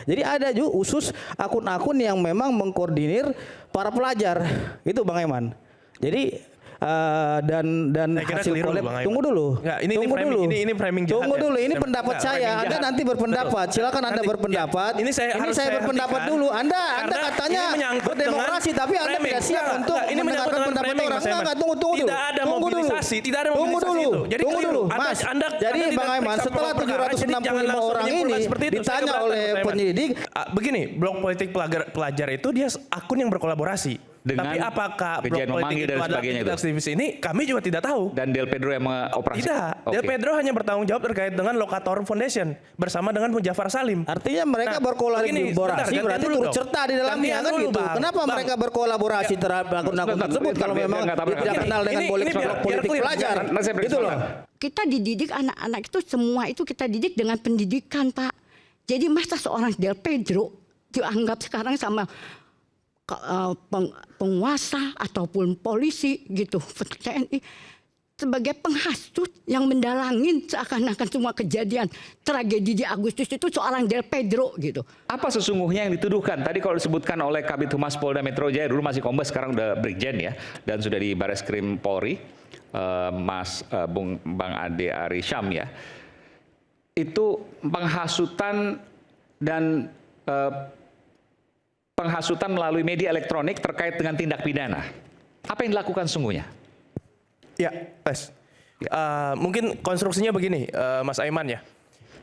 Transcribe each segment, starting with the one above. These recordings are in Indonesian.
Jadi ada juga khusus akun-akun yang memang mengkoordinir para pelajar. Itu Bang Eman. Jadi dan hasil kolab, tunggu dulu. Ini framing jahat. Tunggu dulu, ini pendapat saya. Anda nanti berpendapat. Silakan Anda berpendapat. Ini saya berpendapat dulu. Anda katanya berdemokrasi, tapi Anda tidak siap untuk mendengarkan pendapat orang. Enggak, tunggu dulu. Tidak ada mobilisasi, tidak ada mobilisasi itu. Jadi tunggu dulu, Mas. Jadi Bang Aiman, setelah 765 orang ini ditanya oleh penyidik, begini, blok politik pelajar itu dia akun yang berkolaborasi. Dengan tapi apakah blok politik dan itu adalah aktivis ini, kami juga tidak tahu. Dan Del Pedro yang mengoperasi? Tidak, Del Pedro hanya bertanggung jawab terkait dengan Lokator Foundation bersama dengan Jafar Salim. Artinya mereka berkolaborasi berarti turut serta di dalamnya kan gitu. Kenapa mereka berkolaborasi terhadap akun-akun tersebut kalau memang tidak kenal dengan politik pelajar? Gitu loh. Kita dididik anak-anak itu semua itu kita didik dengan pendidikan, Pak. Jadi masa seorang Del Pedro dianggap sekarang sama penguasa ataupun polisi gitu TNI sebagai penghasut yang mendalangin seakan-akan semua kejadian tragedi di Agustus itu seorang Del Pedro gitu. Apa sesungguhnya yang dituduhkan? Tadi kalau disebutkan oleh Kabid Humas Polda Metro Jaya, dulu masih Kombes, sekarang udah Brigjen ya, dan sudah di Bareskrim Polri, Bang Ade Ari Syam ya, itu penghasutan dan penghasutan melalui media elektronik terkait dengan tindak pidana. Apa yang dilakukan sesungguhnya? Ya, tes. Mungkin konstruksinya begini, Mas Aiman ya.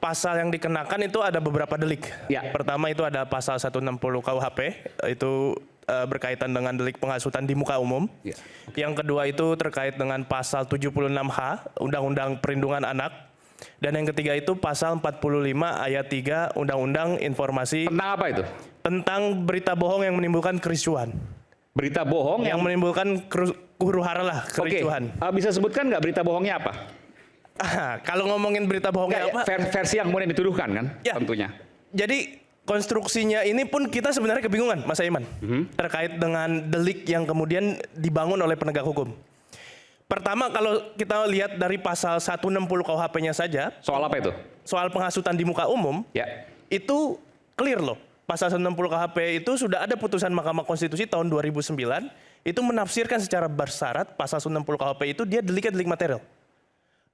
Pasal yang dikenakan itu ada beberapa delik. Ya. Pertama itu ada pasal 160 KUHP, itu berkaitan dengan delik penghasutan di muka umum. Ya. Yang kedua itu terkait dengan pasal 76H, Undang-Undang Perlindungan Anak. Dan yang ketiga itu pasal 45 ayat 3 Undang-Undang Informasi. Tentang apa itu? Tentang berita bohong yang menimbulkan kericuhan. Berita bohong yang menimbulkan huru-hara lah, kericuhan. Bisa sebutkan nggak berita bohongnya apa? Kalau ngomongin berita bohongnya apa? Versi yang kemudian dituduhkan kan, ya, tentunya. Jadi konstruksinya ini pun kita sebenarnya kebingungan, Mas Aiman, terkait dengan delik yang kemudian dibangun oleh penegak hukum. Pertama, kalau kita lihat dari pasal 160 KUHP-nya saja. Soal apa itu? Soal penghasutan di muka umum, ya. Itu clear loh. Pasal 160 KUHP itu sudah ada putusan Mahkamah Konstitusi tahun 2009, itu menafsirkan secara bersyarat pasal 160 KUHP itu dia deliknya delik material.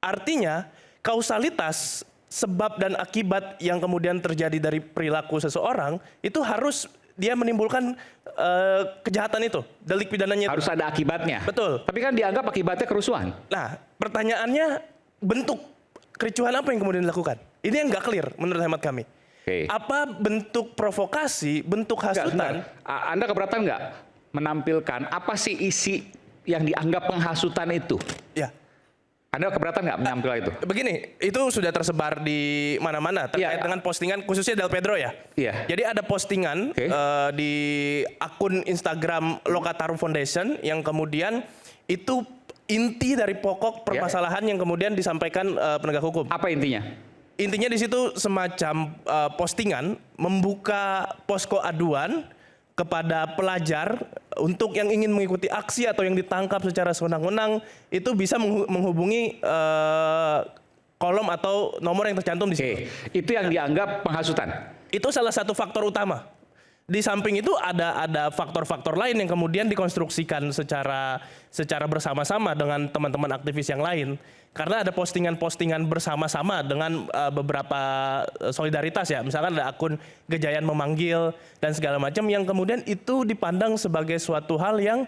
Artinya, kausalitas sebab dan akibat yang kemudian terjadi dari perilaku seseorang, itu harus dia menimbulkan kejahatan itu, delik pidananya. Harus ada akibatnya. Betul. Tapi kan dianggap akibatnya kerusuhan. Nah, pertanyaannya bentuk kericuhan apa yang kemudian dilakukan? Ini yang nggak clear menurut hemat kami. Apa bentuk provokasi, bentuk hasutan? Anda keberatan nggak menampilkan apa sih isi yang dianggap penghasutan itu? Ya. Anda keberatan nggak menampilkan itu? Begini, itu sudah tersebar di mana-mana terkait dengan postingan khususnya Del Pedro ya. Iya. Jadi ada postingan di akun Instagram Lokataru Foundation yang kemudian itu inti dari pokok permasalahan yang kemudian disampaikan penegak hukum. Apa intinya? Intinya di situ semacam postingan membuka posko aduan kepada pelajar untuk yang ingin mengikuti aksi atau yang ditangkap secara sewenang-wenang itu bisa menghubungi kolom atau nomor yang tercantum di situ. Itu yang dianggap penghasutan. Itu salah satu faktor utama. Di samping itu ada faktor-faktor lain yang kemudian dikonstruksikan secara bersama-sama dengan teman-teman aktivis yang lain. Karena ada postingan-postingan bersama-sama dengan beberapa solidaritas ya. Misalkan ada akun Gejayan Memanggil dan segala macam yang kemudian itu dipandang sebagai suatu hal yang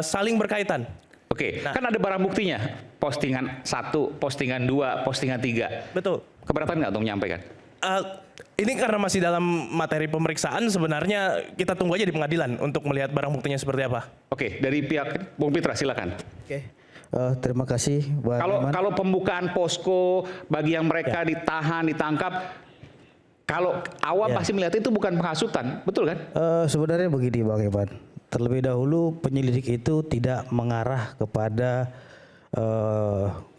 saling berkaitan. Oke, kan ada barang buktinya. Postingan 1, postingan 2, postingan 3. Betul. Keberatan nggak untuk menyampaikan? Ini karena masih dalam materi pemeriksaan, sebenarnya kita tunggu aja di pengadilan untuk melihat barang buktinya seperti apa. Oke, dari pihak Bung Pitra silakan. Oke. Terima kasih, Bang. Kalau pembukaan posko bagi yang mereka ditahan, ditangkap, kalau awam pasti melihat itu bukan penghasutan, betul kan? Sebenarnya begini, Bang Ivan. Terlebih dahulu penyelidik itu tidak mengarah kepada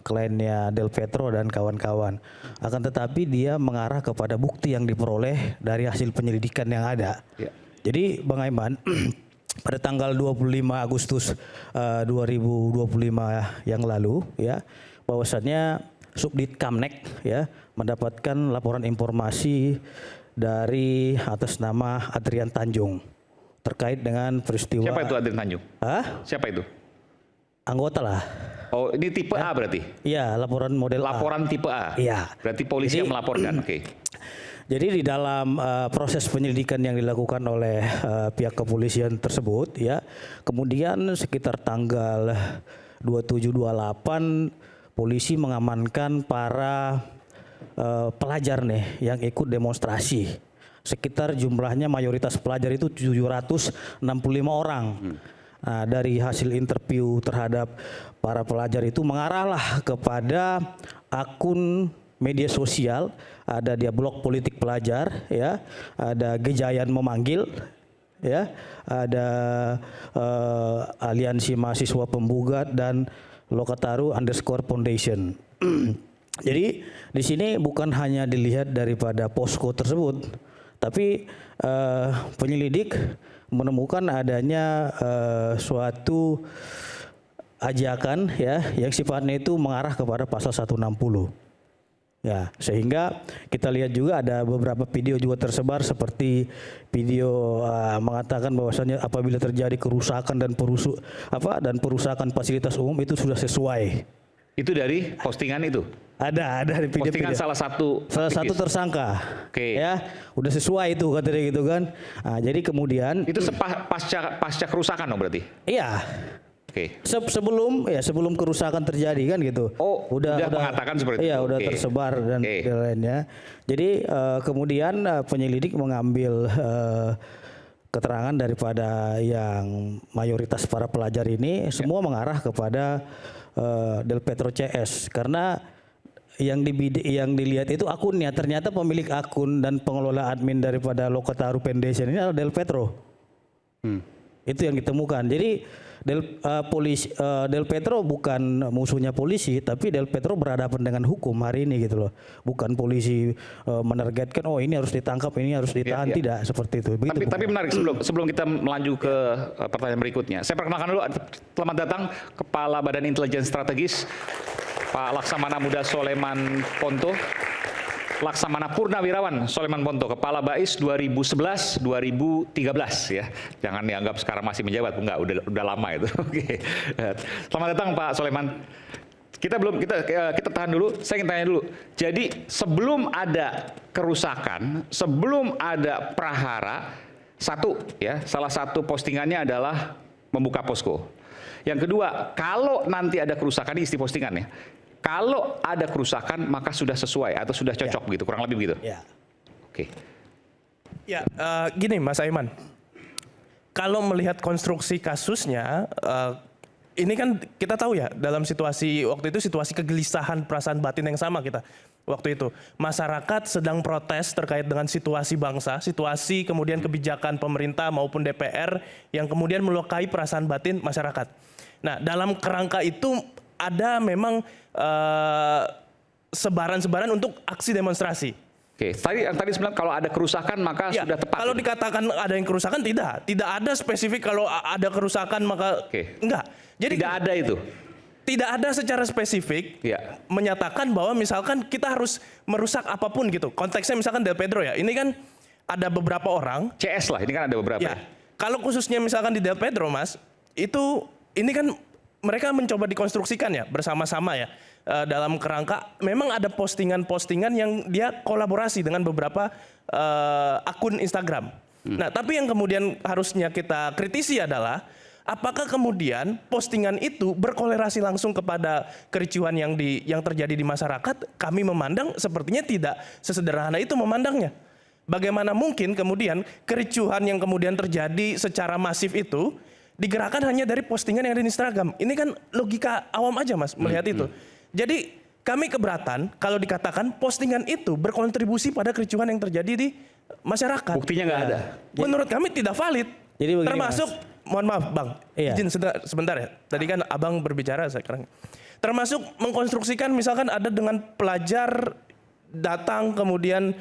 kliennya Del Pedro dan kawan-kawan. Akan tetapi dia mengarah kepada bukti yang diperoleh dari hasil penyelidikan yang ada. Ya. Jadi Bang Aiman, pada tanggal 25 Agustus 2025 yang lalu ya, bahwasannya Subdit Kamnek ya mendapatkan laporan informasi dari atas nama Adrian Tanjung terkait dengan peristiwa. Siapa itu Adrian Tanjung? Hah? Siapa itu? Anggota lah. Oh, ini tipe A berarti? Iya, laporan model A. Laporan tipe A? Iya. Berarti polisi yang melaporkan, oke. Jadi di dalam proses penyelidikan yang dilakukan oleh pihak kepolisian tersebut, ya, kemudian sekitar tanggal 27-28 polisi mengamankan para pelajar nih yang ikut demonstrasi. Sekitar jumlahnya mayoritas pelajar itu 765 orang. Nah, dari hasil interview terhadap para pelajar itu mengarahlah kepada akun media sosial, ada dia blog politik pelajar, ya, ada Gejayan Memanggil, ya, ada Aliansi Mahasiswa Pembugat dan Lokataru_Foundation. Jadi di sini bukan hanya dilihat daripada posko tersebut, tapi penyelidik menemukan adanya suatu ajakan, ya, yang sifatnya itu mengarah kepada pasal 160. Ya, sehingga kita lihat juga ada beberapa video juga tersebar seperti video mengatakan bahwasannya apabila terjadi kerusakan dan perusakan fasilitas umum itu sudah sesuai. Itu dari postingan itu? Ada di video. Postingan salah satu tersangka. Oke. Ya, udah sesuai itu katanya gitu kan. Nah, jadi kemudian itu pasca kerusakan dong berarti? Iya. Oke. Sebelum kerusakan terjadi kan gitu. Oh, udah mengatakan seperti itu. Iya, udah tersebar dan lainnya. Jadi kemudian penyelidik mengambil keterangan daripada yang mayoritas para pelajar ini semua mengarah kepada Del Petro CS, karena yang dilihat itu akunnya, ternyata pemilik akun dan pengelola admin daripada Lokataru Foundation ini adalah Del Petro. Itu yang ditemukan. Jadi Del Petro bukan musuhnya polisi, tapi Del Petro berhadapan dengan hukum hari ini gitu loh. Bukan polisi menargetkan oh ini harus ditangkap, ini harus ditahan, tidak seperti itu. Begitu, tapi menarik, sebelum kita melanjut ke pertanyaan berikutnya. Saya perkenalkan dulu, selamat datang Kepala Badan Intelijen Strategis Pak Laksamana Muda Soleman Ponto. Laksamana Purnawirawan Soleman Ponto, Kepala BAIS 2011-2013 ya. Jangan dianggap sekarang masih menjabat, enggak, udah lama itu. Oke. Selamat datang Pak Soleman. Kita tahan dulu, saya ingin tanya dulu. Jadi sebelum ada kerusakan, sebelum ada prahara, salah satu postingannya adalah membuka posko. Yang kedua, kalau nanti ada kerusakan, ini isi postingannya. Kalau ada kerusakan maka sudah sesuai atau sudah cocok begitu, kurang lebih begitu. Ya. Oke. Ya, gini Mas Aiman. Kalau melihat konstruksi kasusnya, ini kan kita tahu ya dalam situasi waktu itu, situasi kegelisahan perasaan batin yang sama kita waktu itu. Masyarakat sedang protes terkait dengan situasi bangsa, situasi kemudian kebijakan pemerintah maupun DPR yang kemudian melukai perasaan batin masyarakat. Nah, dalam kerangka itu ada memang sebaran-sebaran untuk aksi demonstrasi. Oke, tadi sebenarnya kalau ada kerusakan maka ya, sudah tepat. Kalau dikatakan ada yang kerusakan, tidak ada spesifik kalau ada kerusakan maka enggak. Jadi tidak ada itu. Tidak ada secara spesifik menyatakan bahwa misalkan kita harus merusak apapun gitu. Konteksnya misalkan Del Petro ya. Ini kan ada beberapa orang. CS lah, ini kan ada beberapa. Ya, kalau khususnya misalkan di Del Petro Mas, ini kan mereka mencoba dikonstruksikan ya bersama-sama ya dalam kerangka memang ada postingan-postingan yang dia kolaborasi dengan beberapa akun Instagram. Nah, tapi yang kemudian harusnya kita kritisi adalah apakah kemudian postingan itu berkolerasi langsung kepada kericuhan yang terjadi di masyarakat? Kami memandang sepertinya tidak sesederhana itu memandangnya. Bagaimana mungkin kemudian kericuhan yang kemudian terjadi secara masif itu digerakkan hanya dari postingan yang ada di Instagram. Ini kan logika awam aja Mas melihat itu. Jadi kami keberatan kalau dikatakan postingan itu berkontribusi pada kericuhan yang terjadi di masyarakat. Buktinya nggak ada. Menurut kami tidak valid. Jadi begini, termasuk, mohon maaf Bang, izin sebentar ya. Tadi kan Abang berbicara sekarang. Termasuk mengkonstruksikan misalkan ada dengan pelajar datang kemudian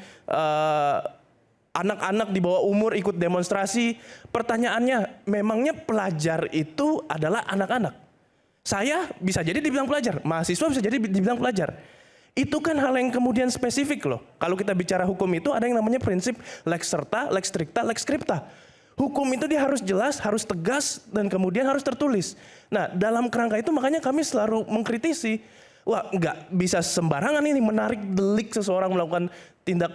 anak-anak di bawah umur ikut demonstrasi. Pertanyaannya, memangnya pelajar itu adalah anak-anak? Saya bisa jadi dibilang pelajar, mahasiswa bisa jadi dibilang pelajar. Itu kan hal yang kemudian spesifik loh. Kalau kita bicara hukum itu ada yang namanya prinsip lex serta, lex stricta, lex scripta. Hukum itu dia harus jelas, harus tegas, dan kemudian harus tertulis. Nah, dalam kerangka itu makanya kami selalu mengkritisi, wah nggak bisa sembarangan ini menarik delik seseorang melakukan tindak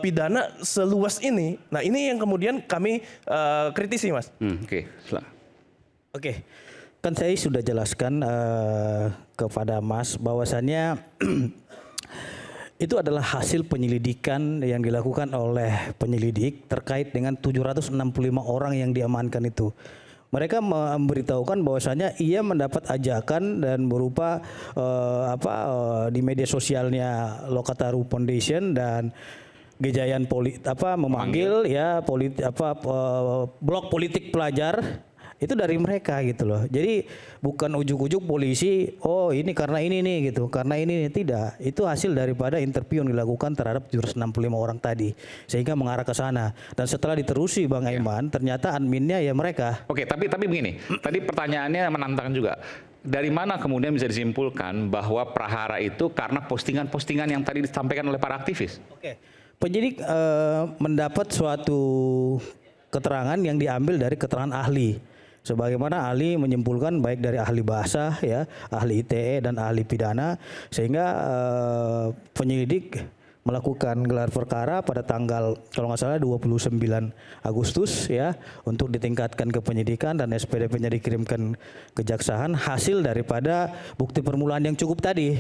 pidana seluas ini. Nah, ini yang kemudian kami kritisi, Mas. Oke. Kan saya sudah jelaskan kepada Mas bahwasannya itu adalah hasil penyelidikan yang dilakukan oleh penyelidik terkait dengan 765 orang yang diamankan itu. Mereka memberitahukan bahwasannya ia mendapat ajakan dan berupa di media sosialnya Lokataru Foundation dan Gejayan memanggil blog politik pelajar itu dari mereka gitu loh. Jadi bukan ujuk-ujuk polisi, oh ini karena ini nih gitu, karena ini nih. Tidak. Itu hasil daripada interview yang dilakukan terhadap 765 orang tadi, sehingga mengarah ke sana. Dan setelah diterusi Bang Aiman, ternyata adminnya ya mereka. Oke, tapi begini, tadi pertanyaannya menantang juga. Dari mana kemudian bisa disimpulkan bahwa prahara itu karena postingan-postingan yang tadi disampaikan oleh para aktivis? Oke. Penyidik mendapat suatu keterangan yang diambil dari keterangan ahli. Sebagaimana ahli menyimpulkan baik dari ahli bahasa, ya, ahli ITE dan ahli pidana, sehingga penyelidik melakukan gelar perkara pada tanggal kalau nggak salah 29 Agustus ya untuk ditingkatkan ke penyidikan dan SPDP-nya dikirimkan kejaksaan hasil daripada bukti permulaan yang cukup tadi,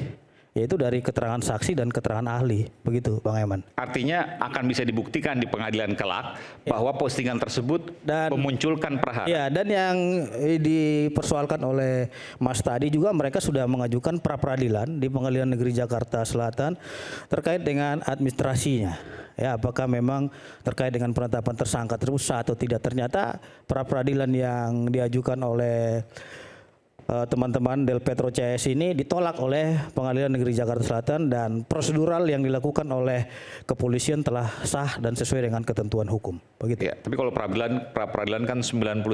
yaitu dari keterangan saksi dan keterangan ahli. Begitu Bang Aiman. Artinya akan bisa dibuktikan di pengadilan kelak bahwa postingan tersebut dan memunculkan prahara. Ya, dan yang dipersoalkan oleh Mas tadi juga mereka sudah mengajukan pra-peradilan di Pengadilan Negeri Jakarta Selatan terkait dengan administrasinya. Ya, apakah memang terkait dengan penetapan tersangka tersebut sah atau tidak. Ternyata pra-peradilan yang diajukan oleh teman-teman Del Petro CS ini ditolak oleh Pengadilan Negeri Jakarta Selatan dan prosedural yang dilakukan oleh kepolisian telah sah dan sesuai dengan ketentuan hukum. Begitu. Ya, tapi kalau pra-peradilan kan 99%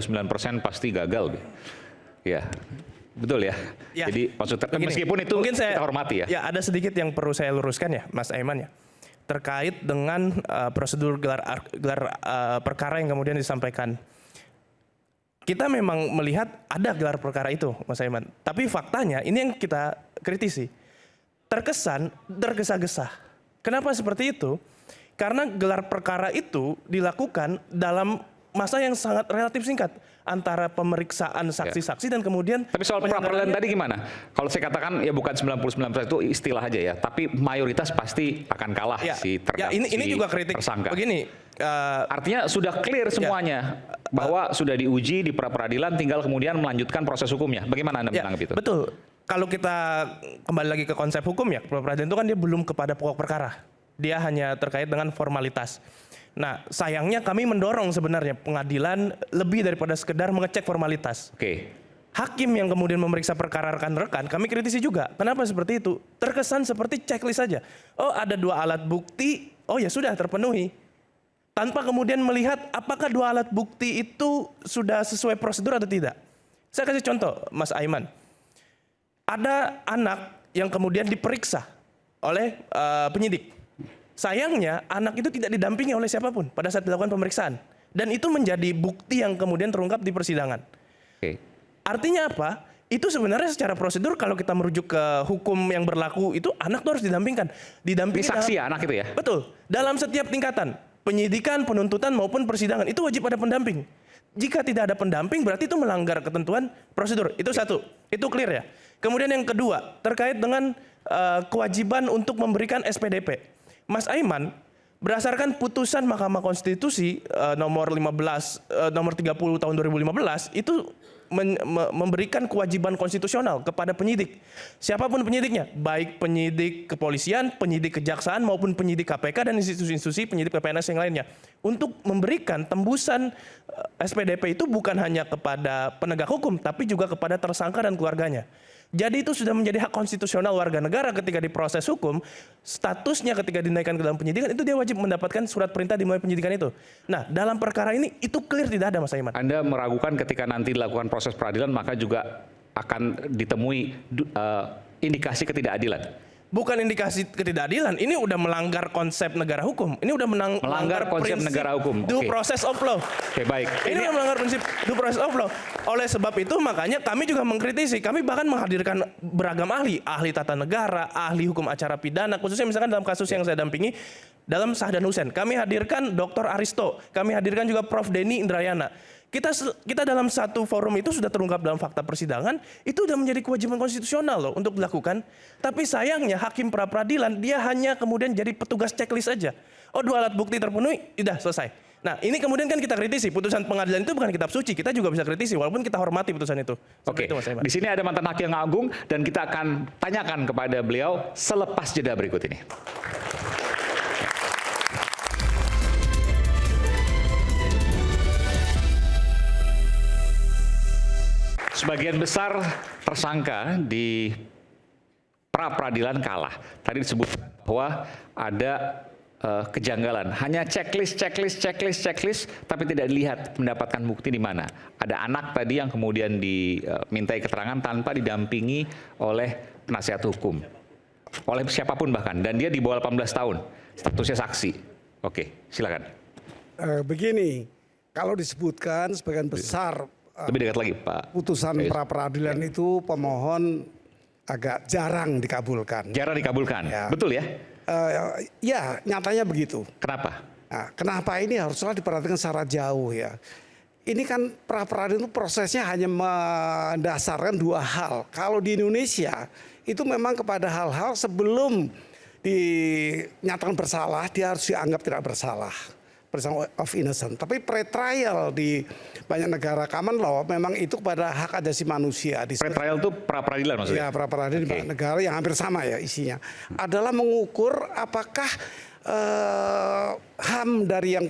pasti gagal. Ya. Betul ya? Ya. Jadi maksudnya begini, meskipun itu kita hormati ya. Ya, ada sedikit yang perlu saya luruskan ya, Mas Aiman ya. Terkait dengan prosedur gelar perkara yang kemudian disampaikan. Kita memang melihat ada gelar perkara itu, Mas Aiman. Tapi faktanya ini yang kita kritisi. Tergesa-gesa. Kenapa seperti itu? Karena gelar perkara itu dilakukan dalam masa yang sangat relatif singkat antara pemeriksaan saksi-saksi dan kemudian. Tapi soal pra-peradilan tadi gimana? Kalau saya katakan ya bukan 99% itu istilah aja ya, tapi mayoritas pasti akan kalah si terdakwa. Ya, ini juga kritik. Tersangka. Begini. Artinya sudah clear semuanya bahwa sudah diuji di pra-peradilan, tinggal kemudian melanjutkan proses hukumnya. Bagaimana Anda menanggapi itu? Betul. Kalau kita kembali lagi ke konsep hukum ya, pra-peradilan itu kan dia belum kepada pokok perkara. Dia hanya terkait dengan formalitas. Nah, sayangnya kami mendorong sebenarnya pengadilan lebih daripada sekedar mengecek formalitas. Oke. Hakim yang kemudian memeriksa perkara rekan-rekan, kami kritisi juga. Kenapa seperti itu? Terkesan seperti checklist saja. Oh, ada 2 alat bukti, oh ya sudah terpenuhi. Tanpa kemudian melihat apakah 2 alat bukti itu sudah sesuai prosedur atau tidak. Saya kasih contoh, Mas Aiman. Ada anak yang kemudian diperiksa oleh penyidik. Sayangnya anak itu tidak didampingi oleh siapapun pada saat dilakukan pemeriksaan. Dan itu menjadi bukti yang kemudian terungkap di persidangan. Oke. Artinya apa? Itu sebenarnya secara prosedur kalau kita merujuk ke hukum yang berlaku itu anak itu harus didampingkan. Didampingi saksi ya anak itu ya? Betul. Dalam setiap tingkatan. Penyidikan, penuntutan maupun persidangan itu wajib ada pendamping. Jika tidak ada pendamping berarti itu melanggar ketentuan prosedur. Itu satu. Itu clear ya. Kemudian yang kedua terkait dengan kewajiban untuk memberikan SPDP. Mas Aiman, berdasarkan putusan Mahkamah Konstitusi nomor 30 tahun 2015 itu memberikan kewajiban konstitusional kepada penyidik. Siapapun penyidiknya, baik penyidik kepolisian, penyidik kejaksaan maupun penyidik KPK dan institusi-institusi penyidik PPNS yang lainnya. Untuk memberikan tembusan SPDP itu bukan hanya kepada penegak hukum tapi juga kepada tersangka dan keluarganya. Jadi itu sudah menjadi hak konstitusional warga negara ketika diproses hukum, statusnya ketika dinaikkan ke dalam penyidikan itu dia wajib mendapatkan surat perintah dimulai penyidikan itu. Nah, dalam perkara ini itu clear tidak ada, Mas Aiman. Anda meragukan ketika nanti dilakukan proses peradilan maka juga akan ditemui indikasi ketidakadilan. bukan indikasi ketidakadilan. Ini udah melanggar konsep negara hukum. Ini udah Melanggar konsep prinsip negara hukum. Due Oke. process of law. Oke, baik. Ini udah melanggar prinsip due process of law. Oleh sebab itu makanya kami juga mengkritisi. Kami bahkan menghadirkan beragam ahli tata negara, ahli hukum acara pidana, khususnya misalkan dalam kasus yang saya dampingi dalam Sahdan Hussein. Kami hadirkan Dr. Aristo, kami hadirkan juga Prof. Denny Indrayana. Kita dalam satu forum itu sudah terungkap dalam fakta persidangan, itu sudah menjadi kewajiban konstitusional loh untuk dilakukan. Tapi sayangnya hakim pra peradilan dia hanya kemudian jadi petugas checklist aja. Oh, 2 alat bukti terpenuhi, udah selesai. Nah, ini kemudian kan kita kritisi, putusan pengadilan itu bukan kitab suci, kita juga bisa kritisi walaupun kita hormati putusan itu. Oke, Itu, Mas Aiman. di sini ada mantan hakim agung dan kita akan tanyakan kepada beliau selepas jeda berikut ini. Sebagian besar tersangka di pra peradilan kalah. Tadi disebut bahwa ada kejanggalan, hanya checklist, tapi tidak dilihat mendapatkan bukti di mana. Ada anak tadi yang kemudian dimintai keterangan tanpa didampingi oleh penasihat hukum, oleh siapapun bahkan, dan dia di bawah 18 tahun, statusnya saksi. Oke, silakan. Begini, kalau disebutkan sebagian besar Lebih dekat lagi, Pak. putusan pra peradilan itu pemohon agak jarang dikabulkan. Jarang dikabulkan, Ya. betul ya? Ya, nyatanya begitu. Kenapa? Nah, kenapa ini haruslah diperhatikan secara jauh ya. Ini kan pra peradilan itu prosesnya hanya mendasarkan 2 hal. Kalau di Indonesia itu memang kepada hal-hal sebelum dinyatakan bersalah dia harus dianggap tidak bersalah. Presumption of innocence. Tapi pre-trial di banyak negara common law memang itu kepada hak asasi manusia. Pre-trial itu pra peradilan maksudnya? Ya, pra peradilan di banyak negara yang hampir sama ya isinya. Adalah mengukur apakah HAM dari yang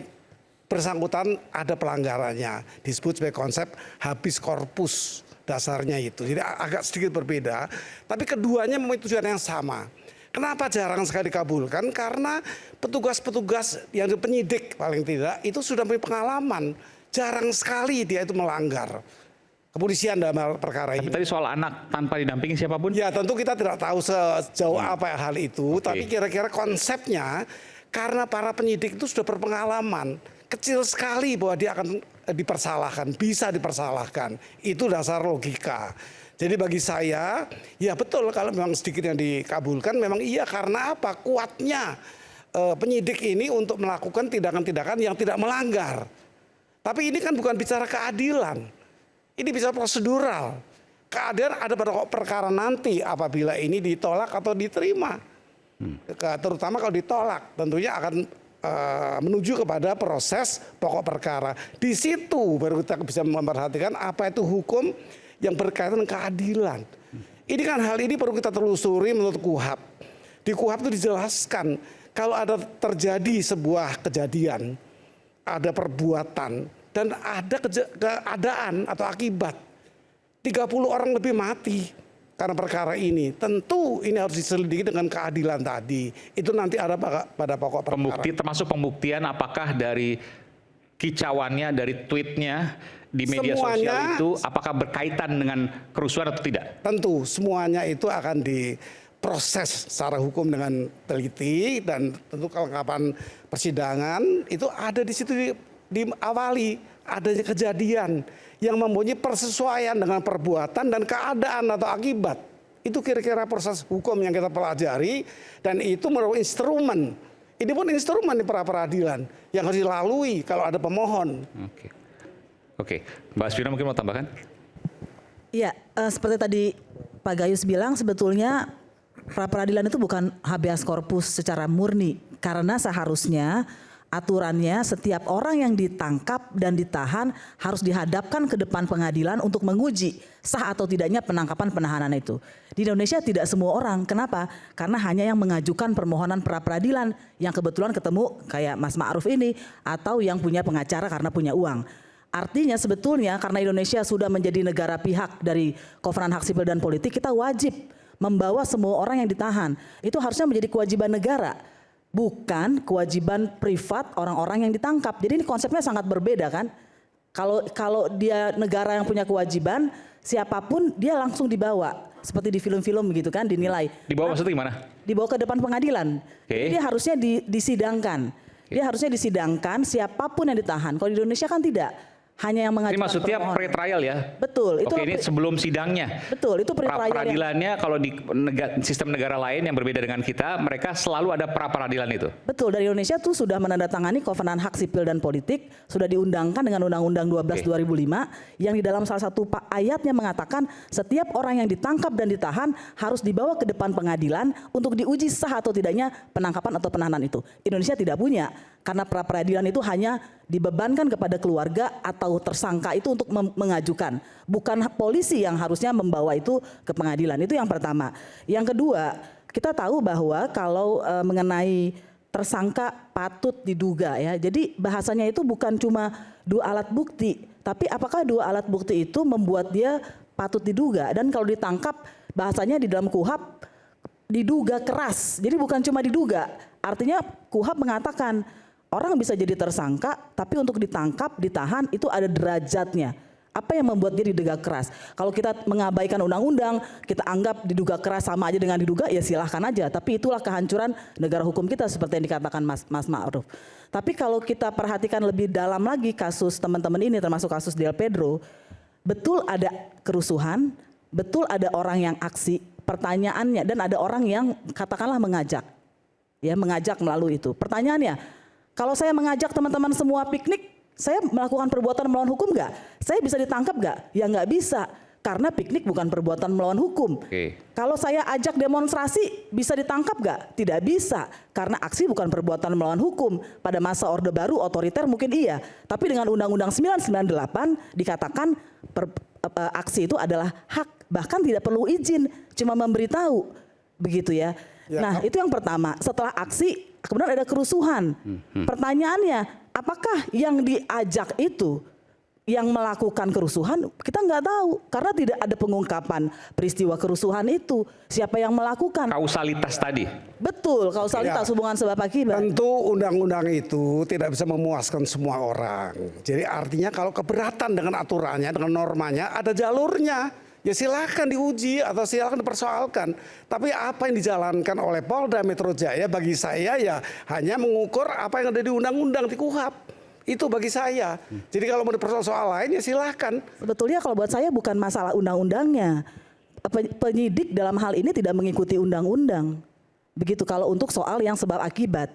bersangkutan ada pelanggarannya. Disebut sebagai konsep habeas corpus dasarnya itu. Jadi agak sedikit berbeda. Tapi keduanya memiliki tujuan yang sama. Kenapa jarang sekali dikabulkan? Karena petugas-petugas yang penyidik paling tidak itu sudah punya pengalaman. Jarang sekali dia itu melanggar. Kepolisian dalam hal perkara ini. Tapi tadi soal anak tanpa didampingi siapapun? Ya tentu kita tidak tahu sejauh apa hal itu. Oke. Tapi kira-kira konsepnya karena para penyidik itu sudah berpengalaman. Kecil sekali bahwa dia akan dipersalahkan, bisa dipersalahkan. Itu dasar logika. Jadi bagi saya, ya betul kalau memang sedikit yang dikabulkan, memang iya karena apa? Kuatnya penyidik ini untuk melakukan tindakan-tindakan yang tidak melanggar. Tapi ini kan bukan bicara keadilan, ini bicara prosedural. Keadilan ada pada perkara nanti apabila ini ditolak atau diterima. Terutama kalau ditolak, tentunya akan menuju kepada proses pokok perkara. Di situ baru kita bisa memperhatikan apa itu hukum yang berkaitan dengan keadilan. Ini kan hal ini perlu kita telusuri menurut KUHAP. Di KUHAP itu dijelaskan kalau ada terjadi sebuah kejadian, ada perbuatan dan ada keadaan atau akibat 30 orang lebih mati karena perkara ini. Tentu ini harus diselidiki dengan keadilan tadi. Itu nanti ada pada pokok perkara. Termasuk pembuktian apakah dari kicauannya, dari tweetnya di media sosial itu apakah berkaitan dengan kerusuhan atau tidak? Tentu semuanya itu akan diproses secara hukum dengan teliti dan tentu kelengkapan persidangan itu ada di situ diawali adanya kejadian yang mempunyai persesuaian dengan perbuatan dan keadaan atau akibat. Itu kira-kira proses hukum yang kita pelajari dan itu merupakan instrumen. Ini pun instrumen di pra peradilan yang harus dilalui kalau ada pemohon. Oke, Mbak Asvina mungkin mau tambahkan? Iya, seperti tadi Pak Gayus bilang sebetulnya pra peradilan itu bukan habeas corpus secara murni karena seharusnya aturannya setiap orang yang ditangkap dan ditahan harus dihadapkan ke depan pengadilan untuk menguji sah atau tidaknya penangkapan penahanan itu. Di Indonesia tidak semua orang. Kenapa? Karena hanya yang mengajukan permohonan pra peradilan yang kebetulan ketemu kayak Mas Ma'ruf ini atau yang punya pengacara karena punya uang. Artinya sebetulnya karena Indonesia sudah menjadi negara pihak dari Kovenan Hak Sipil dan Politik, kita wajib membawa semua orang yang ditahan. Itu harusnya menjadi kewajiban negara, bukan kewajiban privat orang-orang yang ditangkap. Jadi ini konsepnya sangat berbeda kan. Kalau dia negara yang punya kewajiban, siapapun dia langsung dibawa. Seperti di film-film gitu kan, dinilai. Dibawa maksudnya gimana? Dibawa ke depan pengadilan. Oke. Jadi dia harusnya disidangkan. Dia harusnya disidangkan siapapun yang ditahan. Kalau di Indonesia kan tidak. Hanya yang mengajukan Ini maksudnya permohonan. pre-trial ya? Betul. Itu Oke, ini sebelum sidangnya. Betul, itu pre-trial yang- Peradilannya kalau di sistem negara lain yang berbeda dengan kita, mereka selalu ada pra-peradilan itu. Betul, dari Indonesia tuh sudah menandatangani Kovenan Hak Sipil dan Politik, sudah diundangkan dengan Undang-Undang 12 2005 yang di dalam salah satu ayatnya mengatakan setiap orang yang ditangkap dan ditahan harus dibawa ke depan pengadilan untuk diuji sah atau tidaknya penangkapan atau penahanan itu. Indonesia tidak punya, karena pra-peradilan itu hanya dibebankan kepada keluarga atau tersangka itu untuk mengajukan, bukan polisi yang harusnya membawa itu ke pengadilan. Itu yang pertama. Yang kedua, kita tahu bahwa kalau mengenai tersangka patut diduga ya. Jadi bahasanya itu bukan cuma 2 alat bukti, tapi apakah 2 alat bukti itu membuat dia patut diduga. Dan kalau ditangkap, bahasanya di dalam KUHP diduga keras. Jadi bukan cuma diduga. Artinya KUHP mengatakan orang bisa jadi tersangka, tapi untuk ditangkap, ditahan itu ada derajatnya. Apa yang membuat dia diduga keras? Kalau kita mengabaikan undang-undang, kita anggap diduga keras sama aja dengan diduga, ya silahkan aja. Tapi itulah kehancuran negara hukum kita seperti yang dikatakan Mas Ma'ruf. Tapi kalau kita perhatikan lebih dalam lagi kasus teman-teman ini, termasuk kasus Del Pedro, betul ada kerusuhan, betul ada orang yang aksi, pertanyaannya, dan ada orang yang katakanlah mengajak. Ya, mengajak melalui itu. Pertanyaannya, kalau saya mengajak teman-teman semua piknik, saya melakukan perbuatan melawan hukum nggak? Saya bisa ditangkap nggak? Ya nggak bisa, karena piknik bukan perbuatan melawan hukum. Kalau saya ajak demonstrasi, bisa ditangkap nggak? Tidak bisa, karena aksi bukan perbuatan melawan hukum. Pada masa Orde Baru, otoriter mungkin iya. Tapi dengan Undang-Undang 998 dikatakan aksi itu adalah hak, bahkan tidak perlu izin, cuma memberitahu. Begitu ya. Nah itu yang pertama, setelah aksi kemudian ada kerusuhan. Pertanyaannya, apakah yang diajak itu yang melakukan kerusuhan? Kita nggak tahu karena tidak ada pengungkapan peristiwa kerusuhan itu. Siapa yang melakukan? Kausalitas tadi. Betul, kausalitas hubungan sebab akibat. Tentu undang-undang itu tidak bisa memuaskan semua orang. Jadi artinya kalau keberatan dengan aturannya, dengan normanya, ada jalurnya. Ya silakan diuji atau silakan dipersoalkan. Tapi apa yang dijalankan oleh Polda Metro Jaya bagi saya ya hanya mengukur apa yang ada di undang-undang di KUHP. Itu bagi saya. Jadi kalau mau dipersoal lain ya silakan. Sebetulnya kalau buat saya bukan masalah undang-undangnya. Penyidik dalam hal ini tidak mengikuti undang-undang. Begitu kalau untuk soal yang sebab akibat.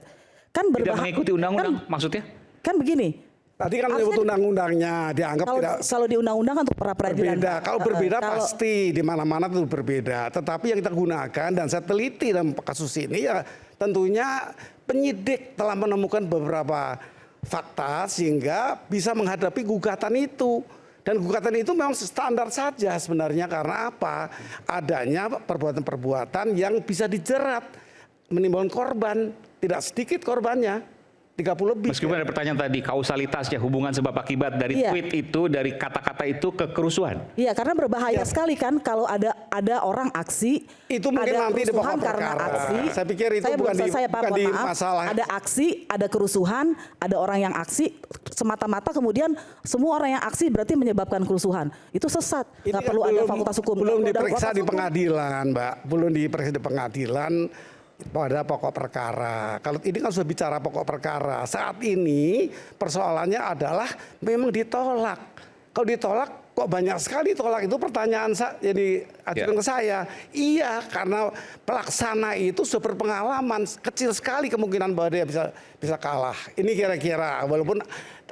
Kan Tidak mengikuti undang-undang maksudnya? Kan begini. Tadi kan menyebut undang-undangnya dianggap tidak kalau di undang-undang kan untuk pra peradilan. berbeda. Kalau berbeda pasti di mana-mana itu berbeda. Tetapi yang kita gunakan dan saya teliti dalam kasus ini ya tentunya penyidik telah menemukan beberapa fakta sehingga bisa menghadapi gugatan itu. Dan gugatan itu memang standar saja sebenarnya karena apa? Adanya perbuatan-perbuatan yang bisa dijerat menimbulkan korban, tidak sedikit korbannya. 30 lebih. Meskipun ada pertanyaan tadi, kausalitasnya, hubungan sebab akibat dari tweet itu, dari kata-kata itu ke kerusuhan. Iya, karena berbahaya sekali kan kalau ada orang aksi, itu mungkin ada nanti di pokok karena perkara. aksi. Saya pikir itu bukan di masalah. Ada aksi, ada kerusuhan, ada orang yang aksi, semata-mata kemudian semua orang yang aksi berarti menyebabkan kerusuhan. Itu sesat. Nggak perlu ada fakultas hukum. Belum diperiksa di pengadilan, Mbak. Belum diperiksa di pengadilan. Pada pokok perkara. Kalau ini kan sudah bicara pokok perkara. Saat ini persoalannya adalah memang ditolak. Kalau ditolak kok banyak sekali tolak itu pertanyaan yang diajukan ke saya. Iya, karena pelaksana itu sudah berpengalaman, kecil sekali kemungkinan bahwa dia bisa kalah. Ini kira-kira walaupun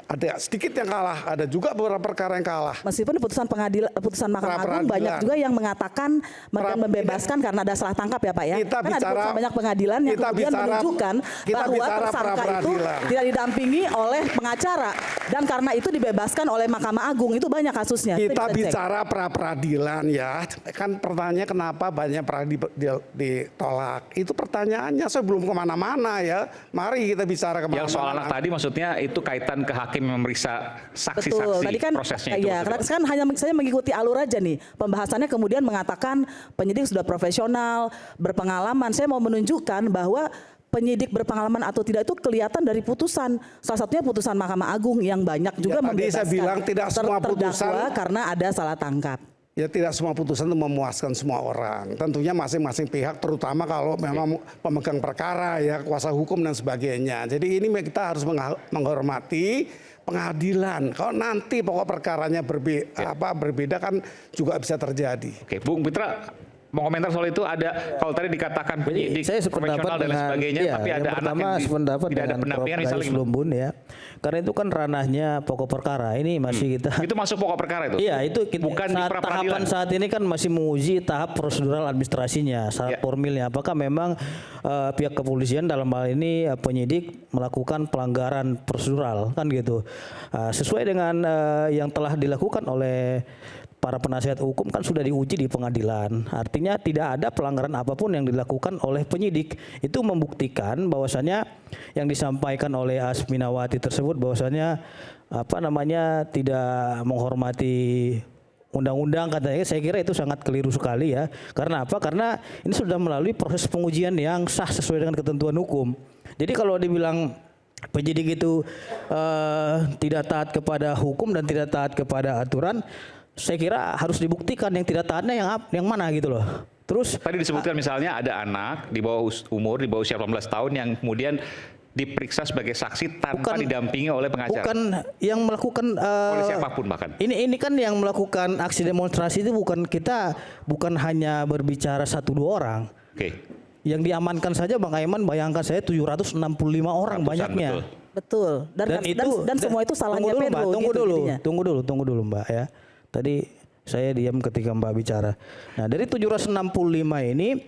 ada sedikit yang kalah, ada juga beberapa perkara yang kalah. Meskipun putusan Mahkamah Agung banyak juga yang mengatakan dan membebaskan karena ada salah tangkap ya Pak ya. Kita kan ada banyak pengadilan yang kemudian menunjukkan bahwa tersangka itu tidak didampingi oleh pengacara dan karena itu dibebaskan oleh Mahkamah Agung. Itu banyak kasusnya. Kita bicara pra-peradilan ya. Kan pertanyaannya kenapa banyak ditolak. Itu pertanyaannya, saya belum kemana-mana ya. Mari kita bicara kemana-mana. Yang soal anak tadi maksudnya itu kaitan ke hakim yang memeriksa saksi-saksi tadi kan, prosesnya itu. Ya, karena kan hanya saya mengikuti alur aja nih. Pembahasannya kemudian mengatakan penyidik sudah profesional, berpengalaman. Saya mau menunjukkan bahwa penyidik berpengalaman atau tidak itu kelihatan dari putusan. Salah satunya putusan Mahkamah Agung yang banyak juga tadi saya bilang tidak semua terdakwa putusan karena ada salah tangkap. ya tidak semua putusan itu memuaskan semua orang. Tentunya masing-masing pihak, terutama kalau memang pemegang perkara ya, kuasa hukum dan sebagainya. Jadi ini kita harus menghormati pengadilan. Kalau nanti pokok perkaranya berbeda kan juga bisa terjadi. Oke, Bung Pitra mau komentar soal itu. Ada kalau tadi dikatakan penyidik Saya sependapat profesional dan lain dengan sebagainya, tapi ada anak pertama yang sependapat tidak ada dengan Prof. pendampingan misalnya Gayus gimana? Lumbun ya. Karena itu kan ranahnya pokok perkara. Ini masih kita Itu masuk pokok perkara itu? Iya, itu kita, bukan di pra-peradilan. tahapan saat ini kan masih menguji tahap prosedural administrasinya, syarat formilnya. Apakah memang pihak kepolisian dalam hal ini penyidik melakukan pelanggaran prosedural kan gitu. Sesuai dengan yang telah dilakukan oleh para penasihat hukum kan sudah diuji di pengadilan. Artinya tidak ada pelanggaran apapun yang dilakukan oleh penyidik. Itu membuktikan bahwasannya yang disampaikan oleh Asminawati tersebut bahwasannya tidak menghormati undang-undang katanya. Saya kira itu sangat keliru sekali ya. Karena apa? Karena ini sudah melalui proses pengujian yang sah sesuai dengan ketentuan hukum. Jadi kalau dibilang penyidik itu tidak taat kepada hukum dan tidak taat kepada aturan, saya kira harus dibuktikan yang tidak taatnya yang mana gitu loh. Terus tadi disebutkan misalnya ada anak di bawah umur, di bawah usia 18 tahun yang kemudian diperiksa sebagai saksi tanpa didampingi oleh pengacara. Bukan yang melakukan oleh siapapun bahkan. Ini kan yang melakukan aksi demonstrasi itu bukan hanya berbicara 1-2 orang. Oke. Yang diamankan saja Bang Aiman, bayangkan saya 765 orang banyaknya. Betul. Dan semua itu salahnya Pedro. Tunggu dulu Mbak ya. Tadi saya diam ketika Mbak bicara. Nah dari 765 ini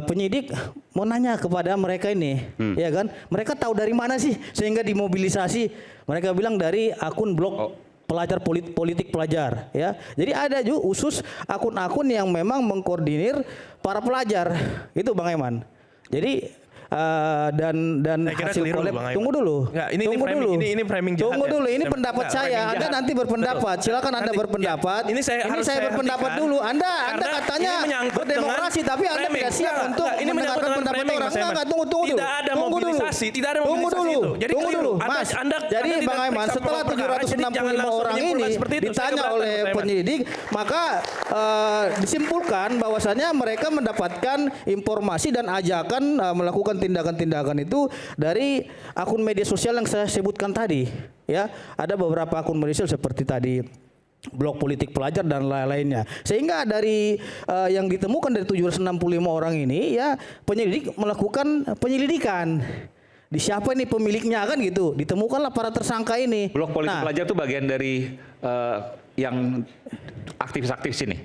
penyidik mau nanya kepada mereka ini, ya kan? Mereka tahu dari mana sih sehingga dimobilisasi? Mereka bilang dari akun blog pelajar politik pelajar, ya. Jadi ada juga khusus akun-akun yang memang mengkoordinir para pelajar, itu Bang Aiman. Jadi dan hasil kolab. Tunggu dulu. Ini framing jahat. Tunggu dulu, ini pendapat saya. Anda nanti berpendapat. Silakan Anda berpendapat. Ini saya berpendapat dulu. Anda katanya berdemokrasi tapi Anda tidak siap untuk mendengarkan pendapat orang. Enggak, tunggu dulu. Tidak ada mobilisasi, tidak ada mobilisasi itu. Tunggu dulu, Mas. Jadi Bang Aiman, setelah 765 orang ini ditanya oleh penyidik, maka disimpulkan bahwasannya mereka mendapatkan informasi dan ajakan melakukan tindakan-tindakan itu dari akun media sosial yang saya sebutkan tadi, ya. Ada beberapa akun media sosial seperti tadi blog politik pelajar dan lain-lainnya. Sehingga dari yang ditemukan dari 765 orang ini, ya, penyidik melakukan penyelidikan. Di siapa ini pemiliknya kan gitu. Ditemukanlah para tersangka ini. Blog politik pelajar itu bagian dari yang aktivis-aktivis ini.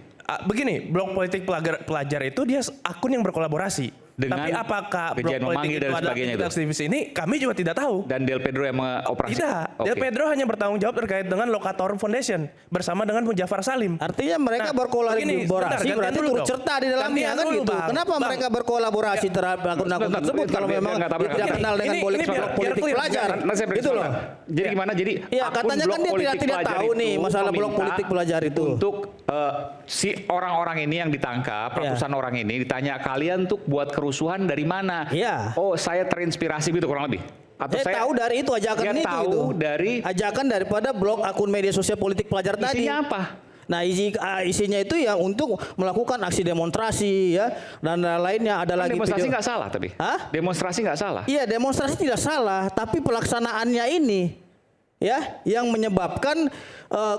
Begini, blog politik pelajar itu dia akun yang berkolaborasi. Dengan tapi apakah blog politik dan sebagainya itu aktivis ini kami juga tidak tahu. Dan Del Pedro yang mengoperasikan. Tidak, Del Pedro hanya bertanggung jawab terkait dengan Lokator Foundation bersama dengan Mujafar Salim. Artinya mereka berkolaborasi berarti turut serta di dalamnya kan gitu. Kenapa mereka berkolaborasi terhadap akun-akun tersebut kalau memang tidak kenal dengan politik pelajar? Gitu loh. Jadi gimana? Jadi ya katanya kan dia tidak tahu nih masalah blog politik pelajar itu. Untuk si orang-orang ini yang ditangkap, ratusan orang ini ditanya, kalian tuh buat kerusuhan dari mana? Iya. Oh, saya terinspirasi gitu kurang lebih. Atau saya tahu dari itu ajakan itu. Tahu dari ajakan daripada blog akun media sosial politik pelajar tadi. Isinya apa? Nah isinya itu ya untuk melakukan aksi demonstrasi ya dan lainnya ada lagi demonstrasi nggak salah tapi. Hah? Demonstrasi nggak salah. Iya demonstrasi tidak salah tapi pelaksanaannya ini ya yang menyebabkan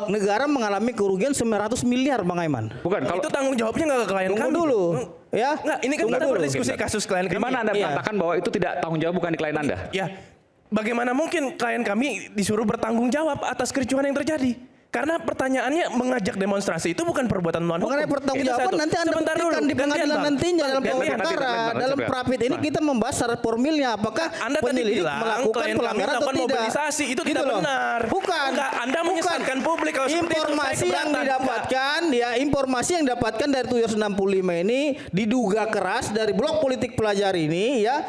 negara mengalami kerugian 900 miliar Bang Aiman. Bukan, kalau itu tanggung jawabnya nggak ke klien kami. Dulu. Ya. Nggak, ini kan kita berdiskusi kasus klien kami. Di mana Anda mengatakan bahwa itu tidak tanggung jawab bukan di klien Anda? Ya. Bagaimana mungkin klien kami disuruh bertanggung jawab atas kericuhan yang terjadi? Karena pertanyaannya mengajak demonstrasi itu bukan perbuatan melawan hukum. Mengenai pertanggungjawaban nanti Anda buktikan di pengadilan nantinya dalam perkara. Dalam prapit ini kita membahas syarat formilnya apakah penyelidik melakukan pelanggaran atau tidak. Mobilisasi itu tidak benar. Bukan. Anda menyesatkan publik kalau informasi yang didapatkan informasi yang didapatkan dari 765 ini diduga keras dari blog politik pelajar ini ya.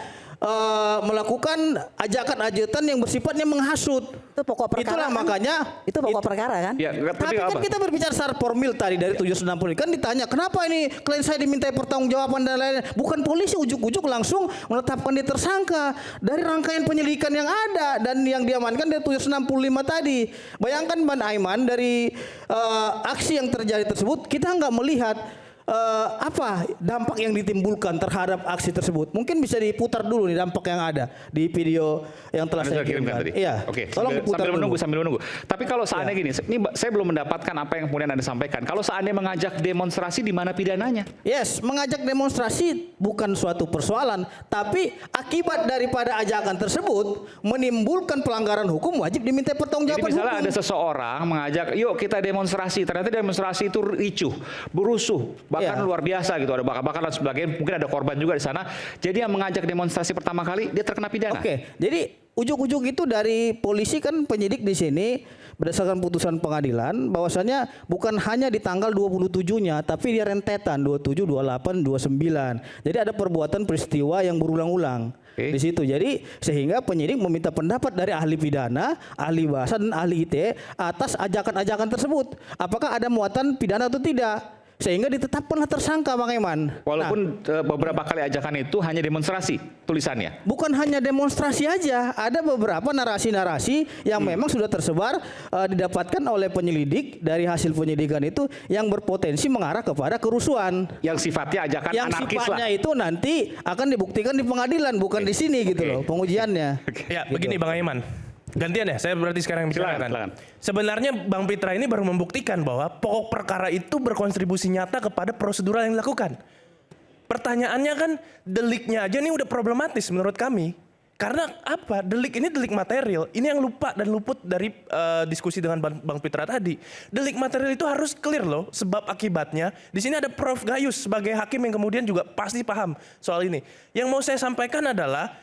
melakukan ajakan-ajakan yang bersifatnya menghasut. Itu pokok perkara. Itulah kan? makanya Itu pokok perkara kan? Ya, tapi kan apa? kita berbicara secara formil tadi dari 760 kan ditanya kenapa ini klien saya dimintai pertanggungjawaban dan lain-lain. Bukan polisi ujuk-ujuk langsung menetapkan dia tersangka dari rangkaian penyelidikan yang ada dan yang diamankan dari 765 tadi. Bayangkan Bang Aiman dari aksi yang terjadi tersebut kita nggak melihat apa dampak yang ditimbulkan terhadap aksi tersebut. Mungkin bisa diputar dulu nih dampak yang ada di video yang telah saya kirimkan tadi. Iya. Oke. Tolong diputar Sambil menunggu. Tapi kalau seandainya gini, ini saya belum mendapatkan apa yang kemudian Anda sampaikan. Kalau seandainya mengajak demonstrasi, di mana pidananya? Yes, mengajak demonstrasi bukan suatu persoalan, tapi akibat daripada ajakan tersebut menimbulkan pelanggaran hukum wajib diminta Jadi pertanggungjawaban misalnya hukum. ada seseorang mengajak, yuk kita demonstrasi. Ternyata demonstrasi itu ricuh, berusuh, bahkan Iya. luar biasa gitu. Ada bakar-bakar dan sebagainya. Mungkin ada korban juga di sana. Jadi yang mengajak demonstrasi pertama kali dia terkena pidana. Oke, jadi ujuk-ujuk itu dari polisi kan penyidik di sini berdasarkan putusan pengadilan bahwasanya bukan hanya di tanggal 27-nya tapi dia rentetan 27, 28, 29. Jadi ada perbuatan peristiwa yang berulang-ulang. Oke. Di situ. Jadi sehingga penyidik meminta pendapat dari ahli pidana, ahli bahasa dan ahli ITE atas ajakan-ajakan tersebut. Apakah ada muatan pidana atau tidak? Sehingga ditetapkanlah tersangka Bang Eman. Walaupun beberapa kali ajakan itu hanya demonstrasi tulisannya. Bukan hanya demonstrasi aja, ada beberapa narasi-narasi yang memang sudah tersebar didapatkan oleh penyelidik dari hasil penyidikan itu yang berpotensi mengarah kepada kerusuhan. Yang sifatnya ajakan Yang anarkis sifatnya lah. itu nanti akan dibuktikan di pengadilan, bukan di sini gitu loh pengujiannya. Ya, begini Bang Aiman. Gantian ya, saya berarti sekarang yang bicarakan. Silakan. Sebenarnya Bang Pitra ini baru membuktikan bahwa pokok perkara itu berkontribusi nyata kepada prosedural yang dilakukan. Pertanyaannya kan deliknya aja nih udah problematis menurut kami. Karena apa? Delik ini delik material. Ini yang lupa dan luput dari diskusi dengan Bang Pitra tadi. Delik material itu harus clear loh sebab akibatnya. Di sini ada Prof Gayus sebagai hakim yang kemudian juga pasti paham soal ini. Yang mau saya sampaikan adalah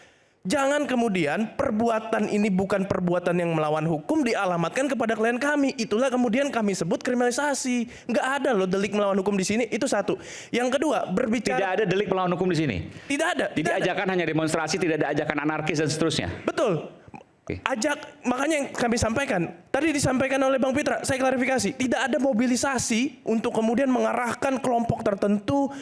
jangan kemudian perbuatan ini bukan perbuatan yang melawan hukum dialamatkan kepada klien kami. Itulah kemudian kami sebut kriminalisasi. Nggak ada loh delik melawan hukum di sini. Itu satu. Yang kedua, berbicara Tidak ada delik melawan hukum di sini. Tidak ada. Jadi ajakan hanya demonstrasi, tidak ada ajakan anarkis dan seterusnya. Betul. Oke. Makanya yang kami sampaikan, tadi disampaikan oleh Bang Pitra, saya klarifikasi, tidak ada mobilisasi untuk kemudian mengarahkan kelompok tertentu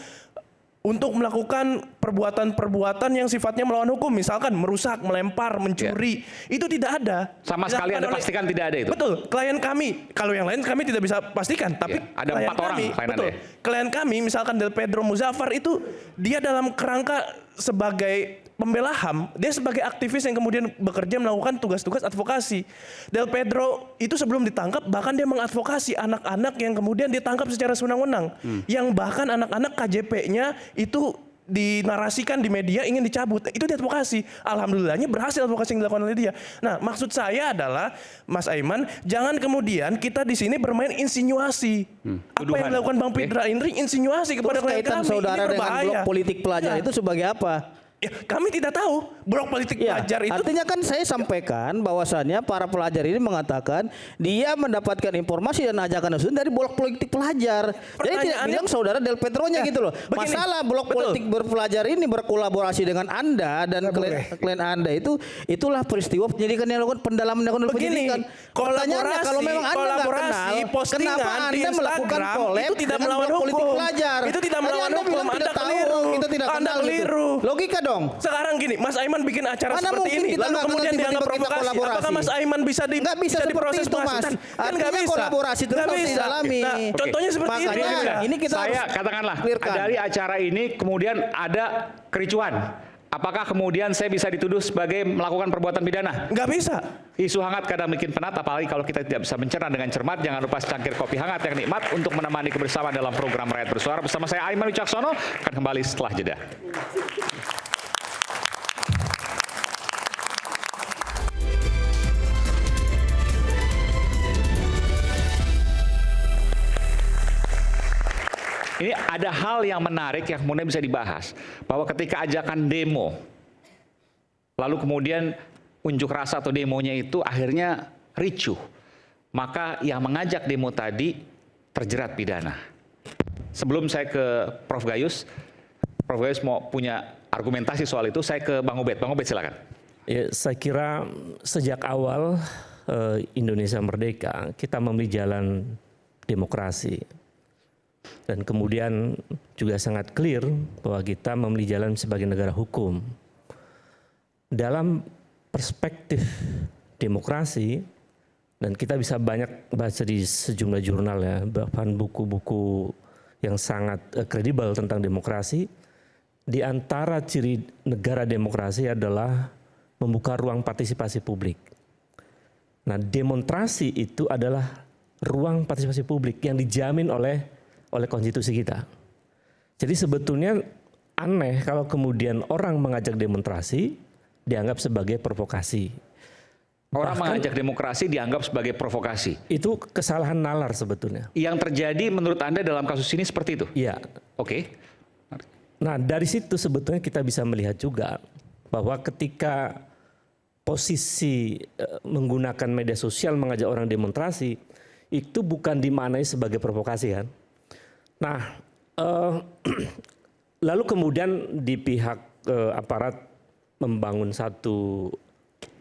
untuk melakukan perbuatan-perbuatan yang sifatnya melawan hukum, misalkan merusak, melempar, mencuri, itu tidak ada. Sama sekali Anda pastikan tidak ada itu? Betul, klien kami, kalau yang lain kami tidak bisa pastikan, tapi Ya, ada klien 4 orang kami, klien betul, Anda. klien kami, misalkan Del Pedro Muzaffar itu dia dalam kerangka sebagai pembela HAM, dia sebagai aktivis yang kemudian bekerja melakukan tugas-tugas advokasi. Del Pedro itu sebelum ditangkap bahkan dia mengadvokasi anak-anak yang kemudian ditangkap secara sewenang-wenang. Yang bahkan anak-anak KJP-nya itu dinarasikan di media ingin dicabut. Itu diadvokasi. Alhamdulillahnya berhasil advokasi yang dilakukan oleh dia. Nah, maksud saya adalah Mas Aiman, jangan kemudian kita di sini bermain insinuasi. Apa yang dilakukan Bang Pitra Indri insinuasi kepada Terus klien kaitan kami. saudara Ini dengan berbahaya. blok politik pelajar itu sebagai apa? Ya, kami tidak tahu blok politik Ya, pelajar itu. artinya kan saya sampaikan bahwasannya para pelajar ini mengatakan dia mendapatkan informasi dan ajakan tersebut dari blok politik pelajar. Jadi tidak Pertanyaannya- bilang saudara Del Pedronya Ya, gitu loh. begini, Masalah blok betul. politik berpelajar ini berkolaborasi dengan Anda dan klien Anda itulah peristiwa penyidikan yang dilakukan pendalaman yang dilakukan oleh Begini, penyidikan. Pertanyaannya kalau memang Anda nggak kolaborasi, kenal, postingan kenapa di Anda melakukan Instagram collab itu tidak dengan melawan blok politik hukum. pelajar? Itu tidak Tadi melawan Anda hukum. bilang Anda tidak tahu, keliru. kita tidak Anda kenal gitu. keliru. Logika dong. Sekarang gini, Mas Aiman bikin acara Mana seperti mungkin ini, kita lalu nggak kemudian kenal dianggap tiba-tiba kita provokasi. kolaborasi? Apakah Mas Aiman bisa Nggak bisa seperti diproses itu, Mas. penghasutan? Kan Artinya nggak bisa. kolaborasi itu Nggak harus bisa. didalami. Nah, Oke. contohnya seperti ini. Makanya ini kita Saya harus katakanlah clearkan. dari acara ini kemudian ada kericuan. Apakah kemudian saya bisa dituduh sebagai melakukan perbuatan pidana? Nggak bisa. Isu hangat kadang bikin penat, apalagi kalau kita tidak bisa mencerna dengan cermat. Jangan lupa secangkir kopi hangat yang nikmat untuk menemani kebersamaan dalam program Rakyat Bersuara. Bersama saya Aiman Wicaksono, akan kembali setelah jeda. Ini ada hal yang menarik yang kemudian bisa dibahas. Bahwa ketika ajakan demo, lalu kemudian unjuk rasa atau demonya itu akhirnya ricuh, maka yang mengajak demo tadi terjerat pidana. Sebelum saya ke Prof Gayus mau punya argumentasi soal itu. Saya ke Bang Ubed. Bang Ubed silakan. Ya, saya kira sejak awal Indonesia merdeka, kita memilih jalan demokrasi. Dan kemudian juga sangat clear bahwa kita memilih jalan sebagai negara hukum. Dalam perspektif demokrasi, dan kita bisa banyak baca di sejumlah jurnal ya, bahkan buku-buku yang sangat kredibel tentang demokrasi, di antara ciri negara demokrasi adalah membuka ruang partisipasi publik. Nah, demonstrasi itu adalah ruang partisipasi publik yang dijamin oleh konstitusi kita. Jadi sebetulnya aneh kalau kemudian orang mengajak demonstrasi dianggap sebagai provokasi. Orang mengajak demokrasi dianggap sebagai provokasi. Itu kesalahan nalar sebetulnya. Yang terjadi menurut Anda dalam kasus ini seperti itu? Iya. Oke. Nah, dari situ sebetulnya kita bisa melihat juga bahwa ketika posisi menggunakan media sosial mengajak orang demonstrasi, itu bukan dimaknai sebagai provokasi kan. Nah, lalu kemudian di pihak aparat membangun satu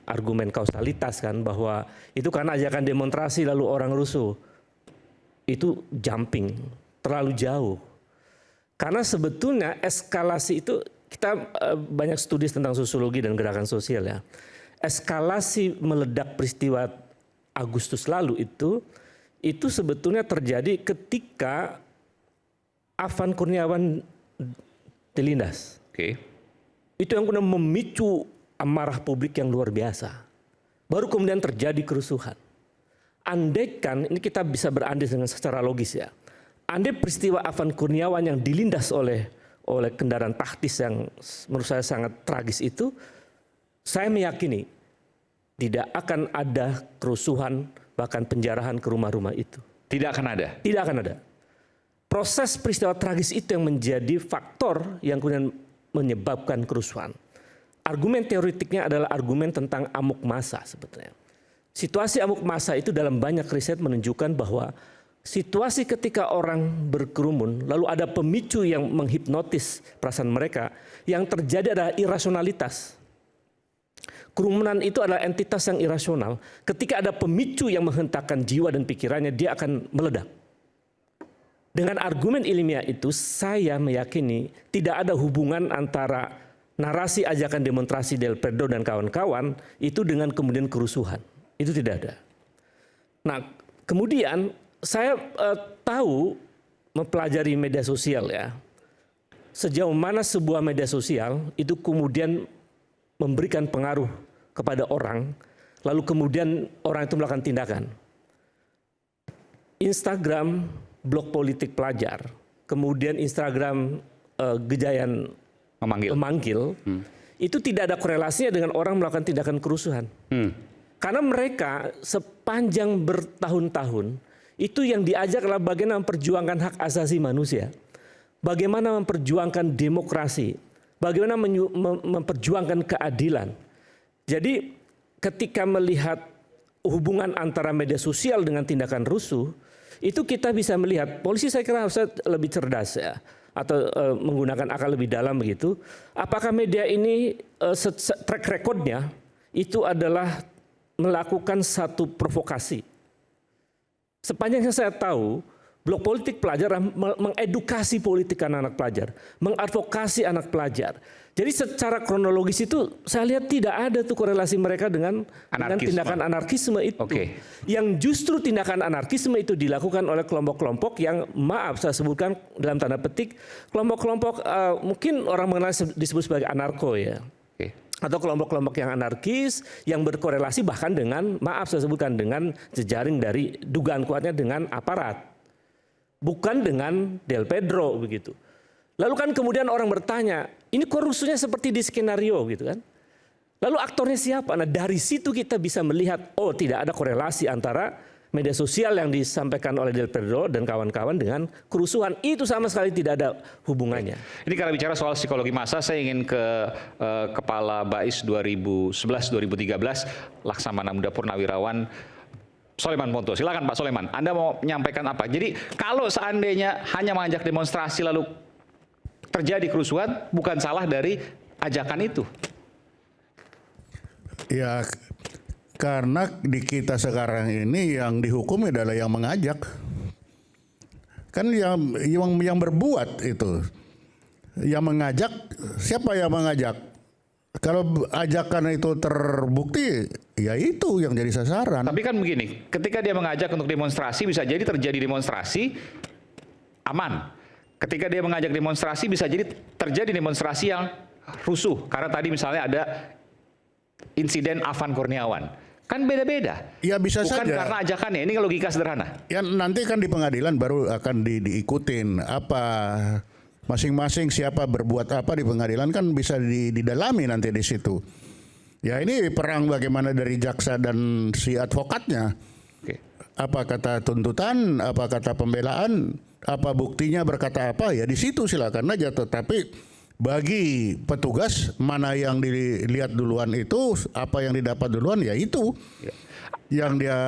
argumen kausalitas kan, bahwa itu karena ajakan demonstrasi lalu orang rusuh. Itu jumping, terlalu jauh. Karena sebetulnya eskalasi itu, kita banyak studi tentang sosiologi dan gerakan sosial ya. Eskalasi meledak peristiwa Agustus lalu itu sebetulnya terjadi ketika Afan Kurniawan dilindas. Oke. Itu yang kemudian memicu amarah publik yang luar biasa. Baru kemudian terjadi kerusuhan. Andaikan, ini kita bisa berandai dengan secara logis ya. Andai peristiwa Afan Kurniawan yang dilindas oleh kendaraan taktis yang menurut saya sangat tragis itu, saya meyakini tidak akan ada kerusuhan, bahkan penjarahan ke rumah-rumah itu. Tidak akan ada? Tidak akan ada. Proses peristiwa tragis itu yang menjadi faktor yang kemudian menyebabkan kerusuhan. Argumen teoretiknya adalah argumen tentang amuk massa sebetulnya. Situasi amuk massa itu dalam banyak riset menunjukkan bahwa situasi ketika orang berkerumun, lalu ada pemicu yang menghipnotis perasaan mereka, yang terjadi adalah irasionalitas. Kerumunan itu adalah entitas yang irasional. Ketika ada pemicu yang menghentakkan jiwa dan pikirannya, dia akan meledak. Dengan argumen ilmiah itu, saya meyakini tidak ada hubungan antara narasi ajakan demonstrasi Del Perdo dan kawan-kawan itu dengan kemudian kerusuhan. Itu tidak ada. Nah, kemudian saya tahu mempelajari media sosial ya. Sejauh mana sebuah media sosial itu kemudian memberikan pengaruh kepada orang, lalu kemudian orang itu melakukan tindakan. Instagram, blog politik pelajar, kemudian Instagram Gejayan memanggil, itu tidak ada korelasinya dengan orang melakukan tindakan kerusuhan. Karena mereka sepanjang bertahun-tahun, itu yang diajak adalah bagaimana memperjuangkan hak asasi manusia, bagaimana memperjuangkan demokrasi, bagaimana memperjuangkan keadilan. Jadi ketika melihat hubungan antara media sosial dengan tindakan rusuh, itu kita bisa melihat, polisi saya kira harusnya lebih cerdas ya, atau menggunakan akal lebih dalam begitu. Apakah media ini track recordnya itu adalah melakukan satu provokasi. Sepanjang yang saya tahu, blog politik pelajar mengedukasi politik anak-anak pelajar, mengadvokasi anak pelajar. Jadi secara kronologis itu saya lihat tidak ada tuh korelasi mereka dengan tindakan anarkisme itu. Okay. Yang justru tindakan anarkisme itu dilakukan oleh kelompok-kelompok yang maaf saya sebutkan dalam tanda petik, kelompok-kelompok mungkin orang mengenal disebut sebagai anarko ya. Okay. Atau kelompok-kelompok yang anarkis yang berkorelasi bahkan dengan, maaf saya sebutkan, dengan jejaring dari dugaan kuatnya dengan aparat. Bukan dengan Del Pedro begitu. Lalu kan kemudian orang bertanya, ini kok rusuhnya seperti di skenario gitu kan. Lalu aktornya siapa? Nah dari situ kita bisa melihat, oh tidak ada korelasi antara media sosial yang disampaikan oleh Del Pedro dan kawan-kawan dengan kerusuhan. Itu sama sekali tidak ada hubungannya. Ini kalau bicara soal psikologi massa, saya ingin ke Kepala BAIS 2011-2013, Laksamana Muda Purnawirawan, Soleman Ponto. Silakan Pak Soleman, Anda mau menyampaikan apa? Jadi kalau seandainya hanya mengajak demonstrasi lalu terjadi kerusuhan, bukan salah dari ajakan itu? Ya karena di kita sekarang ini yang dihukum adalah yang mengajak. Kan yang berbuat itu. Yang mengajak, siapa yang mengajak? Kalau ajakan itu terbukti, ya itu yang jadi sasaran. Tapi kan begini, ketika dia mengajak untuk demonstrasi, bisa jadi terjadi demonstrasi aman. Ketika dia mengajak demonstrasi, bisa jadi terjadi demonstrasi yang rusuh. Karena tadi misalnya ada insiden Afan Kurniawan. Kan beda-beda. Ya bisa Bukan saja. karena ajakannya, ini logika sederhana. Ya nanti kan di pengadilan baru akan diikutin apa masing-masing siapa berbuat apa di pengadilan kan bisa didalami nanti di situ. Ya ini perang bagaimana dari jaksa dan si advokatnya. Oke. Apa kata tuntutan, apa kata pembelaan, apa buktinya berkata apa ya di situ silakan aja. Tetapi bagi petugas mana yang dilihat duluan itu, apa yang didapat duluan ya itu. Yang dia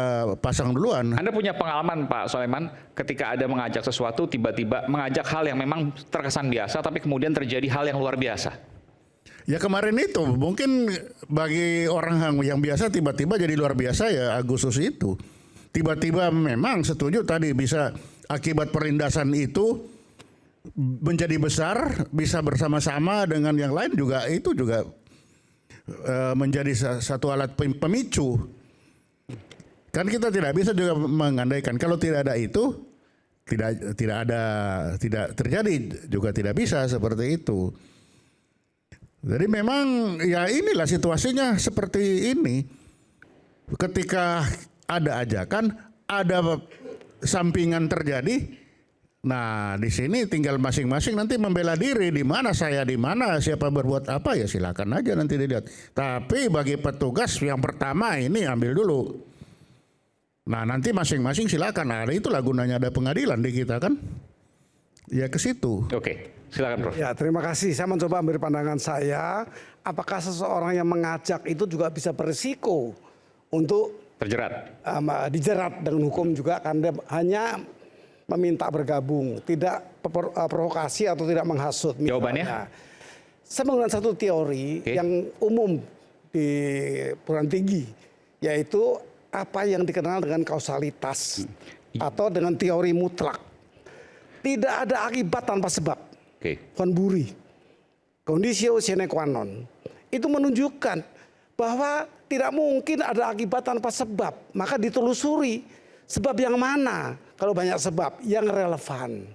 pasang duluan. Anda punya pengalaman Pak Soleman ketika ada mengajak sesuatu tiba-tiba mengajak hal yang memang terkesan biasa tapi kemudian terjadi hal yang luar biasa. Ya kemarin itu mungkin bagi orang yang biasa tiba-tiba jadi luar biasa ya Agustus itu. Tiba-tiba memang setuju tadi bisa akibat perindasan itu menjadi besar, bisa bersama-sama dengan yang lain juga itu juga menjadi satu alat pemicu. Kan kita tidak bisa juga mengandaikan kalau tidak ada itu tidak terjadi juga tidak bisa seperti itu. Jadi memang ya inilah situasinya seperti ini. Ketika ada ajakan, ada sampingan terjadi. Nah, di sini tinggal masing-masing nanti membela diri di mana saya di mana siapa berbuat apa ya silakan aja nanti dilihat. Tapi bagi petugas yang pertama ini ambil dulu. Nah nanti masing-masing silakan. Nah itulah gunanya ada pengadilan di kita kan. Ya ke situ. Oke, silakan Prof. Ya, terima kasih. Saya mencoba memberi pandangan saya. Apakah seseorang yang mengajak itu juga bisa berisiko untuk Terjerat. Dijerat dengan hukum juga karena hanya meminta bergabung, tidak provokasi atau tidak menghasut. Misalnya. Jawabannya? Saya menggunakan satu teori yang umum di perguruan tinggi, yaitu apa yang dikenal dengan kausalitas atau dengan teori mutlak. Tidak ada akibat tanpa sebab. Von Bury, conditio sine qua non, itu menunjukkan bahwa tidak mungkin ada akibat tanpa sebab. Maka ditelusuri sebab yang mana kalau banyak sebab yang relevan.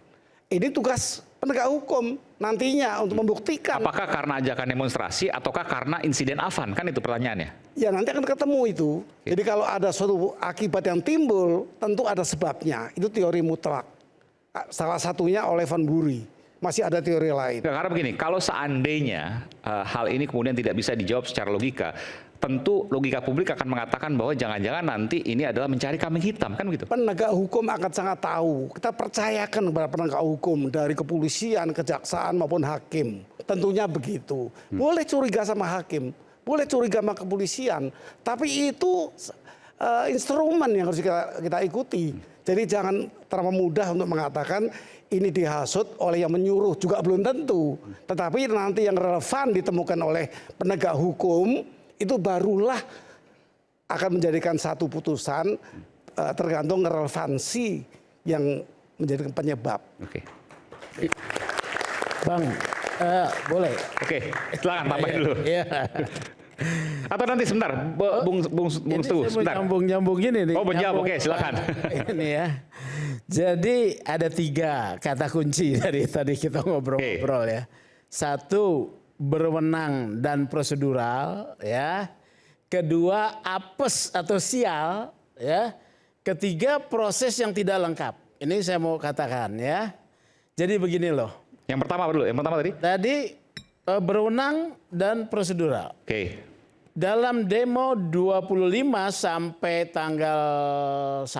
Ini tugas penegak hukum nantinya untuk membuktikan. Apakah karena ajakan demonstrasi ataukah karena insiden Afan? Kan itu pertanyaannya. Ya nanti akan ketemu itu. Jadi kalau ada suatu akibat yang timbul, tentu ada sebabnya. Itu teori mutlak. Salah satunya oleh Von Bury. Masih ada teori lain. Karena begini, kalau seandainya hal ini kemudian tidak bisa dijawab secara logika, tentu logika publik akan mengatakan bahwa jangan-jangan nanti ini adalah mencari kambing hitam, kan begitu? Penegak hukum akan sangat tahu. Kita percayakan kepada penegak hukum dari kepolisian, kejaksaan maupun hakim. Tentunya begitu. Boleh curiga sama hakim, boleh curiga sama kepolisian, tapi itu instrumen yang harus kita ikuti. Jadi jangan terlalu mudah untuk mengatakan ini dihasut oleh yang menyuruh, juga belum tentu. Tetapi nanti yang relevan ditemukan oleh penegak hukum itu barulah akan menjadikan satu putusan tergantung relevansi yang menjadi penyebab. Oke. Bang, boleh? Oke, silakan tambahin dulu. Iya. Atau nanti sebentar, Bung Teguh, sebentar. Nyambung ini nih. Oh, menjawab, oke, silakan. Ini ya. Jadi ada 3 kata kunci dari tadi kita ngobrol-ngobrol ya. 1, berwenang dan prosedural ya. 2, apes atau sial ya. 3, proses yang tidak lengkap. Ini saya mau katakan ya. Jadi begini loh. Yang pertama dulu, yang pertama tadi? Tadi berwenang dan prosedural. Oke. Dalam demo 25 sampai tanggal 1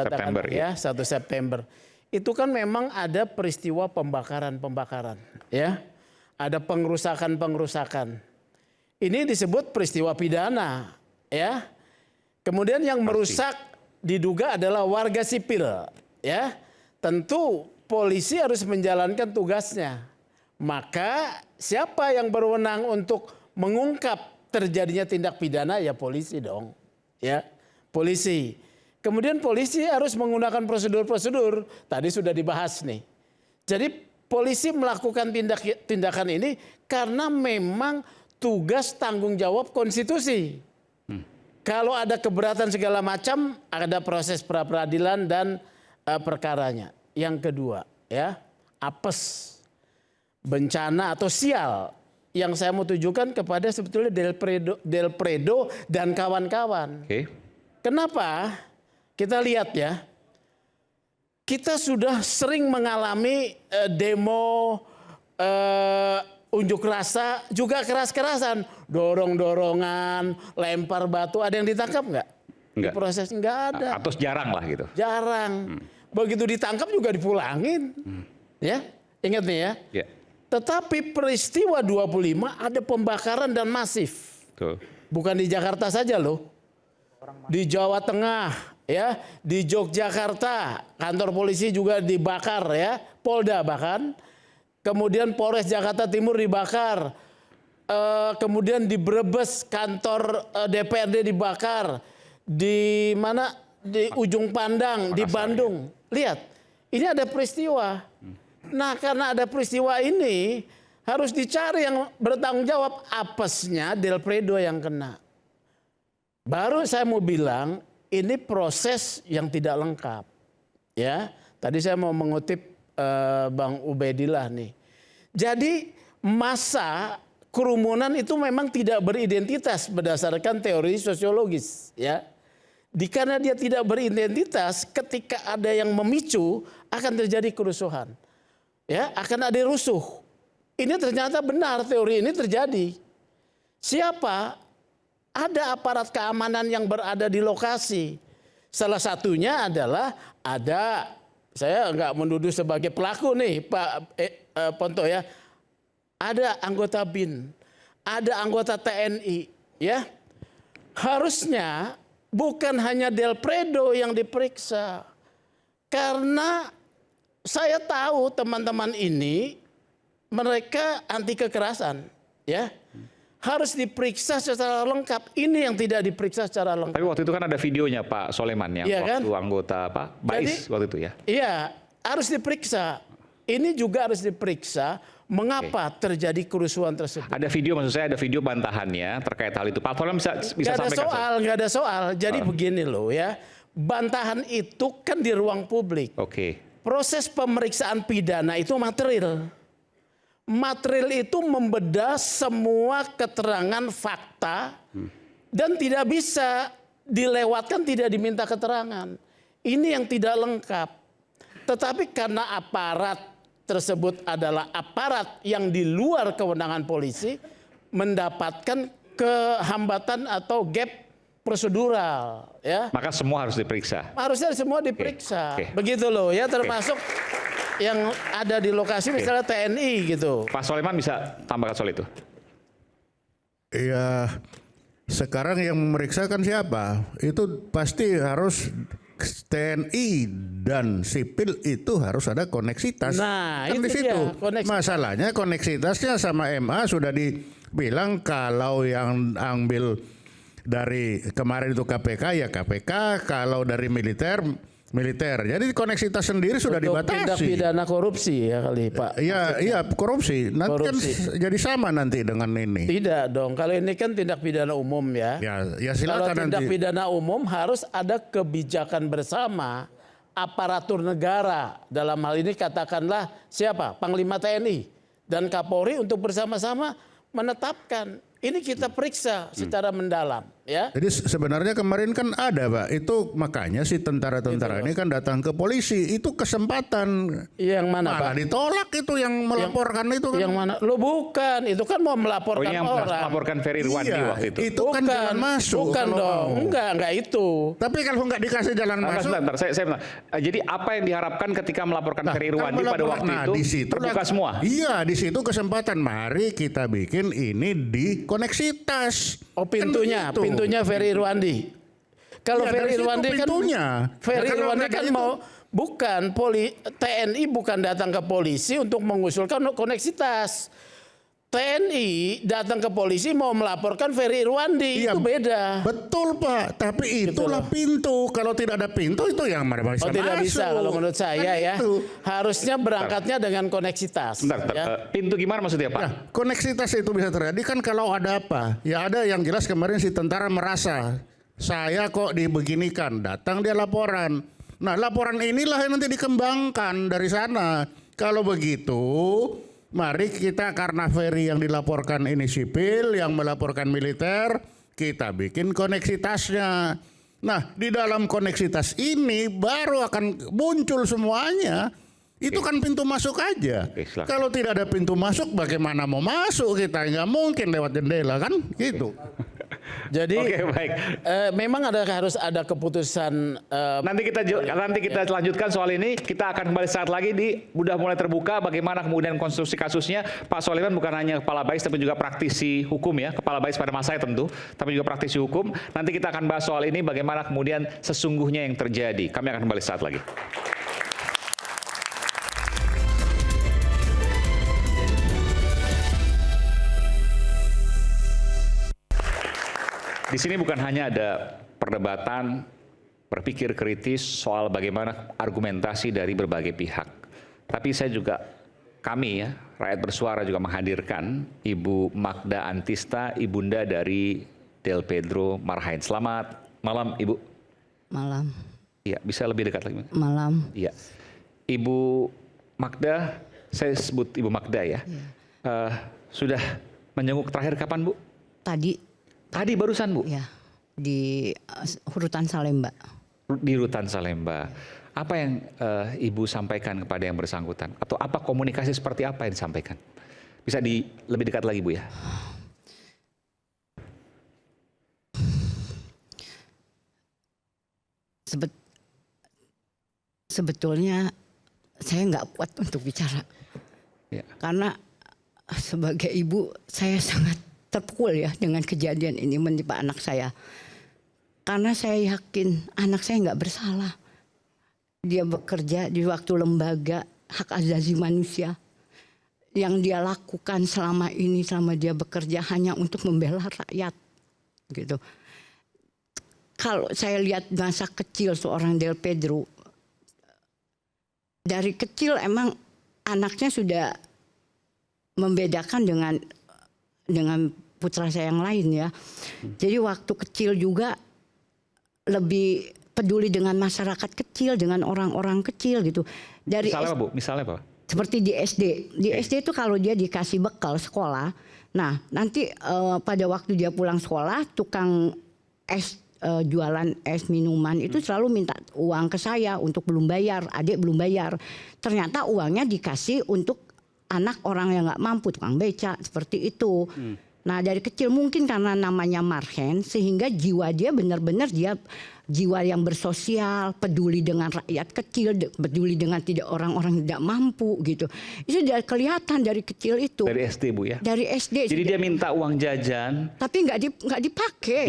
katakan September, ya, 1 September. Itu kan memang ada peristiwa pembakaran-pembakaran ya. Ada pengerusakan-pengerusakan. Ini disebut peristiwa pidana ya. Kemudian yang merusak diduga adalah warga sipil ya. Tentu polisi harus menjalankan tugasnya. Maka siapa yang berwenang untuk mengungkap terjadinya tindak pidana? Ya polisi dong. Ya, polisi. Kemudian polisi harus menggunakan prosedur-prosedur. Tadi sudah dibahas nih. Jadi polisi melakukan tindakan ini karena memang tugas tanggung jawab konstitusi. Kalau ada keberatan segala macam, ada proses pra-peradilan dan perkaranya. Yang kedua, ya, apes, bencana atau sial yang saya mau tujukan kepada sebetulnya Delpredo dan kawan-kawan. Kenapa? Kita lihat ya, kita sudah sering mengalami demo, unjuk rasa, juga keras-kerasan, dorong-dorongan, lempar batu. Ada yang ditangkap nggak? Enggak. Di proses nggak ada. Atau jarang lah gitu. Jarang. Begitu ditangkap juga dipulangin. Ya, ingat nih ya. Ya. Tetapi peristiwa 25 ada pembakaran dan masif. Betul. Bukan di Jakarta saja loh. Di Jawa Tengah, ya, di Yogyakarta, kantor polisi juga dibakar ya, Polda bahkan. Kemudian Polres Jakarta Timur dibakar. Kemudian di Brebes kantor DPRD dibakar. Di mana? Di Ujung Pandang, di Bandung. Lihat, ini ada peristiwa. Nah, karena ada peristiwa ini harus dicari yang bertanggung jawab. Apesnya Delpredo yang kena. Baru saya mau bilang ini proses yang tidak lengkap. Ya, tadi saya mau mengutip Bang Ubedillah nih. Jadi massa kerumunan itu memang tidak beridentitas berdasarkan teori sosiologis, ya. Karena dia tidak beridentitas, ketika ada yang memicu akan terjadi kerusuhan. Ya, akan ada rusuh. Ini ternyata benar, teori ini terjadi. Siapa? Ada aparat keamanan yang berada di lokasi. Salah satunya adalah ada, saya nggak menuduh sebagai pelaku nih Pak Ponto ya. Ada anggota BIN, ada anggota TNI, ya. Harusnya bukan hanya Delpredo yang diperiksa. Karena saya tahu teman-teman ini mereka anti kekerasan, ya. Harus diperiksa secara lengkap. Ini yang tidak diperiksa secara lengkap. Tapi waktu itu kan ada videonya Pak Soleman yang waktu kan? Anggota Pak Bais waktu itu ya. Iya, harus diperiksa. Ini juga harus diperiksa mengapa terjadi kerusuhan tersebut. Ada video, maksud saya ada video bantahannya terkait hal itu. Pak Soleman bisa sampaikan. Nggak ada soal. Jadi begini loh ya. Bantahan itu kan di ruang publik. Proses pemeriksaan pidana itu material. Material itu membedah semua keterangan fakta dan tidak bisa dilewatkan, tidak diminta keterangan. Ini yang tidak lengkap. Tetapi karena aparat tersebut adalah aparat yang di luar kewenangan polisi, mendapatkan kehambatan atau gap prosedural, ya. Maka semua harus diperiksa. Harusnya semua diperiksa. Begitu loh ya, termasuk yang ada di lokasi misalnya TNI gitu. Pak Soleman bisa tambahkan soal itu? Ya, sekarang yang memeriksa kan siapa? Itu pasti harus TNI dan sipil itu harus ada koneksitas. Nah, kan itu di situ. Masalahnya koneksitasnya sama MA sudah dibilang kalau yang ambil dari kemarin itu KPK ya KPK, kalau dari militer. Jadi koneksitas sendiri sudah dibatasi. Tindak pidana korupsi ya kali Pak. Iya korupsi. Nanti kan jadi sama nanti dengan ini. Tidak dong. Kalau ini kan tindak pidana umum ya. Ya silakan. Kalau tindak pidana umum harus ada kebijakan bersama aparatur negara. Dalam hal ini katakanlah siapa? Panglima TNI dan Kapolri untuk bersama-sama menetapkan. Ini kita periksa secara mendalam, ya. Jadi sebenarnya kemarin kan ada, Pak. Itu makanya si tentara-tentara ini kan datang ke polisi. Itu kesempatan. Yang mana, malah Pak? ditolak itu yang melaporkan itu kan. Yang mana? Lo bukan. Itu kan mau melaporkan yang orang. melaporkan Ferry Irwandi waktu itu. Itu kan jalan masuk. Bukan dong. Enggak itu. Tapi kalau nggak dikasih jalan masuk. Sebentar, saya bentar. Jadi apa yang diharapkan ketika melaporkan Ferry Irwandi pada waktu itu terbuka semua? Iya, di situ kesempatan. Mari kita bikin ini di koneksitas. Oh, pintunya Ferry Irwandi. Kalau Ya, Ferry Irwandi kan pintunya. Ferry Ya, Irwandi kan Bukan, TNI bukan datang ke polisi untuk mengusulkan koneksitas. TNI datang ke polisi mau melaporkan Ferry Irwandi, Iya, itu beda. Betul Pak, tapi itulah pintu. Kalau tidak ada pintu itu yang mana bisa Oh, tidak masuk. bisa kalau menurut saya Kan ya. itu. Harusnya berangkatnya dengan koneksitas. Bentar, ya. pintu gimana maksudnya Pak? Ya, koneksitas itu bisa terjadi kan kalau ada apa? Ya ada yang jelas kemarin si tentara merasa saya kok dibeginikan, datang dia laporan. Nah laporan inilah yang nanti dikembangkan dari sana. Kalau begitu, mari kita karena Ferry yang dilaporkan ini sipil, yang melaporkan militer, kita bikin koneksitasnya. Nah di dalam koneksitas ini baru akan muncul semuanya. Itu kan pintu masuk aja. silakan. Kalau tidak ada pintu masuk, bagaimana mau masuk kita? Nggak mungkin lewat jendela kan? Gitu. Jadi Oke, baik. memang harus ada keputusan. Nanti kita lanjutkan soal ini. Kita akan kembali saat lagi udah mulai terbuka bagaimana kemudian konstruksi kasusnya. Pak Soleman bukan hanya kepala BAIS tapi juga praktisi hukum ya, kepala BAIS pada masanya tentu, tapi juga praktisi hukum. Nanti kita akan bahas soal ini bagaimana kemudian sesungguhnya yang terjadi. Kami akan kembali saat lagi. Di sini bukan hanya ada perdebatan berpikir kritis soal bagaimana argumentasi dari berbagai pihak. Tapi kami ya, rakyat bersuara juga menghadirkan Ibu Magda Antista, ibunda dari Del Pedro Marhain. Selamat malam Ibu. Malam. Iya, bisa lebih dekat lagi. Malam. Iya. Ibu Magda, saya sebut Ibu Magda ya. Sudah menjenguk terakhir kapan Bu? Tadi Barusan Bu? ya di Rutan Salemba. Di Rutan Salemba. Apa yang Ibu sampaikan kepada yang bersangkutan? Atau apa komunikasi seperti apa yang disampaikan? Bisa lebih dekat lagi Bu ya? Sebetulnya saya nggak kuat untuk bicara. Ya. Karena sebagai ibu saya sangat terpukul ya dengan kejadian ini menimpa anak saya. Karena saya yakin anak saya nggak bersalah. Dia bekerja di waktu lembaga hak asasi manusia. Yang dia lakukan selama ini, selama dia bekerja hanya untuk membela rakyat. Gitu. Kalau saya lihat masa kecil seorang Del Pedro, dari kecil emang anaknya sudah membedakan dengan putra saya yang lain ya. Jadi waktu kecil juga lebih peduli dengan masyarakat kecil, dengan orang-orang kecil gitu. Misalnya apa Bu? Misalnya apa? Seperti di SD. Di SD itu kalau dia dikasih bekal sekolah, nah nanti pada waktu dia pulang sekolah, tukang es jualan es minuman itu selalu minta uang ke saya untuk belum bayar, adik belum bayar. Ternyata uangnya dikasih untuk anak orang yang nggak mampu, tukang beca seperti itu. Nah dari kecil mungkin karena namanya Marhen sehingga jiwa dia benar-benar dia jiwa yang bersosial, peduli dengan rakyat kecil, peduli dengan orang-orang tidak mampu gitu. Itu sudah kelihatan dari kecil itu. Dari SD Bu ya? Dari SD. Jadi dia minta uang jajan. Tapi nggak dipakai.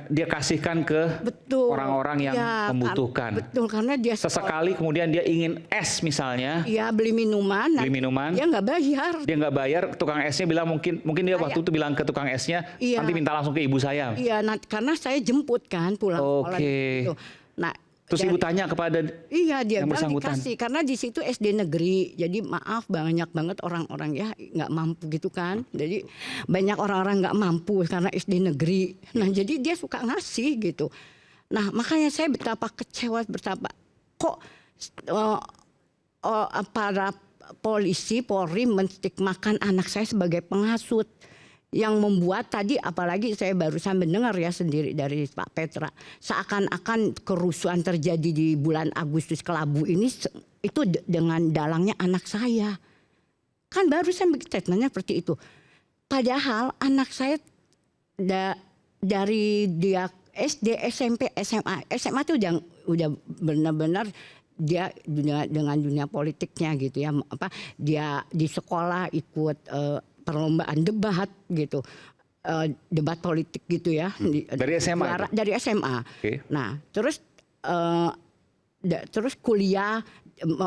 Dia kasihkan ke orang-orang yang membutuhkan. Betul, karena dia sesekali kemudian dia ingin es misalnya. Iya, beli minuman. Dia nggak bayar. Dia nggak bayar, tukang esnya bilang mungkin dia waktu itu bilang ke tukang esnya, nanti minta langsung ke ibu saya. Iya, karena saya jemput kan pulang sekolah. Gitu. Nah, terus ibu tanya kepada dia yang bilang bersangkutan. dikasih karena di situ SD negeri. Jadi maaf banyak banget orang-orang ya nggak mampu gitu kan. Jadi banyak orang-orang nggak mampu karena SD negeri. Nah, jadi dia suka ngasih gitu. Nah, makanya saya betapa kecewa, betapa kok para polisi, Polri menstigmakan anak saya sebagai penghasut. Yang membuat tadi apalagi saya barusan mendengar ya sendiri dari Pak Petra. Seakan-akan kerusuhan terjadi di bulan Agustus Kelabu ini itu dengan dalangnya anak saya. Kan barusan statementnya seperti itu. Padahal anak saya dari dia SD, SMP, SMA. SMA itu udah benar-benar dia dengan dunia politiknya gitu ya. Dia di sekolah ikut perlombaan debat gitu, debat politik gitu ya. Dari SMA? Dari SMA. Okay. Nah terus terus kuliah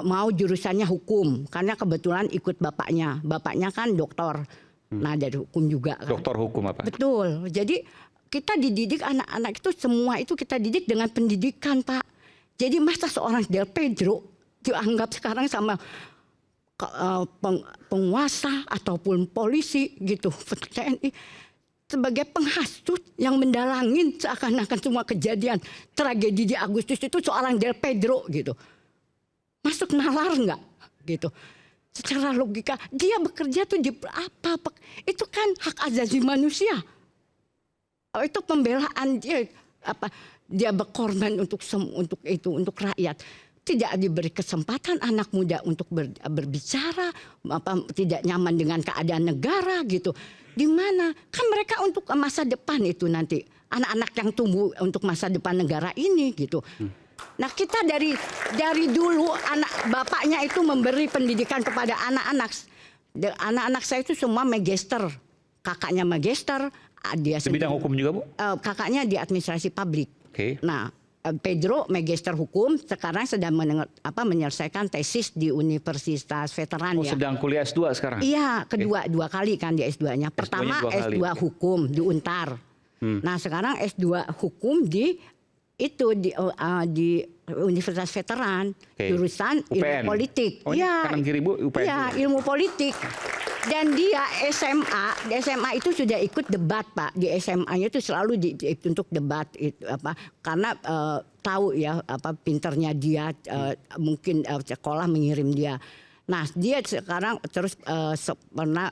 mau jurusannya hukum karena kebetulan ikut bapaknya kan dokter. Nah dari hukum juga kan. Doktor hukum apa? Betul. Jadi kita dididik anak-anak itu semua itu kita didik dengan pendidikan, Pak. Jadi masa seorang Del Pedro dianggap sekarang sama penguasa ataupun polisi gitu, TNI sebagai penghasut yang mendalangin seakan-akan semua kejadian tragedi di Agustus itu seorang Del Pedro gitu. Masuk nalar nggak gitu? Secara logika dia bekerja tuh di apa? Itu kan hak asasi manusia. Itu pembelaan dia apa? Dia berkorban untuk itu untuk rakyat. Tidak diberi kesempatan anak muda untuk berbicara, tidak nyaman dengan keadaan negara gitu. Di mana? Kan mereka untuk masa depan itu nanti anak-anak yang tumbuh untuk masa depan negara ini gitu. Nah kita dari dulu anak bapaknya itu memberi pendidikan kepada anak-anak. Anak-anak saya itu semua magister, kakaknya magister, dia di bidang hukum juga Bu? Kakaknya di administrasi publik. Okay. Nah Pedro magister hukum sekarang sedang menyelesaikan tesis di Universitas Veteran ya. Sedang kuliah S2 sekarang? Iya, dua kali kan di S2-nya. Pertama S2 hukum di Untar. Nah, sekarang S2 hukum di Universitas Veteran, jurusan ilmu politik. Iya, kanan kiri Bu, UPN. Iya, ilmu politik. Dan dia SMA itu sudah ikut debat Pak. Di SMA-nya itu selalu untuk debat itu karena tahu ya pinternya dia, mungkin sekolah mengirim dia. Nah dia sekarang terus pernah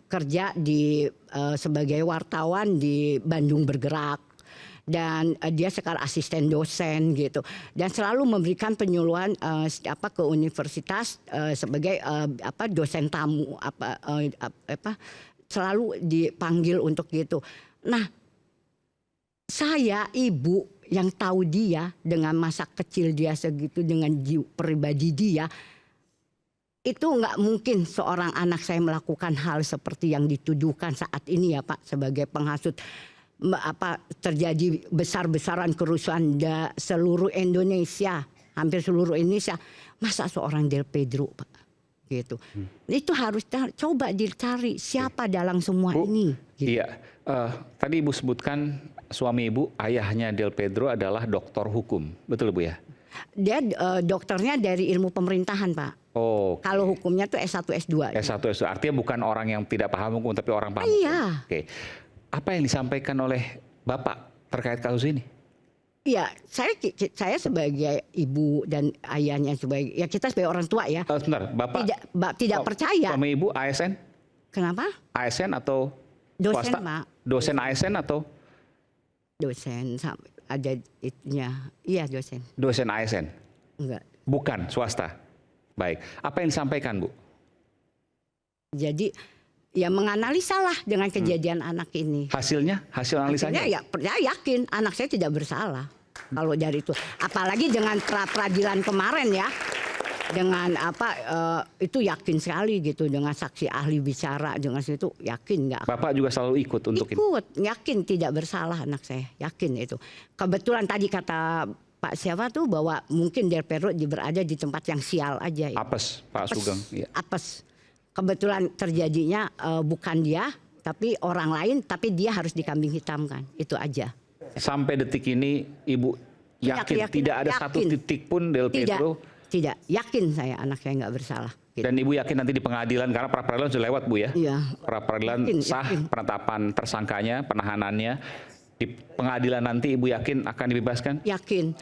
kerja sebagai wartawan di Bandung Bergerak. Dan dia sekarang asisten dosen gitu dan selalu memberikan penyuluhan ke universitas sebagai dosen tamu selalu dipanggil untuk gitu. Nah saya ibu yang tahu dia dengan masa kecil dia segitu dengan pribadi dia itu nggak mungkin seorang anak saya melakukan hal seperti yang dituduhkan saat ini ya Pak sebagai penghasut. Terjadi besar-besaran kerusuhan seluruh Indonesia, hampir seluruh Indonesia. Masa seorang Del Pedro Pak gitu. Itu harus coba dicari siapa dalam semua ini gitu. Iya, tadi Ibu sebutkan suami Ibu, ayahnya Del Pedro adalah doktor hukum, betul Bu ya? Dia dokternya dari ilmu pemerintahan Pak. Oh, okay. Kalau hukumnya tuh S1 S2. S1 S2, artinya bukan orang yang tidak paham hukum tapi orang paham iya. hukum. Oke. Apa yang disampaikan oleh Bapak terkait kasus ini? Iya, saya sebagai ibu dan ayahnya sebagai kita sebagai orang tua ya. Sebentar, Bapak tidak percaya. Suami Ibu ASN? Kenapa? ASN atau dosen swasta? Pak. Dosen ASN atau? Dosen ada itunya. Iya dosen. Dosen ASN? Enggak. Bukan swasta. Baik. Apa yang disampaikan Bu? Jadi ya menganalisa lah dengan kejadian anak ini. Hasilnya? Hasil analisanya? Ya saya yakin anak saya tidak bersalah. Kalau dari itu. Apalagi dengan peradilan kemarin ya. Dengan itu yakin sekali gitu. Dengan saksi ahli bicara. Dengan itu yakin nggak. Bapak juga selalu ikut untuk ini? Ikut. Yakin tidak bersalah anak saya. Yakin itu. Kebetulan tadi kata Pak siapa tuh bahwa mungkin Del Pedro berada di tempat yang sial aja. Ya. Apes, Pak Sugeng. Ya. Apes. Kebetulan terjadinya bukan dia, tapi orang lain, tapi dia harus dikambing hitamkan. Itu aja. Sampai detik ini Ibu yakin tidak ada satu titik pun Del Pedro? Tidak, yakin saya anak saya nggak bersalah. Gitu. Dan Ibu yakin nanti di pengadilan, karena pra peradilan sudah lewat Bu ya? Iya. Pra peradilan sah, penetapan tersangkanya, penahanannya. Di pengadilan nanti Ibu yakin akan dibebaskan? Yakin.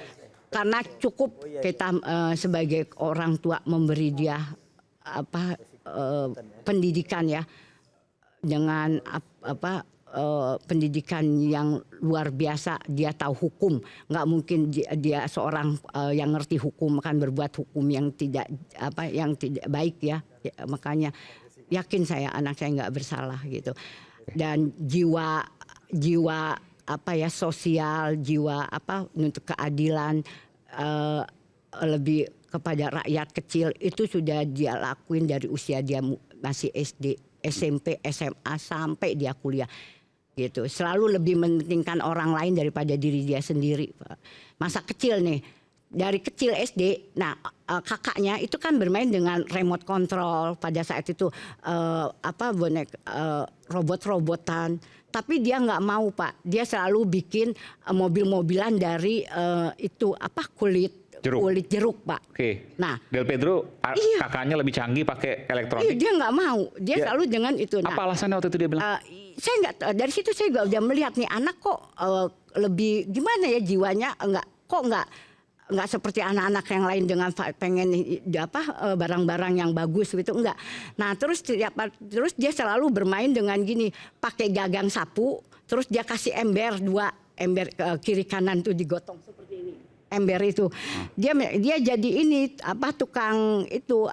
Karena cukup kita sebagai orang tua memberi dia pendidikan ya dengan pendidikan yang luar biasa. Dia tahu hukum, nggak mungkin dia seorang yang ngerti hukum akan berbuat hukum yang tidak baik ya. Makanya yakin saya anak saya nggak bersalah gitu. Dan jiwa sosial, jiwa untuk keadilan lebih kepada rakyat kecil itu sudah dia lakuin dari usia dia masih SD, SMP, SMA sampai dia kuliah gitu. Selalu lebih mementingkan orang lain daripada diri dia sendiri. Masa kecil nih dari kecil SD. Nah, kakaknya itu kan bermain dengan remote control pada saat itu robot-robotan. Tapi dia nggak mau, Pak. Dia selalu bikin mobil-mobilan dari kulit jeruk, Pak. Oke. Nah, Del Pedro iya. kakaknya lebih canggih pakai elektronik. Iya, dia nggak mau. Dia selalu dengan itu. Nah, Apa alasannya waktu itu dia bilang? saya nggak, dari situ saya juga udah melihat nih anak kok lebih gimana ya jiwanya, nggak seperti anak-anak yang lain dengan pengen barang-barang yang bagus gitu, enggak. Nah terus dia selalu bermain dengan gini, pakai gagang sapu, terus dia kasih ember ember kiri kanan tuh digotong seperti ini, ember itu. Dia jadi ini tukang itu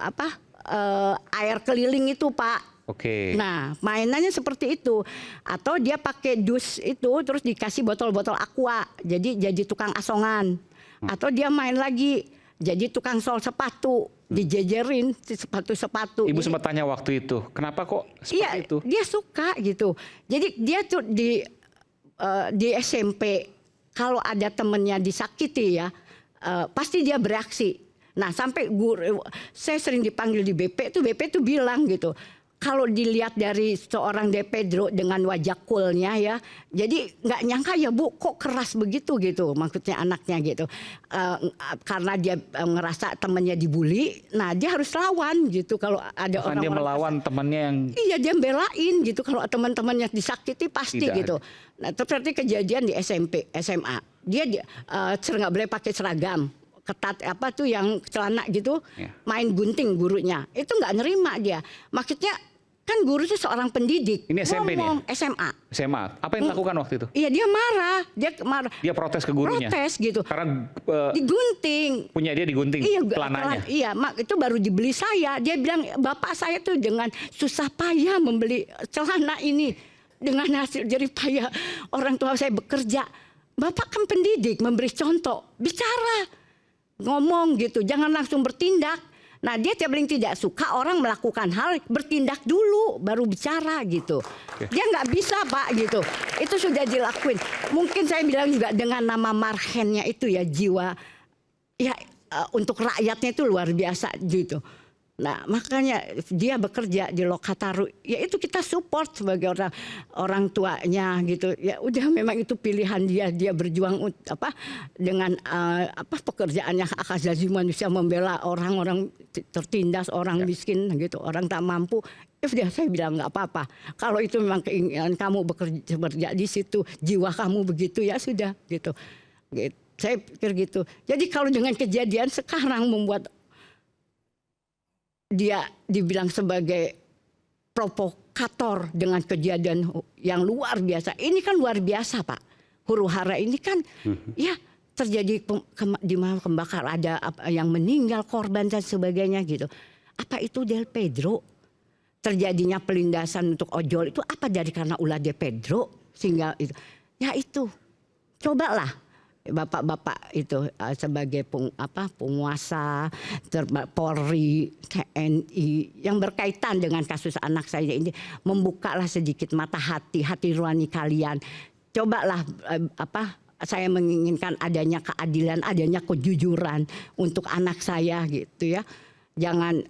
air keliling itu, Pak. Oke. Nah, mainannya seperti itu. Atau dia pakai dus itu terus dikasih botol-botol aqua. Jadi tukang asongan. Atau dia main lagi jadi tukang sol sepatu, dijejerin sepatu-sepatu. Ibu sempat tanya waktu itu, kenapa kok seperti itu? Dia suka gitu. Jadi dia tuh di SMP kalau ada temennya disakiti ya, pasti dia bereaksi. Nah, sampai guru, saya sering dipanggil di BP tuh bilang gitu. Kalau dilihat dari seorang De Pedro dengan wajah coolnya ya, jadi nggak nyangka ya Bu, kok keras begitu gitu, maksudnya anaknya gitu. Karena dia ngerasa temannya dibully, nah dia harus lawan gitu kalau ada orang-orang. Dia melawan temannya yang. Iya, dia belain gitu kalau teman-temannya disakiti pasti Tidak gitu. Nah, terus kejadian di SMP, SMA, dia nggak boleh pakai seragam. Ketat yang celana gitu, main gunting gurunya, itu nggak nerima dia. Maksudnya kan guru itu seorang pendidik. Ini SMP ngomong, nih? SMA. Apa yang dilakukan waktu itu? Iya, dia marah. Dia protes ke gurunya? Protes gitu. Karena digunting. Punya dia digunting celananya? Iya, itu baru dibeli saya. Dia bilang, bapak saya tuh dengan susah payah membeli celana ini. Dengan hasil jerih payah orang tua saya bekerja. Bapak kan pendidik, memberi contoh. Bicara. Ngomong gitu, jangan langsung bertindak. Nah, dia paling tidak suka orang melakukan hal, bertindak dulu baru bicara gitu. Dia nggak bisa, Pak, gitu. Itu sudah dilakuin. Mungkin saya bilang juga dengan nama marhennya itu ya, jiwa ya untuk rakyatnya itu luar biasa gitu. Nah, makanya dia bekerja di Lokataru, ya itu kita support sebagai orang tuanya gitu. Ya udah, memang itu pilihan dia berjuang dengan pekerjaannya hak asasi manusia, membela orang-orang tertindas, orang miskin gitu, orang tak mampu. Ya sudah, saya bilang nggak apa-apa. Kalau itu memang keinginan kamu bekerja di situ, jiwa kamu begitu, ya sudah gitu. Saya pikir gitu. Jadi kalau dengan kejadian sekarang membuat dia dibilang sebagai provokator dengan kejadian yang luar biasa. Ini kan luar biasa, Pak. Huru-hara ini kan ya terjadi di mana kebakaran, ada yang meninggal, korban dan sebagainya gitu. Apa itu Del Pedro? Terjadinya pelindasan untuk ojol itu apa dari karena ulah De Pedro sehingga itu. Ya itu. Cobalah bapak-bapak itu sebagai penguasa, Polri, TNI yang berkaitan dengan kasus anak saya ini, membukalah sedikit mata hati nurani kalian. Cobalah saya menginginkan adanya keadilan, adanya kejujuran untuk anak saya gitu ya. Jangan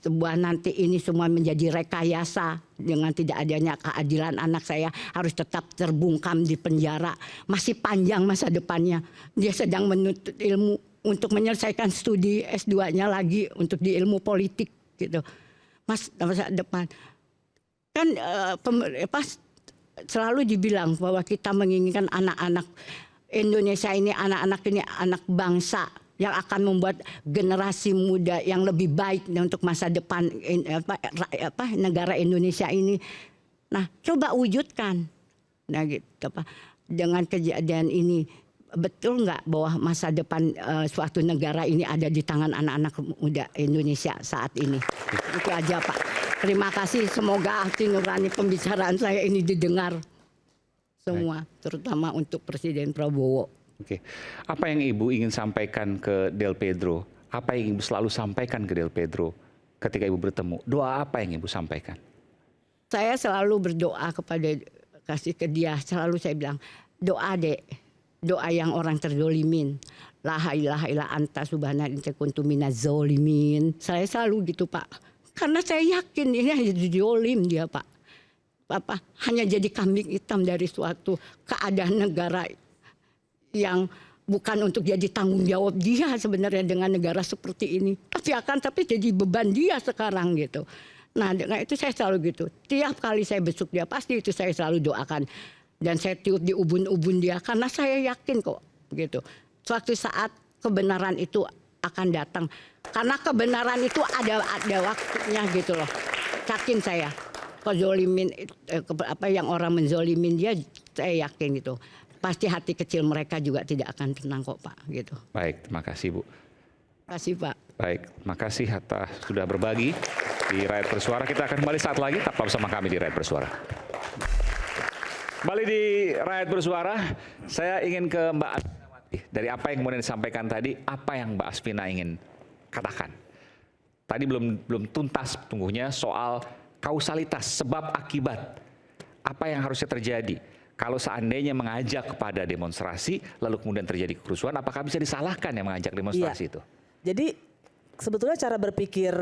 sebuah nanti ini semua menjadi rekayasa dengan tidak adanya keadilan, anak saya harus tetap terbungkam di penjara. Masih panjang masa depannya. Dia sedang menuntut ilmu untuk menyelesaikan studi S2-nya lagi untuk di ilmu politik gitu. Masa depan. Kan selalu dibilang bahwa kita menginginkan anak-anak Indonesia ini, anak-anak ini anak bangsa yang akan membuat generasi muda yang lebih baik untuk masa depan negara Indonesia ini. Nah, coba wujudkan. Nah, gitu, dengan kejadian ini, betul nggak bahwa masa depan suatu negara ini ada di tangan anak-anak muda Indonesia saat ini? Itu aja, Pak. Terima kasih. Semoga hati nurani pembicaraan saya ini didengar semua, terutama untuk Presiden Prabowo. Oke, apa yang Ibu ingin sampaikan ke Del Pedro? Apa yang Ibu selalu sampaikan ke Del Pedro ketika Ibu bertemu? Doa apa yang Ibu sampaikan? Saya selalu berdoa kasih ke dia. Selalu saya bilang, doa Dek, doa yang orang terdolimin, La ilaha illa anta subhanaka kuntu minaz zolimin. Saya selalu gitu Pak. Karena saya yakin ini hanya zolim dia Pak. Apa hanya jadi kambing hitam dari suatu keadaan negara yang bukan untuk jadi tanggung jawab dia sebenarnya dengan negara seperti ini. Tapi jadi beban dia sekarang gitu. Nah dengan itu saya selalu gitu. Tiap kali saya besuk dia pasti itu saya selalu doakan. Dan saya tiup di ubun-ubun dia karena saya yakin kok gitu. Suatu saat kebenaran itu akan datang. Karena kebenaran itu ada waktunya gitu loh. Yakin saya. Kezolimin apa yang orang menzolimin dia saya yakin gitu. Pasti hati kecil mereka juga tidak akan tenang kok Pak gitu. Baik, terima kasih Bu. Terima kasih Pak. Baik, terima kasih atas sudah berbagi di Rakyat Bersuara. Kita akan kembali saat lagi, tetap bersama kami di Rakyat Bersuara. Kembali di Rakyat Bersuara, saya ingin ke Mbak Asfinawati. Dari apa yang kemudian disampaikan tadi, apa yang Mbak Asvina ingin katakan? Tadi belum tuntas sesungguhnya soal kausalitas, sebab akibat. Apa yang harusnya terjadi? Kalau seandainya mengajak kepada demonstrasi, lalu kemudian terjadi kerusuhan, apakah bisa disalahkan yang mengajak demonstrasi itu? Jadi sebetulnya cara berpikir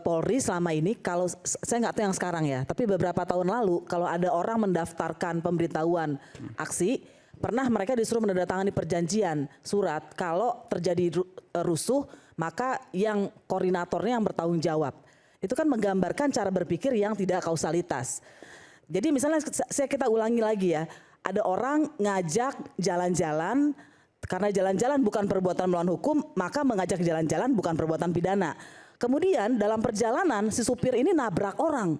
Polri selama ini, kalau saya nggak tahu yang sekarang ya, tapi beberapa tahun lalu kalau ada orang mendaftarkan pemberitahuan aksi, pernah mereka disuruh menandatangani perjanjian surat kalau terjadi rusuh, maka yang koordinatornya yang bertanggung jawab. Itu kan menggambarkan cara berpikir yang tidak kausalitas. Jadi misalnya kita ulangi lagi ya, ada orang ngajak jalan-jalan, karena jalan-jalan bukan perbuatan melawan hukum, maka mengajak jalan-jalan bukan perbuatan pidana. Kemudian dalam perjalanan si supir ini nabrak orang,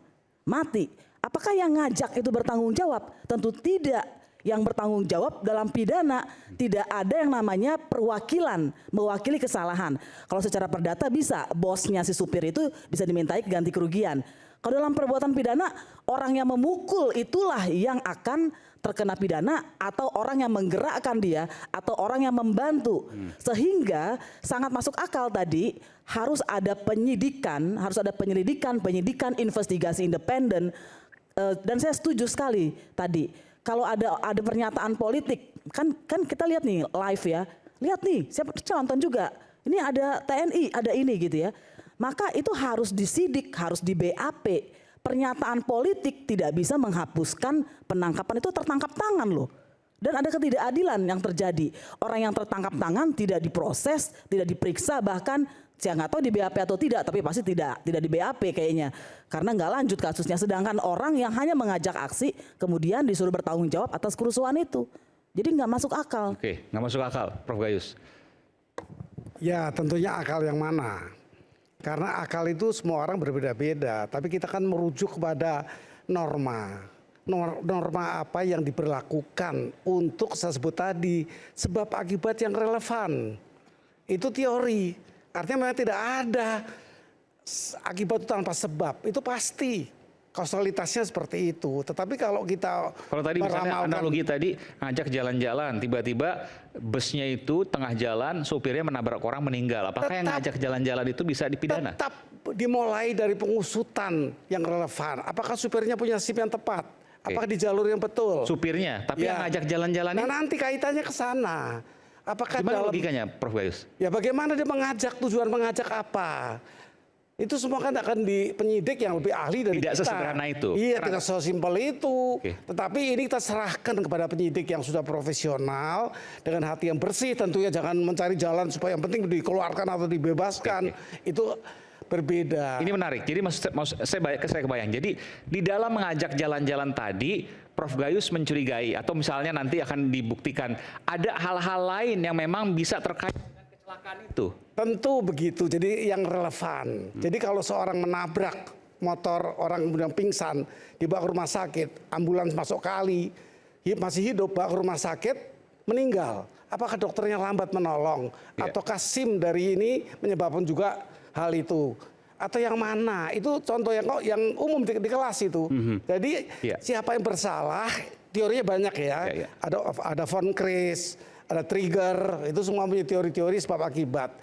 mati. Apakah yang ngajak itu bertanggung jawab? Tentu tidak. Yang bertanggung jawab dalam pidana tidak ada yang namanya perwakilan, mewakili kesalahan. Kalau secara perdata bisa, bosnya si supir itu bisa dimintai ganti kerugian. Kalau dalam perbuatan pidana, orang yang memukul itulah yang akan terkena pidana, atau orang yang menggerakkan dia, atau orang yang membantu. Sehingga sangat masuk akal tadi, harus ada penyidikan, penyidikan, investigasi independen. Dan saya setuju sekali tadi, kalau ada pernyataan politik, kan kita lihat nih live ya, lihat nih, saya nonton juga, ini ada TNI, ada ini gitu ya. Maka itu harus disidik, harus di BAP. Pernyataan politik tidak bisa menghapuskan penangkapan, itu tertangkap tangan loh. Dan ada ketidakadilan yang terjadi. Orang yang tertangkap tangan tidak diproses, tidak diperiksa, bahkan saya nggak tahu di BAP atau tidak, tapi pasti tidak di BAP kayaknya. Karena nggak lanjut kasusnya. Sedangkan orang yang hanya mengajak aksi, kemudian disuruh bertanggung jawab atas kerusuhan itu. Jadi nggak masuk akal. Oke, nggak masuk akal, Prof Gayus. Ya tentunya akal yang mana? Karena akal itu semua orang berbeda-beda, tapi kita kan merujuk kepada norma. Norma apa yang diberlakukan untuk saya sebut tadi, sebab akibat yang relevan. Itu teori, artinya memang tidak ada akibat itu tanpa sebab, itu pasti. Kausalitasnya seperti itu. Tetapi kalau kita tadi misalnya analogi tadi ngajak jalan-jalan, tiba-tiba busnya itu tengah jalan, supirnya menabrak orang meninggal. Apakah yang ngajak jalan-jalan itu bisa dipidana? Tetap dimulai dari pengusutan yang relevan. Apakah supirnya punya SIM yang tepat? Apakah di jalur yang betul? Supirnya, tapi yang ngajak jalan-jalan Nah nanti kaitannya ke sana. Apakah gimana logikanya, Prof Gayus? Ya bagaimana dia mengajak, tujuan mengajak apa? Itu semua kan akan di penyidik yang lebih ahli dari tidak kita. Sesederhana itu. Iya, tidak sesimpel itu. Tetapi ini kita serahkan kepada penyidik yang sudah profesional dengan hati yang bersih. Tentunya jangan mencari jalan supaya yang penting dikeluarkan atau dibebaskan. Itu berbeda. Ini menarik. Jadi saya kebayang. Jadi di dalam mengajak jalan-jalan tadi, Prof Gayus mencurigai atau misalnya nanti akan dibuktikan ada hal-hal lain yang memang bisa terkait dengan kecelakaan itu. Tentu begitu, jadi yang relevan. Jadi kalau seorang menabrak motor, orang kemudian pingsan, dibawa ke rumah sakit, ambulans masuk kali, masih hidup, bawa ke rumah sakit, meninggal. Apakah dokternya lambat menolong? Ataukah SIM dari ini menyebabkan juga hal itu? Atau yang mana? Itu contoh yang umum di kelas itu. Jadi siapa yang bersalah, teorinya banyak ya. Ada von Kres, ada trigger, itu semua punya teori-teori sebab akibat.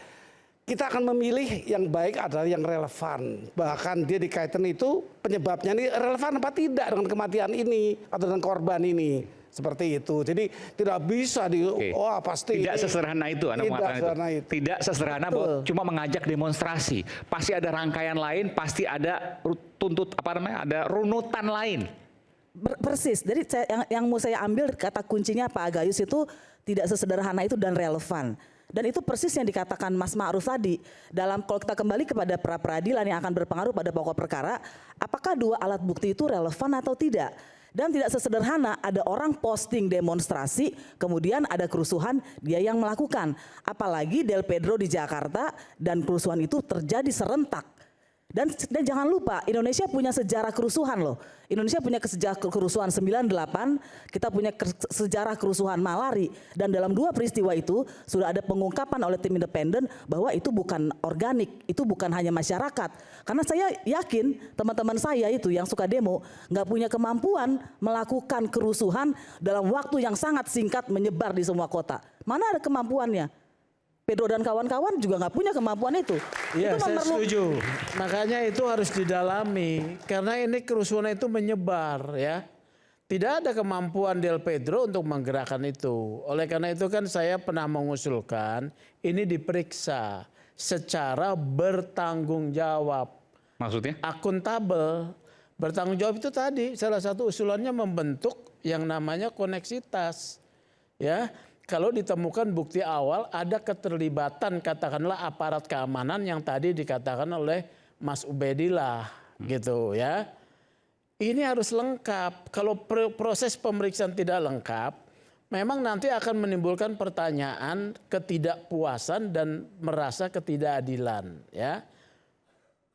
Kita akan memilih yang baik adalah yang relevan. Bahkan dia dikaitkan itu penyebabnya ini relevan apa tidak dengan kematian ini atau dengan korban ini. Seperti itu. Jadi tidak bisa pasti tidak sesederhana itu Anda mengatakan itu. Tidak sesederhana bahwa cuma mengajak demonstrasi. Pasti ada rangkaian lain, pasti ada ada runutan lain. Persis. Jadi yang mau saya ambil kata kuncinya Pak Gayus itu tidak sesederhana itu dan relevan. Dan itu persis yang dikatakan Mas Ma'ruf tadi. Kalau kita kembali kepada pra peradilan yang akan berpengaruh pada pokok perkara, apakah dua alat bukti itu relevan atau tidak? Dan tidak sesederhana ada orang posting demonstrasi, kemudian ada kerusuhan, dia yang melakukan. Apalagi Del Pedro di Jakarta dan kerusuhan itu terjadi serentak. Dan jangan lupa Indonesia punya sejarah kerusuhan loh. Indonesia punya sejarah kerusuhan 98, kita punya sejarah kerusuhan Malari. Dan dalam dua peristiwa itu sudah ada pengungkapan oleh tim independen bahwa itu bukan organik, itu bukan hanya masyarakat. Karena saya yakin teman-teman saya itu yang suka demo nggak punya kemampuan melakukan kerusuhan dalam waktu yang sangat singkat menyebar di semua kota. Mana ada kemampuannya? Pedro dan kawan-kawan juga nggak punya kemampuan itu. Iya, itu saya setuju. Makanya itu harus didalami karena ini kerusuhan itu menyebar ya. Tidak ada kemampuan Del Pedro untuk menggerakkan itu. Oleh karena itu kan saya pernah mengusulkan ini diperiksa secara bertanggung jawab. Maksudnya? Akuntabel. Bertanggung jawab itu tadi salah satu usulannya membentuk yang namanya koneksitas. Ya. Kalau ditemukan bukti awal ada keterlibatan katakanlah aparat keamanan yang tadi dikatakan oleh Mas Ubedillah gitu ya. Ini harus lengkap. Kalau proses pemeriksaan tidak lengkap, memang nanti akan menimbulkan pertanyaan ketidakpuasan dan merasa ketidakadilan ya.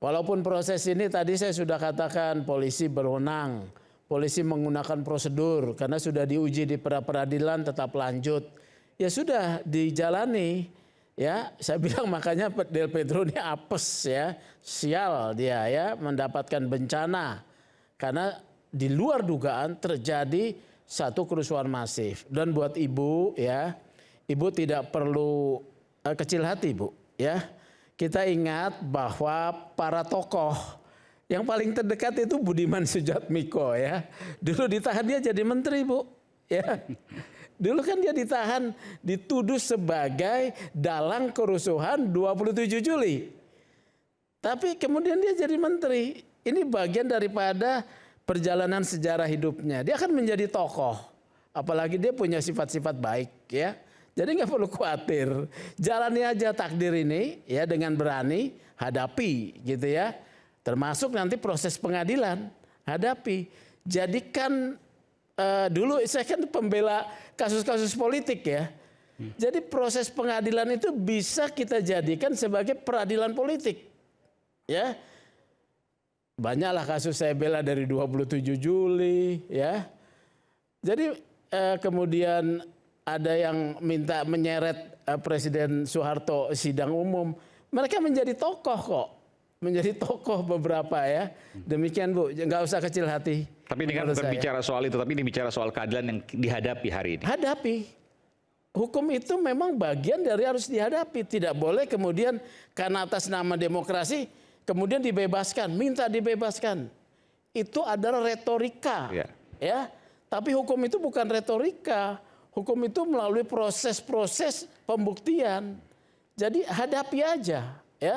Walaupun proses ini tadi saya sudah katakan polisi berwenang, polisi menggunakan prosedur karena sudah diuji di peradilan tetap lanjut. Ya sudah dijalani ya, saya bilang makanya Del Pedro ini apes ya, sial dia ya mendapatkan bencana karena di luar dugaan terjadi satu kerusuhan masif. Dan buat ibu ya, ibu tidak perlu kecil hati bu ya. Kita ingat bahwa para tokoh yang paling terdekat itu Budiman Sujatmiko ya, dulu ditahan dia jadi menteri bu ya. Dulu kan dia ditahan, dituduh sebagai dalang kerusuhan 27 Juli. Tapi kemudian dia jadi menteri. Ini bagian daripada perjalanan sejarah hidupnya. Dia akan menjadi tokoh. Apalagi dia punya sifat-sifat baik ya. Jadi nggak perlu khawatir. Jalani aja takdir ini ya dengan berani, hadapi gitu ya. Termasuk nanti proses pengadilan, hadapi. Jadikan dulu saya kan pembela kasus-kasus politik ya. Jadi proses pengadilan itu bisa kita jadikan sebagai peradilan politik. Ya. Banyaklah kasus saya bela dari 27 Juli ya. Jadi kemudian ada yang minta menyeret Presiden Soeharto sidang umum. Mereka menjadi tokoh kok. Menjadi tokoh beberapa ya. Demikian Bu, nggak usah kecil hati. Tapi ini kan berbicara soal itu, tapi ini bicara soal keadilan yang dihadapi hari ini. Hadapi. Hukum itu memang bagian dari harus dihadapi. Tidak boleh kemudian karena atas nama demokrasi kemudian dibebaskan, minta dibebaskan. Itu adalah retorika. Ya. Tapi hukum itu bukan retorika. Hukum itu melalui proses-proses pembuktian. Jadi hadapi aja, ya.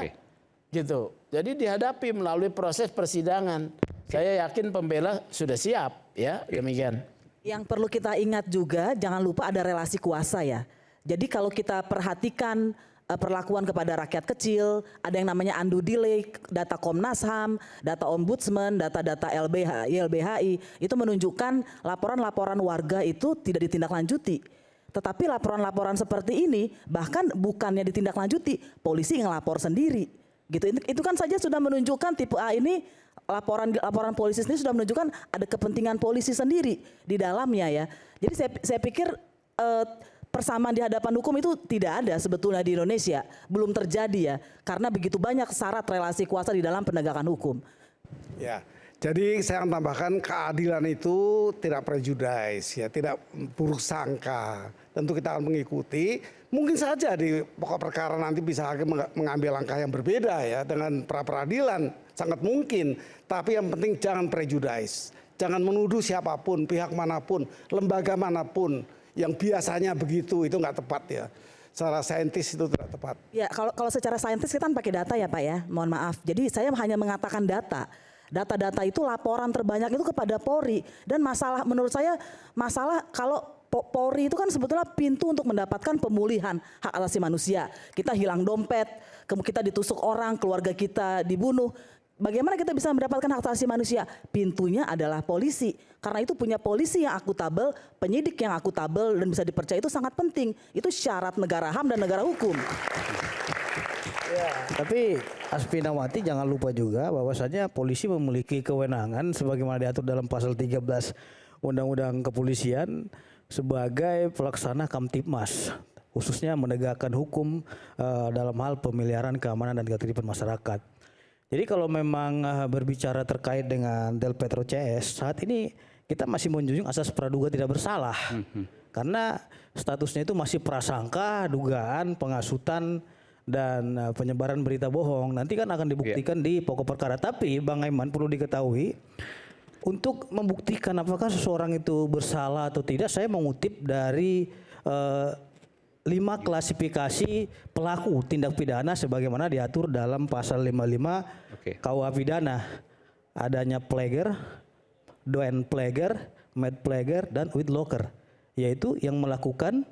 Gitu. Jadi dihadapi melalui proses persidangan. Saya yakin pembela sudah siap, ya. Demikian. Yang perlu kita ingat juga, jangan lupa ada relasi kuasa ya. Jadi kalau kita perhatikan perlakuan kepada rakyat kecil, ada yang namanya undue delay, data Komnas HAM, data Ombudsman, data-data YLBHI, itu menunjukkan laporan-laporan warga itu tidak ditindaklanjuti. Tetapi laporan-laporan seperti ini bahkan bukannya ditindaklanjuti, polisi ngelapor sendiri. Gitu. Itu kan saja sudah menunjukkan tipe A ini laporan polisi ini sudah menunjukkan ada kepentingan polisi sendiri di dalamnya ya. Jadi saya pikir persamaan di hadapan hukum itu tidak ada sebetulnya di Indonesia, belum terjadi ya, karena begitu banyak syarat relasi kuasa di dalam penegakan hukum. Ya, jadi saya akan tambahkan keadilan itu tidak prejudice ya, tidak buruk sangka. Tentu kita akan mengikuti. Mungkin saja di pokok perkara nanti bisa hakim mengambil langkah yang berbeda ya dengan pra peradilan, sangat mungkin. Tapi yang penting jangan prejudice, Jangan menuduh siapapun, pihak manapun, lembaga manapun yang biasanya begitu, itu nggak tepat ya. Secara saintis itu tidak tepat. Ya, kalau secara saintis kita kan pakai data ya Pak ya, mohon maaf. Jadi saya hanya mengatakan data. Data-data itu laporan terbanyak itu kepada Polri. Dan masalah menurut saya, masalah kalau Polri itu kan sebetulnya pintu untuk mendapatkan pemulihan hak asasi manusia. Kita hilang dompet, kita ditusuk orang, keluarga kita dibunuh. Bagaimana kita bisa mendapatkan hak asasi manusia? Pintunya adalah polisi. Karena itu punya polisi yang akuntabel, penyidik yang akuntabel dan bisa dipercaya itu sangat penting. Itu syarat negara HAM dan negara hukum. Ya, tapi Aspinawati jangan lupa juga bahwasanya polisi memiliki kewenangan sebagaimana diatur dalam pasal 13 Undang-Undang Kepolisian sebagai pelaksana Kamtibmas, khususnya menegakkan hukum dalam hal pemeliharaan keamanan dan ketertiban masyarakat. Jadi kalau memang berbicara terkait dengan Del Petro CS, saat ini kita masih menjunjung asas praduga tidak bersalah. Karena statusnya itu masih prasangka, dugaan, penghasutan, dan penyebaran berita bohong. Nanti kan akan dibuktikan di pokok perkara. Tapi Bang Aiman perlu diketahui, untuk membuktikan apakah seseorang itu bersalah atau tidak, saya mengutip dari 5 klasifikasi pelaku tindak pidana sebagaimana diatur dalam pasal 55 KUH pidana. Adanya plager, doen plager, med plager, dan with locker, yaitu yang melakukan,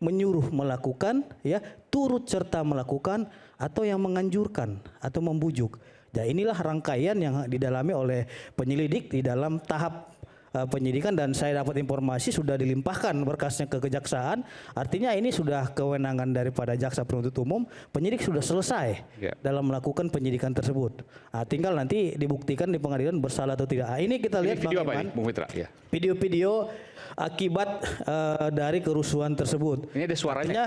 menyuruh melakukan, ya, turut serta melakukan, atau yang menganjurkan atau membujuk. Ya, inilah rangkaian yang didalami oleh penyelidik di dalam tahap penyidikan, dan saya dapat informasi sudah dilimpahkan berkasnya ke kejaksaan. Artinya ini sudah kewenangan daripada jaksa penuntut umum, penyidik sudah selesai dalam melakukan penyidikan tersebut. Tinggal nanti dibuktikan di pengadilan bersalah atau tidak. Ini kita lihat video apa ini, Bung Fitra? Ya. Video-video akibat dari kerusuhan tersebut. Ini ada suaranya? Artinya,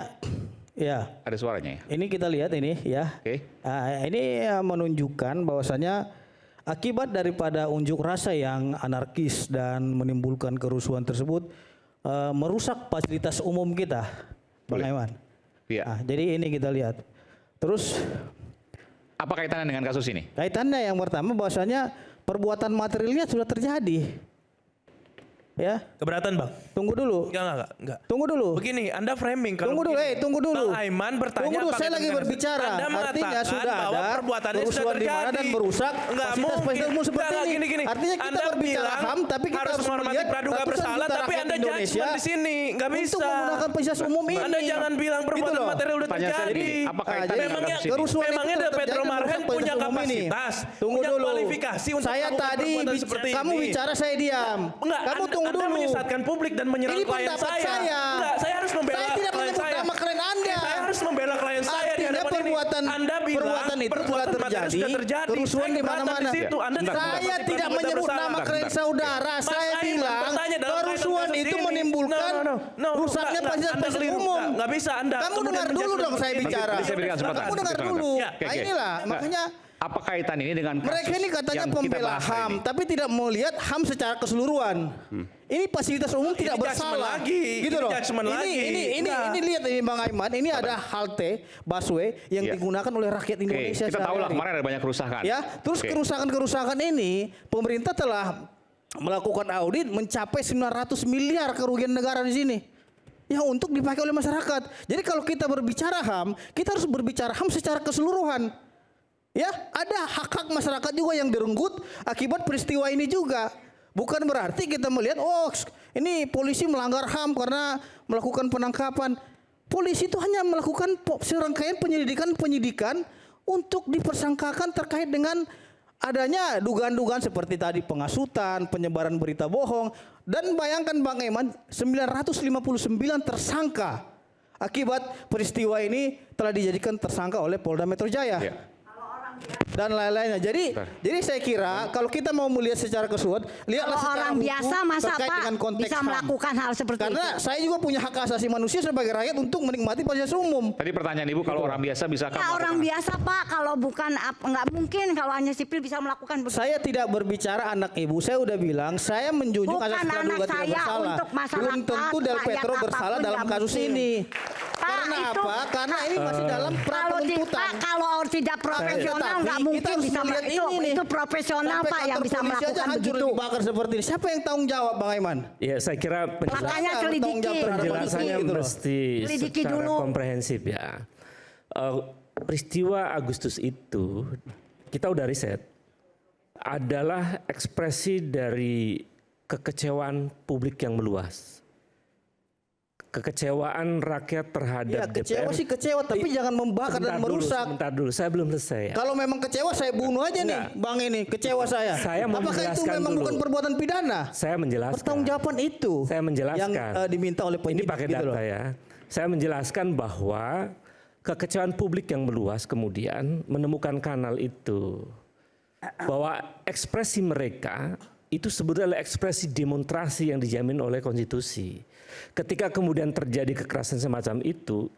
ya. Ada suaranya ya? Ini kita lihat ini ya. Ini menunjukkan bahwasanya akibat daripada unjuk rasa yang anarkis dan menimbulkan kerusuhan tersebut merusak fasilitas umum kita, Bang Aiman. Iya. Jadi ini kita lihat. Terus apa kaitannya dengan kasus ini? Kaitannya yang pertama bahwasanya perbuatan materialnya sudah terjadi. Ya. Keberatan Bang? Tunggu dulu. Enggak. Tunggu dulu. Begini, Anda framing kalau tunggu dulu. Bang Aiman bertanya. Tunggu dulu, saya lagi berbicara. Anda artinya sudah bahwa ada perbuatannya sudah kerusuhan di mana terjadi dan merusak fasilitas umum seperti ini. Gini. Artinya kita Anda berbicara HAM, tapi kita harus menghormati melihat praduga bersalah, tapi Anda judgement di sini. Nggak bisa. Untuk menggunakan fasilitas umum ini. Anda jangan bilang perbuatan material udah terjadi. Apa kaitannya dengan kasus ini? Memangnya Del Petro Marhen punya kapasitas, punya kualifikasi untuk saya tadi kamu bicara saya diam. Kamu tunggu dulu. Anda menyesatkan publik dan menyerang klien saya. Enggak, saya harus membela saya tidak klien saya. nama klien Anda. Saya harus membela klien saya di hadapan perbuatan ini. Anda bilang perbuatan itu telah terjadi. Kerusuhan di mana-mana. Saya tidak menyebut nama klien saudara. Saya bilang kerusuhan itu menimbulkan rusaknya fasilitas umum. Enggak bisa Anda. Kamu dengar dulu dong saya bicara. Kamu dengar dulu. Inilah makanya. Apa kaitan ini dengan kasus mereka ini katanya yang kita pembela bahas HAM, tapi tidak melihat HAM secara keseluruhan. Ini fasilitas umum tidak bersalah. Gitu loh. Ini lihat ini Bang Aiman, ini ada halte busway yang digunakan oleh rakyat Indonesia. Kita tahu lah kemarin ada banyak kerusakan. Ya, terus kerusakan-kerusakan ini pemerintah telah melakukan audit mencapai 900 miliar kerugian negara di sini. Yang untuk dipakai oleh masyarakat. Jadi kalau kita berbicara HAM, kita harus berbicara HAM secara keseluruhan. Ya, ada hak-hak masyarakat juga yang direnggut akibat peristiwa ini juga. Bukan berarti kita melihat, oh ini polisi melanggar HAM karena melakukan penangkapan. Polisi itu hanya melakukan serangkaian penyidikan untuk dipersangkakan terkait dengan adanya dugaan-dugaan seperti tadi penghasutan, penyebaran berita bohong. Dan bayangkan Bang Aiman, 959 tersangka akibat peristiwa ini telah dijadikan tersangka oleh Polda Metro Jaya. Dan lain-lainnya. Jadi saya kira kalau kita mau melihat secara keseluruhan, lihatlah secara orang biasa masa terkait Pak dengan konteks bisa HAM. melakukan hal seperti Karena itu. saya juga punya hak asasi manusia sebagai rakyat untuk menikmati fasilitas umum. Tadi pertanyaan Ibu, kalau orang biasa bisa Ya, orang biasa Pak, kalau bukan nggak mungkin kalau hanya sipil bisa melakukan begitu. Saya tidak berbicara anak ibu, saya udah bilang saya menjunjung Bukan asas praduga anak tidak saya, bersalah. untuk masyarakat, Belum tentu Del Petro rakyat bersalah apapun dalam nggak kasus mungkin. ini. Pak, Karena itu, apa? Karena ini masih dalam pra Kalau penuntutan. kalau tidak profesional nggak mungkin bisa itu profesional Pak yang bisa melakukan begitu. Dibakar seperti ini. Siapa yang tanggung jawab Bang Aiman? Ya saya kira Makanya selidiki. penjelasannya mesti Selidiki secara dulu. komprehensif ya. Peristiwa Agustus itu kita udah riset adalah ekspresi dari kekecewaan publik yang meluas. Kekecewaan rakyat terhadap kecewa DPR. sih kecewa, tapi jangan membakar dan merusak. Sebentar dulu, saya belum selesai. Ya. Kalau memang kecewa saya bunuh aja nih, Bang ini kecewa saya. Saya mau Apakah itu menjelaskan memang dulu. bukan perbuatan pidana? Saya menjelaskan. Pertanggungjawaban itu. Saya menjelaskan. Yang diminta oleh Ini penyidik pakai gitu data loh. ya. Saya menjelaskan bahwa kekecewaan publik yang meluas kemudian menemukan kanal itu. Bahwa ekspresi mereka itu sebetulnya adalah ekspresi demonstrasi yang dijamin oleh konstitusi. Ketika kemudian terjadi kekerasan semacam itu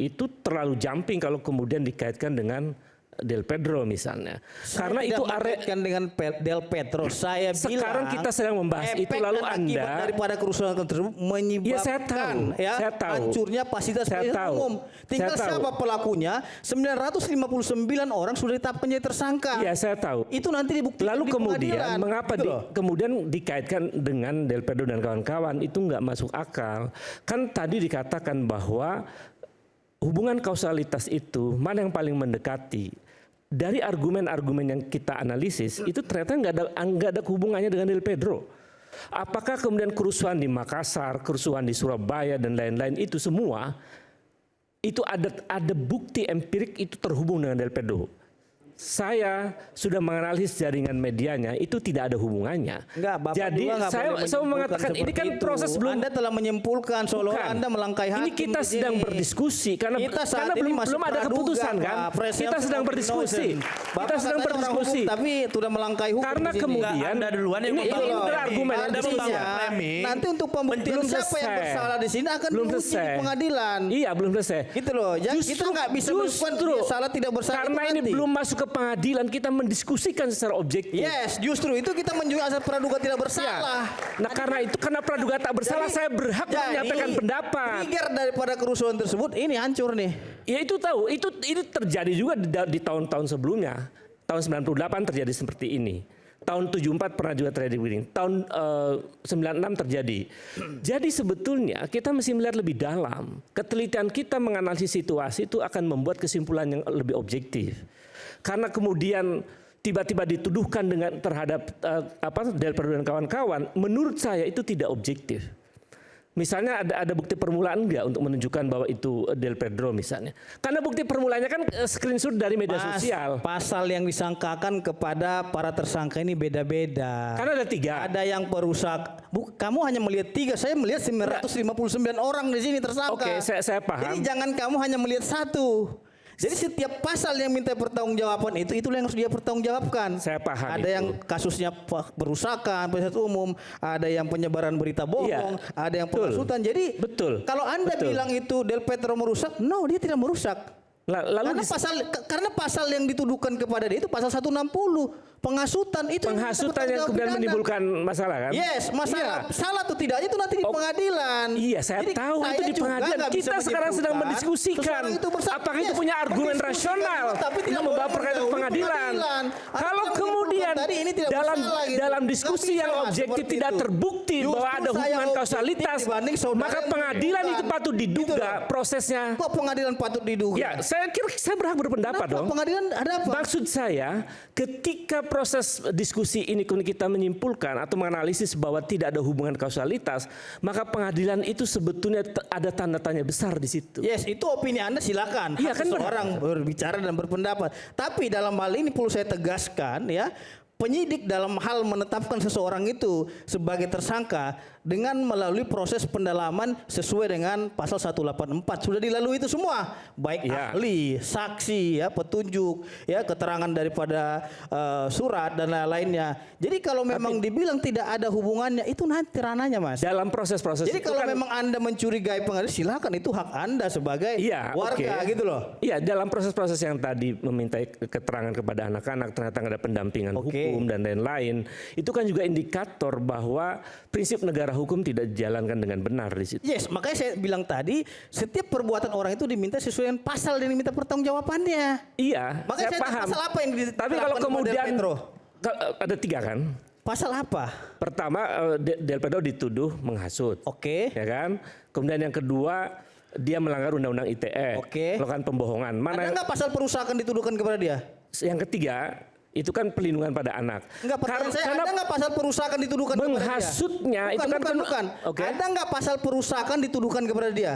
terlalu jumping kalau kemudian dikaitkan dengan Del Pedro misalnya. Karena itu area dengan Del Pedro. Saya sekarang bilang kita sedang membahas itu, lalu dan akibat Anda daripada kerusuhan tersebut menyebabkan saya tahu. hancurnya fasilitas umum. Tinggal siapa pelakunya? 959 orang sudah ditetapkan jadi tersangka. Iya, saya tahu. Itu nanti dibuktikan Lalu di kemudian pengadilan. mengapa Gitu loh. kemudian dikaitkan dengan Del Pedro dan kawan-kawan itu nggak masuk akal. Kan tadi dikatakan bahwa hubungan kausalitas itu mana yang paling mendekati. Dari argumen-argumen yang kita analisis itu ternyata nggak ada hubungannya dengan Del Pedro. Apakah kemudian kerusuhan di Makassar, kerusuhan di Surabaya dan lain-lain itu semua itu ada bukti empirik itu terhubung dengan Del Pedro? Saya sudah menganalisis jaringan medianya itu tidak ada hubungannya. Enggak, Bapak jadi juga nggak saya boleh mengatakan menyimpulkan ini kan seperti itu. proses belum. Anda telah menyimpulkan seolah Bukan. Anda melangkahi hakim. Ini kita di sedang sini. berdiskusi karena Kita saat ini masih belum ada praduga, keputusan kan. Pak. Presumption Kita sedang of berdiskusi. innocence. Bapak Kita sedang katanya orang berdiskusi. hukum, tapi sudah melangkahi hukum Karena di sini. kemudian Anda duluan yang ini membangun udah framing. argumen Anda diskusi. membangun framing. Nanti untuk pembuktian Belum siapa yang selesai. bersalah di sini akan Belum diuji di selesai. pengadilan. Iya, belum selesai. Gitu loh. Jadi kita nggak bisa menentukan dia salah tidak bersalah karena itu ini nanti. belum masuk ke pengadilan, kita mendiskusikan secara objektif. Yes, justru itu kita menunjukkan asas praduga tidak Iya. bersalah. Nah karena praduga tak bersalah, saya berhak menyampaikan pendapat. Trigger daripada kerusuhan tersebut ini hancur nih. Ya itu tahu, ini terjadi juga di tahun-tahun sebelumnya. Tahun 98 terjadi seperti ini. Tahun 74 pernah juga terjadi begini. Tahun 96 terjadi. Jadi sebetulnya kita mesti melihat lebih dalam. Ketelitian kita menganalisis situasi itu akan membuat kesimpulan yang lebih objektif. Karena kemudian tiba-tiba dituduhkan dengan terhadap Del Pedro dan kawan-kawan, menurut saya itu tidak objektif. Misalnya ada bukti permulaan enggak untuk menunjukkan bahwa itu Del Pedro misalnya. Karena bukti permulaannya kan screenshot dari media sosial. Pasal yang disangkakan kepada para tersangka ini beda-beda. Karena ada 3. Ada yang perusak. Kamu hanya melihat 3, saya melihat 959 orang di sini tersangka. Oke, saya paham. Jadi jangan kamu hanya melihat 1. Jadi setiap pasal yang minta pertanggungjawaban itulah yang harus dia pertanggungjawabkan. Saya paham. Ada yang kasusnya perusakan, fasilitas umum, ada yang penyebaran berita bohong, ada yang penghasutan. Jadi kalau Anda bilang itu Del Pedro merusak, no, dia tidak merusak. Lalu karena pasal yang dituduhkan kepada dia itu pasal 160 penghasutan itu penghasutan yang kemudian menimbulkan masalah kan? Yes, masalah salah atau tidaknya itu nanti di pengadilan. Iya, saya tahu itu di pengadilan. Kita sekarang sedang mendiskusikan apakah itu punya argumen rasional untuk membawa perkara ke pengadilan. Kalau kemudian dalam diskusi yang objektif tidak terbukti bahwa ada hubungan kausalitas, maka pengadilan itu patut diduga prosesnya. Kok pengadilan patut diduga? Ya, saya kira saya berhak berpendapat dong. Pengadilan ada apa? Maksud saya, ketika proses diskusi ini kita menyimpulkan atau menganalisis bahwa tidak ada hubungan kausalitas, maka pengadilan itu sebetulnya ada tanda tanya besar di situ. Yes, itu opini Anda silakan. Iya, kan seseorang berbicara dan berpendapat. Tapi dalam hal ini perlu saya tegaskan ya, penyidik dalam hal menetapkan seseorang itu sebagai tersangka dengan melalui proses pendalaman sesuai dengan pasal 184 sudah dilalui itu semua, baik ahli, saksi, ya, petunjuk, ya, keterangan daripada surat dan lain-lainnya. Jadi kalau memang dibilang tidak ada hubungannya itu nanti ranahnya, Mas. Dalam proses-proses jadi itu kalau kan, memang Anda mencurigai pengadilan silakan, itu hak Anda sebagai warga gitu loh. Iya, dalam proses-proses yang tadi meminta keterangan kepada anak-anak ternyata ada pendampingan hukum dan lain-lain, itu kan juga indikator bahwa prinsip negara hukum tidak dijalankan dengan benar di situ. Yes, makanya saya bilang tadi setiap perbuatan orang itu diminta sesuai dengan pasal dan diminta pertanggungjawabannya. Iya, Makanya saya saya paham. pasal apa yang Tapi kalau kemudian Petro? ada 3 kan. Pasal apa? Pertama, Del Pedro dituduh menghasut. Oke. Ya kan? Kemudian yang kedua, dia melanggar undang-undang ITE. Oke. Melakukan pembohongan. Ada nggak pasal perusakan dituduhkan kepada dia? Yang ketiga, itu kan perlindungan pada anak. Enggak, pertanyaan saya ada nggak pasal perusakan dituduhkan kepada dia? Menghasutnya itu kan bukan. Oke. Ada nggak pasal perusakan dituduhkan kepada dia?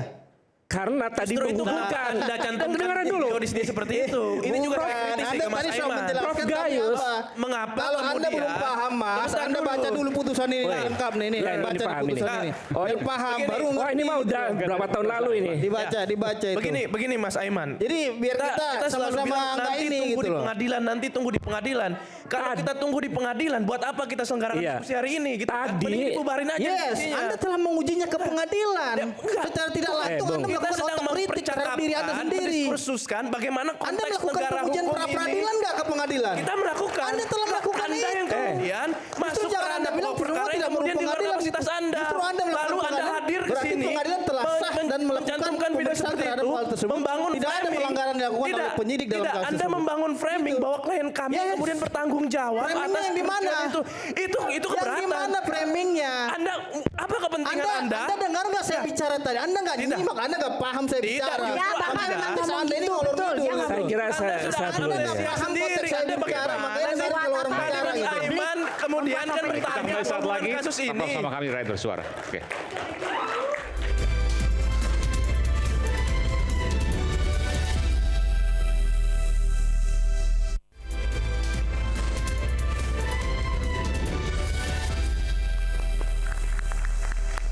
Karena tadi Justru itu menghubungkan. Anda cantumkan Dengaran dulu. video dia seperti itu. Ini juga Bukan, kritik Anda ke Mas tadi sudah Aiman. menjelaskan Prof. tapi Gayus, apa? mengapa Kalau Anda kemudian- belum paham, Mas, Sebentar Anda baca dulu. dulu putusan ini Woi. lengkap nih. Nih, Iya, ini baca paham putusan ini. ini. Oh, Yang paham begini. baru Wah, ini mah ngerti udah gitu. berapa tahun lalu ini. Dibaca itu. Begini Mas Aiman. Jadi biar kita selalu sama-sama bilang, nggak nanti ini tunggu gitu di loh. pengadilan, nanti tunggu di pengadilan. Kalau kita tunggu di pengadilan, buat apa kita selenggarakan Iya. diskusi hari ini? Gitu. kan? Tadi- Mending dibubarin aja Yes, diskusinya. Anda telah mengujinya ke pengadilan. enggak. Secara tidak langsung Bung. Anda kita melakukan sedang otokritik terhadap diri Anda mempercakapkan, sendiri. mendiskursuskan bagaimana Anda konteks melakukan negara pengujian hukum pra ini. peradilan nggak ke pengadilan? Kita melakukan. Anda telah melakukan Anda yang itu. kemudian masuk jangan Anda bilang perkara semua yang tidak kemudian perlu di luar pengadilan. kapasitas Anda. Justru Anda melakukan Lalu Anda pengadilan. hadir ke Berarti sini. pengadilan telah sah dan melakukan mencantumkan video pemeriksaan seperti terhadap itu. hal tersebut. Membangun Tidak ada framing. pelanggaran dilakukan Tidak, oleh penyidik dalam tidak. kasus Anda tersebut. membangun framing bahwa klien kami Yes. kemudian bertanggung jawab Framingnya atas yang di mana? kerugian itu Yang keberatan. di mana framingnya? Anda apa kepentingan Anda? Anda dengar nggak saya bicara tadi? Anda nggak Tidak. nyimak, Anda nggak paham saya Tidak, bicara. justru Ya, bahkan Anda- memang Anda ngomong ini gitu, ngolor betul. ngidul. Dia nggak Saya kira Anda saya sudah dulu Anda ya. siap sendiri. Konteks saya Anda bicara, bagaimana? makanya saya Suara keluar apa bicara dari gitu. publik? Aiman kemudian kan Membuat bertanya Kita mulai saat lagi. kasus Tetap ini. sama kami Rakyat Bersuara. Oke.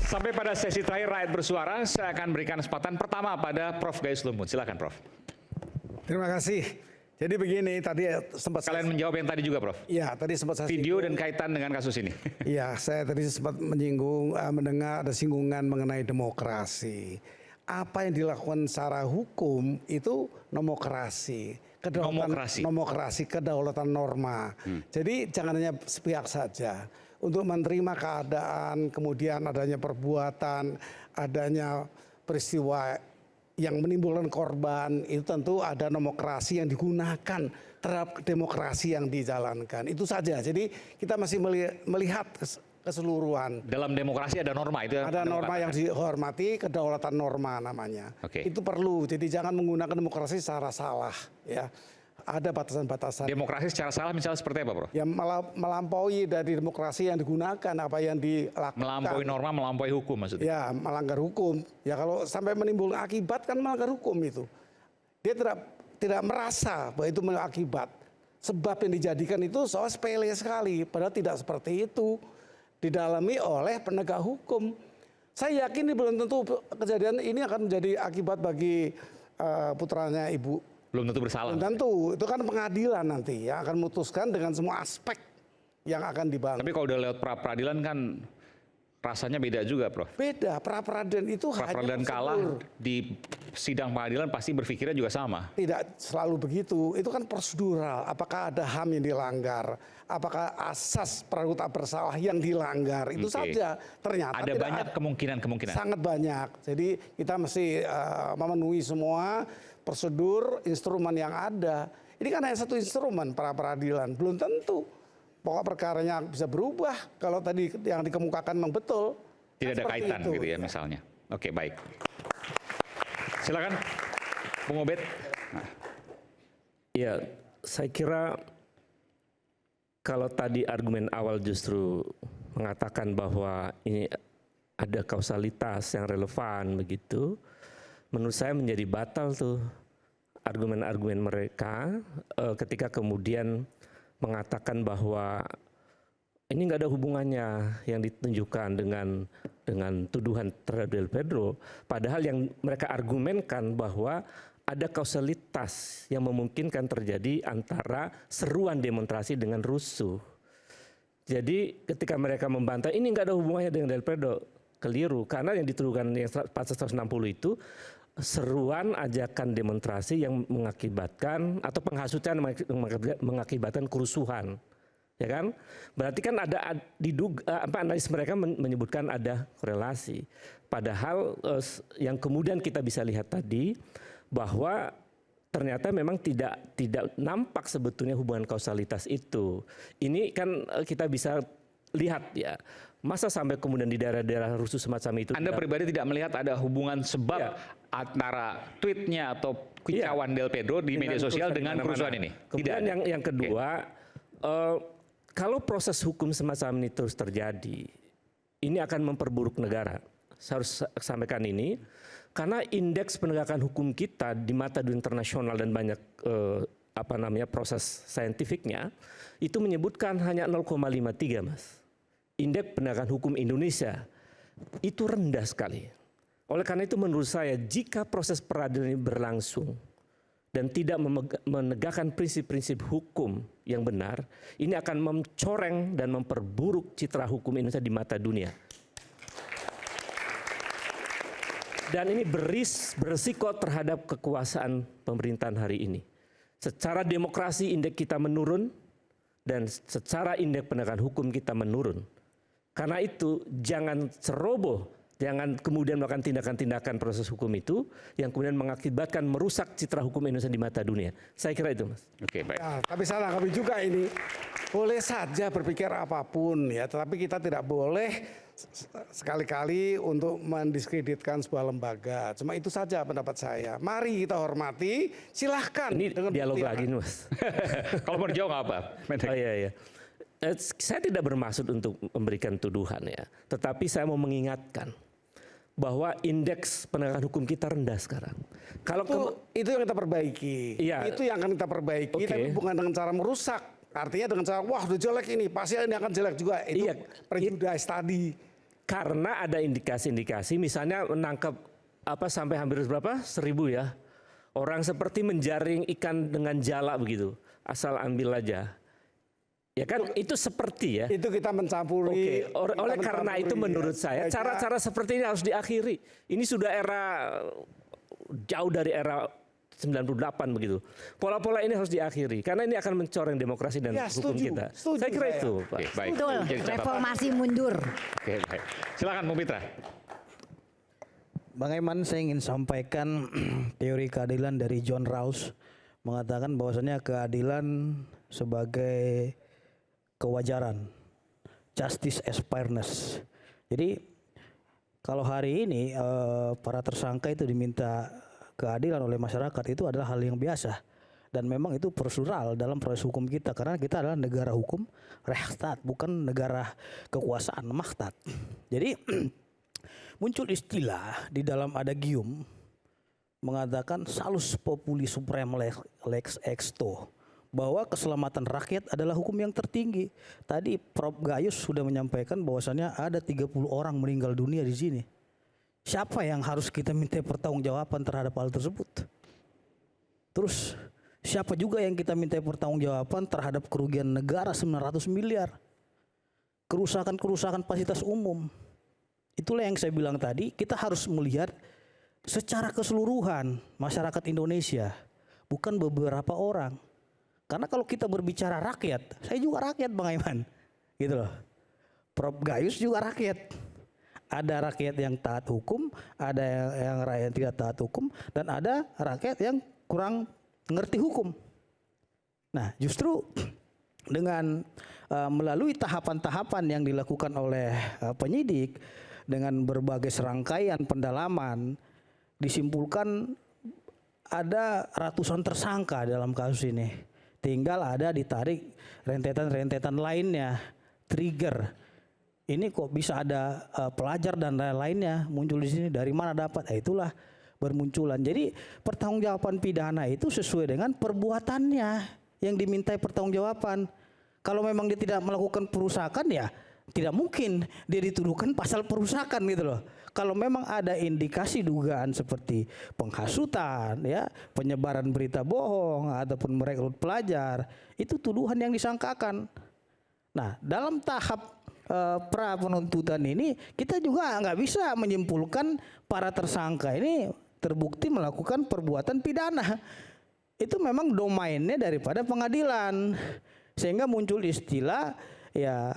Sampai pada sesi terakhir Rakyat Bersuara, saya akan berikan kesempatan pertama pada Prof. Gayus Lumbun. Silakan, Prof. Terima kasih. Jadi begini, tadi sempat Kalian menjawab yang tadi juga, Prof. ya tadi sempat saya Video dan kaitan dengan kasus ini. Iya, saya tadi sempat menyinggung, mendengar ada singgungan mengenai demokrasi. Apa yang dilakukan secara hukum itu nomokrasi, nomokrasi, kedaulatan norma. Jadi jangan hanya sepihak saja. Untuk menerima keadaan, kemudian adanya perbuatan, adanya peristiwa yang menimbulkan korban, itu tentu ada nomokrasi yang digunakan terhadap demokrasi yang dijalankan. Itu saja. Jadi kita masih melihat keseluruhan. Dalam demokrasi ada norma itu. Ada norma yang dihormati, kedaulatan norma namanya. Oke. Itu perlu. Jadi jangan menggunakan demokrasi secara salah, ya. Ada batasan-batasan. Demokrasi secara salah misalnya seperti apa, Prof? Yang melampaui dari demokrasi yang digunakan, apa yang dilakukan. Melampaui norma, melampaui hukum maksudnya. Ya, melanggar hukum. Ya kalau sampai menimbulkan akibat kan melanggar hukum itu. Dia tidak merasa bahwa itu mengakibat. Sebab yang dijadikan itu soal sepele sekali. Padahal tidak seperti itu. Didalami oleh penegak hukum. Saya yakin ini belum tentu kejadian ini akan menjadi akibat bagi putranya Ibu. Belum tentu bersalah. Belum tentu. Itu kan pengadilan nanti yang akan memutuskan dengan semua aspek yang akan dibangun. Tapi kalau udah lewat pra-peradilan kan rasanya beda juga, Prof. Beda, pra-peradilan itu Pra-peradilan kalah di sidang pengadilan pasti berpikirnya juga sama. Tidak selalu begitu. Itu kan prosedural. Apakah ada HAM yang dilanggar? Apakah asas praduga tak bersalah yang dilanggar? Itu Oke. saja. Ternyata Ada tidak banyak kemungkinan-kemungkinan. Sangat banyak. Jadi kita mesti memenuhi semua prosedur, instrumen yang ada. Ini kan hanya satu instrumen pra-peradilan. Belum tentu pokok perkaranya bisa berubah kalau tadi yang dikemukakan memang betul. Tidak ada Seperti kaitan itu. gitu ya misalnya. Oke, baik. Silakan, Bung Obed. Nah, Ya, saya kira kalau tadi argumen awal justru mengatakan bahwa ini ada kausalitas yang relevan begitu, menurut saya menjadi batal tuh argumen-argumen mereka ketika kemudian mengatakan bahwa ini nggak ada hubungannya yang ditunjukkan dengan tuduhan terhadap Del Pedro, padahal yang mereka argumenkan bahwa ada kausalitas yang memungkinkan terjadi antara seruan demonstrasi dengan rusuh. Jadi ketika mereka membantah ini nggak ada hubungannya dengan Del Pedro, keliru karena yang dituduhkan yang pasal 160 itu seruan ajakan demonstrasi yang mengakibatkan atau penghasutan mengakibatkan kerusuhan. Ya kan? Berarti kan ada diduga analis mereka menyebutkan ada korelasi. Padahal yang kemudian kita bisa lihat tadi bahwa ternyata memang tidak nampak sebetulnya hubungan kausalitas itu. Ini kan kita bisa lihat ya. Masa sampai kemudian di daerah-daerah rusuh semacam itu. Anda pribadi tidak melihat ada hubungan sebab antara tweetnya atau kicauan Del Pedro di media sosial dengan kerusuhan ini? Kemudian yang kedua, kalau proses hukum semacam ini terus terjadi, ini akan memperburuk negara. Saya harus sampaikan ini, karena indeks penegakan hukum kita di mata dunia internasional dan banyak proses saintifiknya itu menyebutkan hanya 0,53, Mas. Indeks penegakan hukum Indonesia itu rendah sekali. Oleh karena itu menurut saya jika proses peradilan ini berlangsung dan tidak menegakkan prinsip-prinsip hukum yang benar, ini akan mencoreng dan memperburuk citra hukum Indonesia di mata dunia. Dan ini berisiko terhadap kekuasaan pemerintahan hari ini. Secara demokrasi indeks kita menurun dan secara indeks penegakan hukum kita menurun. Karena itu jangan ceroboh, jangan kemudian melakukan tindakan-tindakan proses hukum itu yang kemudian mengakibatkan merusak citra hukum Indonesia di mata dunia. Saya kira itu, Mas. Oke, baik. Ya, tapi salah kami juga ini. Boleh saja berpikir apapun ya, tetapi kita tidak boleh sekali-kali untuk mendiskreditkan sebuah lembaga. Cuma itu saja pendapat saya. Mari kita hormati, silahkan. Ini dengan dialog bukti lagi, Mas. Kalau mau dijawab nggak apa? Oh iya. Saya tidak bermaksud untuk memberikan tuduhan ya, tetapi saya mau mengingatkan bahwa indeks penegakan hukum kita rendah sekarang. Kalau itu yang kita perbaiki. Iya. Itu yang akan kita perbaiki, tapi bukan dengan cara merusak. Artinya dengan cara wah udah jelek ini, pasti ini akan jelek juga. Itu prejudice tadi. Karena ada indikasi-indikasi, misalnya menangkap sampai hampir berapa? 1.000 ya. Orang seperti menjaring ikan dengan jala begitu, asal ambil aja. Ya kan itu seperti ya. Itu kita mencampuri. Oleh karena itu menurut saya cara-cara seperti ini harus diakhiri. Ini sudah era jauh dari era 98 begitu. Pola-pola ini harus diakhiri karena ini akan mencoreng demokrasi dan hukum kita. Setuju saya kira saya. itu, Pak. Baik. Betul, reformasi mundur. Oke, baik. Silakan Bu Mitra. Bang Aiman, saya ingin sampaikan teori keadilan dari John Rawls mengatakan bahwasanya keadilan sebagai kewajaran, justice as fairness. Jadi kalau hari ini para tersangka itu diminta keadilan oleh masyarakat itu adalah hal yang biasa dan memang itu prosedural dalam proses hukum kita karena kita adalah negara hukum, Rechtsstaat, bukan negara kekuasaan, Mahtat. Jadi muncul istilah di dalam adagium mengatakan salus populi supreme lex exto, bahwa keselamatan rakyat adalah hukum yang tertinggi. Tadi Prof. Gayus sudah menyampaikan bahwasannya ada 30 orang meninggal dunia di sini. Siapa yang harus kita minta pertanggungjawaban terhadap hal tersebut? Terus siapa juga yang kita minta pertanggungjawaban terhadap kerugian negara 900 miliar? Kerusakan-kerusakan fasilitas umum. Itulah yang saya bilang tadi, kita harus melihat secara keseluruhan masyarakat Indonesia, bukan beberapa orang. Karena kalau kita berbicara rakyat, saya juga rakyat Bang Aiman, gitu loh. Prof. Gayus juga rakyat. Ada rakyat yang taat hukum, ada yang rakyat yang tidak taat hukum, dan ada rakyat yang kurang ngerti hukum. Nah, justru dengan melalui tahapan-tahapan yang dilakukan oleh penyidik dengan berbagai serangkaian pendalaman, disimpulkan ada ratusan tersangka dalam kasus ini. Tinggal ada ditarik rentetan-rentetan lainnya, trigger. Ini kok bisa ada pelajar dan lain-lainnya muncul di sini, dari mana dapat? Itulah bermunculan. Jadi pertanggungjawaban pidana itu sesuai dengan perbuatannya yang dimintai pertanggungjawaban. Kalau memang dia tidak melakukan perusakan ya tidak mungkin dia dituduhkan pasal perusakan gitu loh. Kalau memang ada indikasi dugaan seperti penghasutan, ya, penyebaran berita bohong ataupun merekrut pelajar, itu tuduhan yang disangkakan. Nah, dalam tahap pra penuntutan ini kita juga nggak bisa menyimpulkan para tersangka ini terbukti melakukan perbuatan pidana. Itu memang domainnya daripada pengadilan. Sehingga muncul istilah ya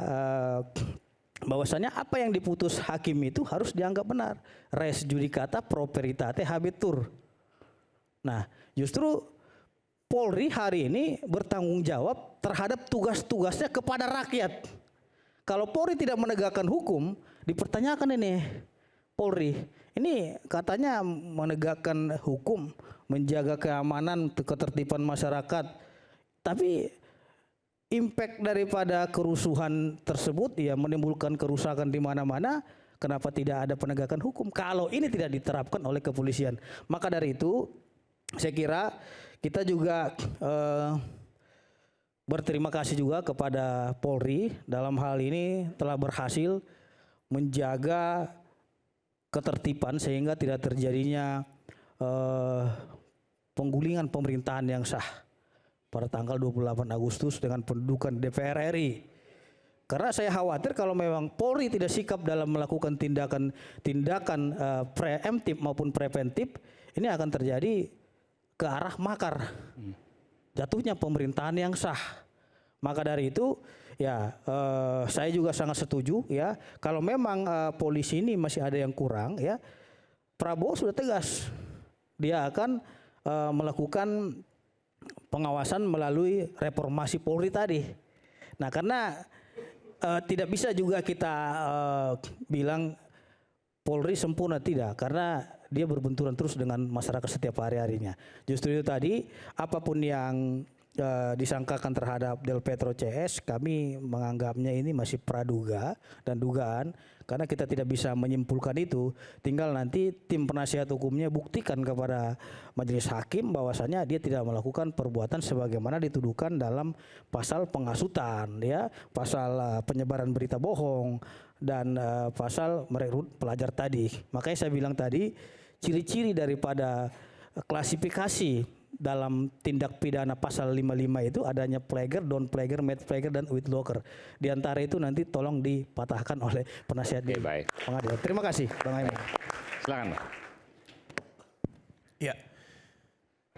bahwasanya apa yang diputus hakim itu harus dianggap benar. Res judicata pro veritate habetur. Nah, justru Polri hari ini bertanggung jawab terhadap tugas-tugasnya kepada rakyat. Kalau Polri tidak menegakkan hukum, dipertanyakan ini Polri. Ini katanya menegakkan hukum, menjaga keamanan, ketertiban masyarakat. Tapi impact daripada kerusuhan tersebut ya menimbulkan kerusakan di mana-mana. Kenapa tidak ada penegakan hukum? Kalau ini tidak diterapkan oleh kepolisian. Maka dari itu saya kira kita juga berterima kasih juga kepada Polri dalam hal ini telah berhasil menjaga ketertiban sehingga tidak terjadinya penggulingan pemerintahan yang sah pada tanggal 28 Agustus dengan pendudukan DPR RI. Karena saya khawatir kalau memang Polri tidak sikap dalam melakukan tindakan preemptif maupun preventif, ini akan terjadi ke arah makar, jatuhnya pemerintahan yang sah. Maka dari itu ya saya juga sangat setuju ya kalau memang polisi ini masih ada yang kurang ya, Prabowo sudah tegas dia akan melakukan pengawasan melalui reformasi Polri tadi. Nah karena tidak bisa juga kita bilang Polri sempurna, tidak, karena dia berbenturan terus dengan masyarakat setiap hari-harinya. Justru itu tadi apapun yang disangkakan terhadap Del Petro CS, kami menganggapnya ini masih praduga dan dugaan, karena kita tidak bisa menyimpulkan itu. Tinggal nanti tim penasihat hukumnya buktikan kepada majelis hakim bahwasanya dia tidak melakukan perbuatan sebagaimana dituduhkan dalam pasal penghasutan, ya, pasal penyebaran berita bohong dan pasal merekrut pelajar tadi. Makanya saya bilang tadi ciri-ciri daripada klasifikasi dalam tindak pidana pasal 55 itu adanya plagiar, don't plagiar, made plagiar, dan with locker. Di antara itu nanti tolong dipatahkan oleh penasihat di pengadilan. Terima kasih, Bang Aiman. Silakan, Bang. Ya,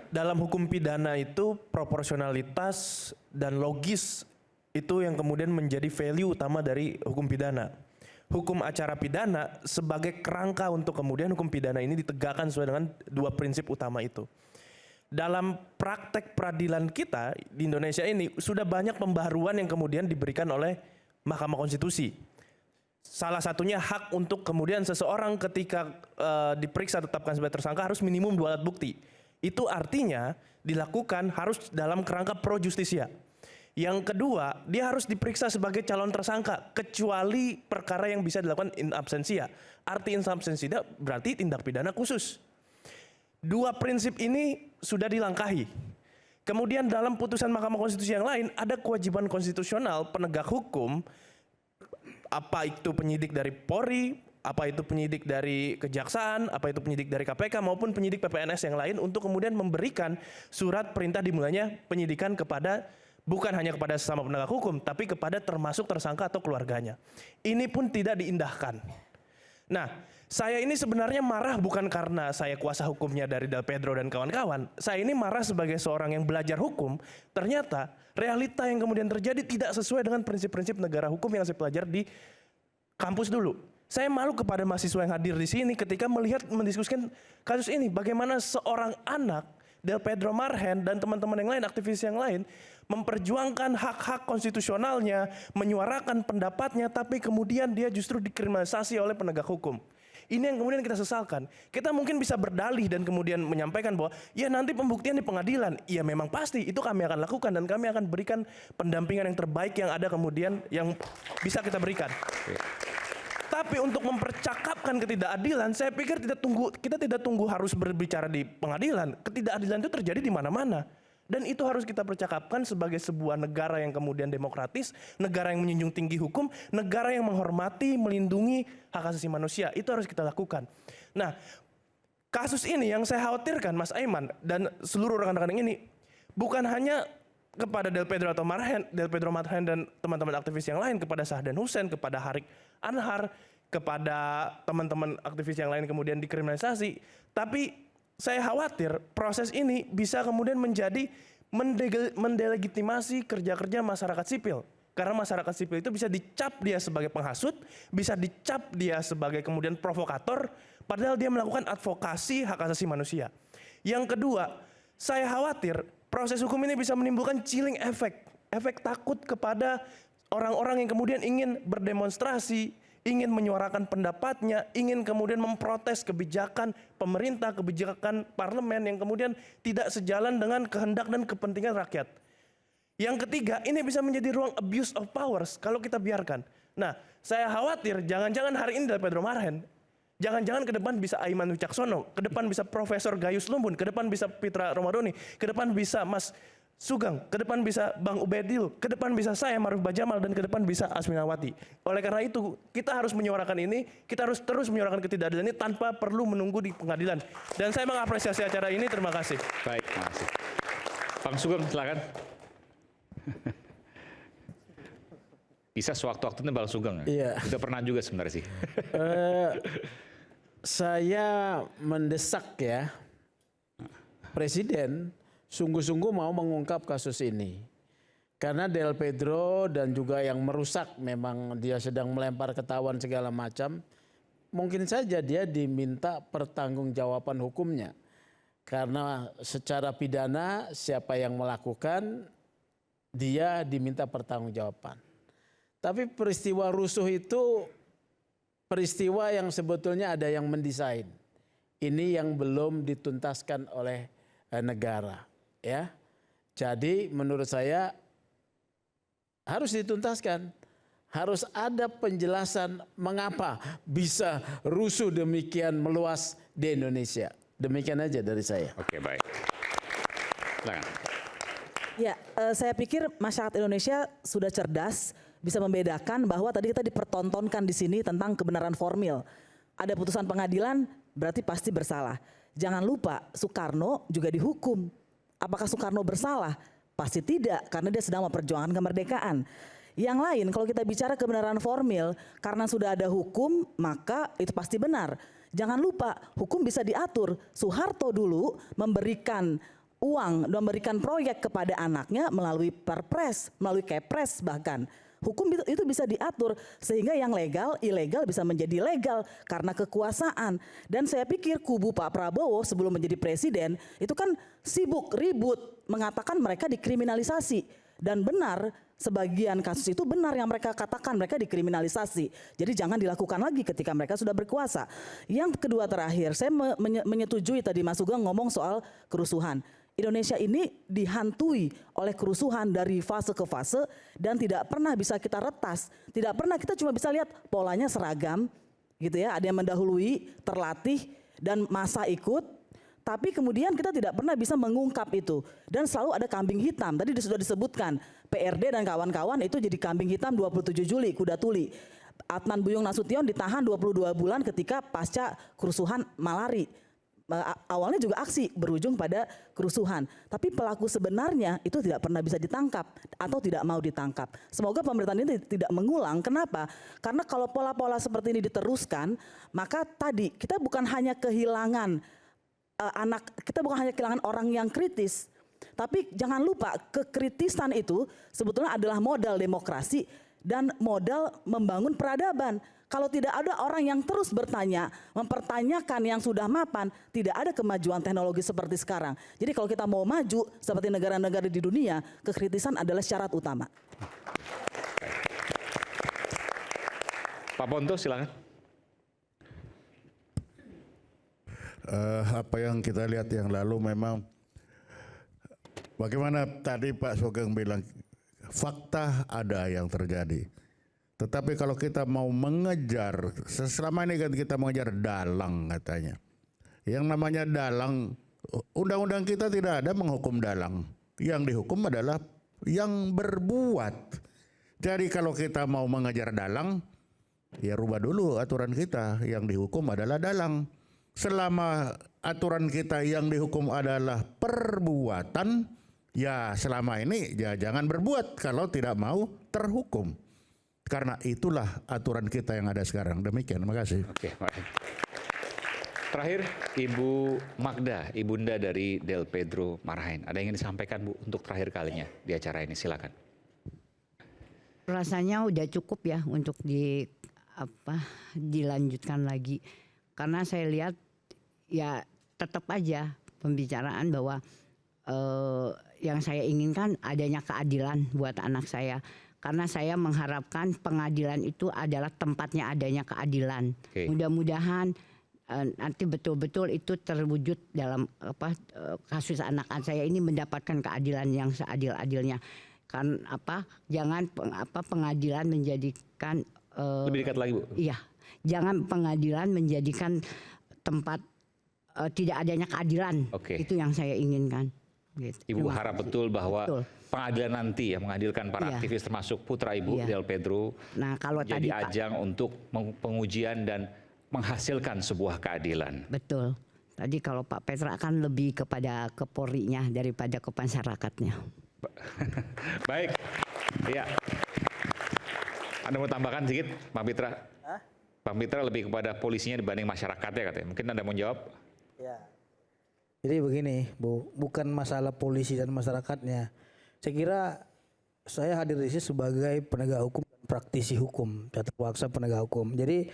dalam hukum pidana itu proporsionalitas dan logis itu yang kemudian menjadi value utama dari hukum pidana. Hukum acara pidana sebagai kerangka untuk kemudian hukum pidana ini ditegakkan sesuai dengan dua prinsip utama itu. Dalam praktek peradilan kita di Indonesia ini sudah banyak pembaharuan yang kemudian diberikan oleh Mahkamah Konstitusi. Salah satunya hak untuk kemudian seseorang ketika diperiksa tetapkan sebagai tersangka harus minimum 2 alat bukti. Itu artinya dilakukan harus dalam kerangka pro justisia. Yang kedua, dia harus diperiksa sebagai calon tersangka kecuali perkara yang bisa dilakukan in absentia. Arti in absentia berarti tindak pidana khusus. Dua prinsip ini sudah dilangkahi. Kemudian dalam putusan Mahkamah Konstitusi yang lain ada kewajiban konstitusional penegak hukum, apa itu penyidik dari Polri, apa itu penyidik dari Kejaksaan, apa itu penyidik dari KPK maupun penyidik PPNS yang lain untuk kemudian memberikan surat perintah dimulainya penyidikan kepada bukan hanya kepada sesama penegak hukum tapi kepada termasuk tersangka atau keluarganya. Ini pun tidak diindahkan. Nah, saya ini sebenarnya marah bukan karena saya kuasa hukumnya dari Del Pedro dan kawan-kawan. Saya ini marah sebagai seorang yang belajar hukum. Ternyata realita yang kemudian terjadi tidak sesuai dengan prinsip-prinsip negara hukum yang saya pelajari di kampus dulu. Saya malu kepada mahasiswa yang hadir di sini ketika melihat mendiskusikan kasus ini. Bagaimana seorang anak Del Pedro Marhen dan teman-teman yang lain, aktivis yang lain, memperjuangkan hak-hak konstitusionalnya, menyuarakan pendapatnya, tapi kemudian dia justru dikriminalisasi oleh penegak hukum. Ini yang kemudian kita sesalkan. Kita mungkin bisa berdalih dan kemudian menyampaikan bahwa ya nanti pembuktian di pengadilan. Ya memang pasti itu kami akan lakukan dan kami akan berikan pendampingan yang terbaik yang ada kemudian yang bisa kita berikan. Tapi untuk mempercakapkan ketidakadilan, saya pikir kita tidak tunggu harus berbicara di pengadilan. Ketidakadilan itu terjadi di mana-mana. Dan itu harus kita percakapkan sebagai sebuah negara yang kemudian demokratis, negara yang menjunjung tinggi hukum, negara yang menghormati, melindungi hak asasi manusia. Itu harus kita lakukan. Nah, kasus ini yang saya khawatirkan Mas Aiman dan seluruh rekan-rekan ini bukan hanya kepada Del Pedro Marhen dan teman-teman aktivis yang lain, kepada Sahdan Hussein, kepada Harik Anhar, kepada teman-teman aktivis yang lain kemudian dikriminalisasi. Tapi saya khawatir proses ini bisa kemudian menjadi mendelegitimasi kerja-kerja masyarakat sipil. Karena masyarakat sipil itu bisa dicap dia sebagai penghasut, bisa dicap dia sebagai kemudian provokator, padahal dia melakukan advokasi hak asasi manusia. Yang kedua, saya khawatir proses hukum ini bisa menimbulkan chilling effect, efek takut kepada orang-orang yang kemudian ingin berdemonstrasi, ingin menyuarakan pendapatnya, ingin kemudian memprotes kebijakan pemerintah, kebijakan parlemen yang kemudian tidak sejalan dengan kehendak dan kepentingan rakyat. Yang ketiga, ini bisa menjadi ruang abuse of powers kalau kita biarkan. Nah, saya khawatir jangan-jangan hari ini Del Pedro Marhen, jangan-jangan ke depan bisa Aiman Wicaksono, ke depan bisa Profesor Gayus Lumbun, ke depan bisa Pitra Romadhoni, ke depan bisa Mas Sugeng, ke depan bisa Bang Ubedil, ke depan bisa saya Maruf Bajamal, dan ke depan bisa Asminawati. Oleh karena itu, kita harus menyuarakan ini, kita harus terus menyuarakan ketidakadilan ini tanpa perlu menunggu di pengadilan. Dan saya mengapresiasi acara ini, terima kasih. Baik, terima kasih. Bang Sugeng, silakan. Bisa sewaktu-waktu Bang Sugeng. Iya. Kita pernah juga sebenarnya sih. Saya mendesak ya Presiden sungguh-sungguh mau mengungkap kasus ini. Karena Del Pedro dan juga yang merusak, memang dia sedang melempar ketahuan segala macam. Mungkin saja dia diminta pertanggungjawaban hukumnya. Karena secara pidana siapa yang melakukan, dia diminta pertanggungjawaban. Tapi peristiwa rusuh itu peristiwa yang sebetulnya ada yang mendesain. Ini yang belum dituntaskan oleh negara, ya. Jadi menurut saya harus dituntaskan. Harus ada penjelasan mengapa bisa rusuh demikian meluas di Indonesia. Demikian aja dari saya. Oke, baik. Silakan. Ya, saya pikir masyarakat Indonesia sudah cerdas, bisa membedakan bahwa tadi kita dipertontonkan di sini tentang kebenaran formil. Ada putusan pengadilan, berarti pasti bersalah. Jangan lupa, Soekarno juga dihukum. Apakah Soekarno bersalah? Pasti tidak, karena dia sedang memperjuangkan kemerdekaan. Yang lain, kalau kita bicara kebenaran formil, karena sudah ada hukum, maka itu pasti benar. Jangan lupa, hukum bisa diatur. Soeharto dulu memberikan uang, memberikan proyek kepada anaknya melalui perpres, melalui kepres bahkan. Hukum itu bisa diatur sehingga yang legal, ilegal bisa menjadi legal karena kekuasaan. Dan saya pikir kubu Pak Prabowo sebelum menjadi presiden itu kan sibuk, ribut, mengatakan mereka dikriminalisasi. Dan benar, sebagian kasus itu benar yang mereka katakan, mereka dikriminalisasi. Jadi jangan dilakukan lagi ketika mereka sudah berkuasa. Yang kedua terakhir, saya menyetujui tadi Mas Sugeng ngomong soal kerusuhan. Indonesia ini dihantui oleh kerusuhan dari fase ke fase dan tidak pernah bisa kita retas. Tidak pernah, kita cuma bisa lihat polanya seragam gitu ya, ada yang mendahului, terlatih dan massa ikut. Tapi kemudian kita tidak pernah bisa mengungkap itu. Dan selalu ada kambing hitam. Tadi sudah disebutkan, PRD dan kawan-kawan itu jadi kambing hitam 27 Juli, kuda tuli. Adnan Buyung Nasution ditahan 22 bulan ketika pasca kerusuhan Malari. Awalnya juga aksi berujung pada kerusuhan. Tapi pelaku sebenarnya itu tidak pernah bisa ditangkap atau tidak mau ditangkap. Semoga pemerintahan ini tidak mengulang. Kenapa? Karena kalau pola-pola seperti ini diteruskan, maka tadi kita bukan hanya kehilangan kita bukan hanya kehilangan orang yang kritis, tapi jangan lupa kekritisan itu sebetulnya adalah modal demokrasi dan modal membangun peradaban. Kalau tidak ada orang yang terus bertanya, mempertanyakan yang sudah mapan, tidak ada kemajuan teknologi seperti sekarang. Jadi kalau kita mau maju seperti negara-negara di dunia, kekritisan adalah syarat utama. Pak Ponto, silakan. Apa yang kita lihat yang lalu memang bagaimana tadi Pak Sugeng bilang, fakta ada yang terjadi. Tetapi kalau kita mau mengejar, selama ini kan kita mengejar dalang katanya. Yang namanya dalang, undang-undang kita tidak ada menghukum dalang. Yang dihukum adalah yang berbuat. Jadi kalau kita mau mengejar dalang, ya rubah dulu aturan kita. Yang dihukum adalah dalang. Selama aturan kita yang dihukum adalah perbuatan, ya selama ini ya jangan berbuat kalau tidak mau terhukum. Karena itulah aturan kita yang ada sekarang. Demikian, terima kasih. Oke, baik. Terakhir, Ibu Magda, ibunda dari Del Pedro Marahin. Ada yang ingin disampaikan, Bu, untuk terakhir kalinya di acara ini? Silakan. Rasanya udah cukup ya untuk dilanjutkan lagi. Karena saya lihat ya tetap aja pembicaraan bahwa yang saya inginkan adanya keadilan buat anak saya. Karena saya mengharapkan pengadilan itu adalah tempatnya adanya keadilan. Mudah-mudahan nanti betul-betul itu terwujud dalam kasus anak saya ini mendapatkan keadilan yang seadil-adilnya. Kan jangan pengadilan menjadikan lebih dekat lagi, Bu. Iya, jangan pengadilan menjadikan tempat tidak adanya keadilan. Itu yang saya inginkan. Gitu. Ibu harap betul bahwa pengadilan nanti ya mengadilkan para aktivis termasuk putra Ibu Del Pedro. Nah, kalau jadi tadi ajang untuk pengujian dan menghasilkan sebuah keadilan. Betul. Tadi kalau Pak Petra kan lebih kepada ke Polri-nya daripada ke masyarakatnya. Baik, ya. Anda mau tambahkan sedikit, Pak Pitra? Pak Pitra lebih kepada polisinya dibanding masyarakatnya katanya. Mungkin Anda mau jawab? Ya. Jadi begini, Bu, bukan masalah polisi dan masyarakatnya. Saya kira saya hadir di sini sebagai penegak hukum dan praktisi hukum, tata laksa penegak hukum. Jadi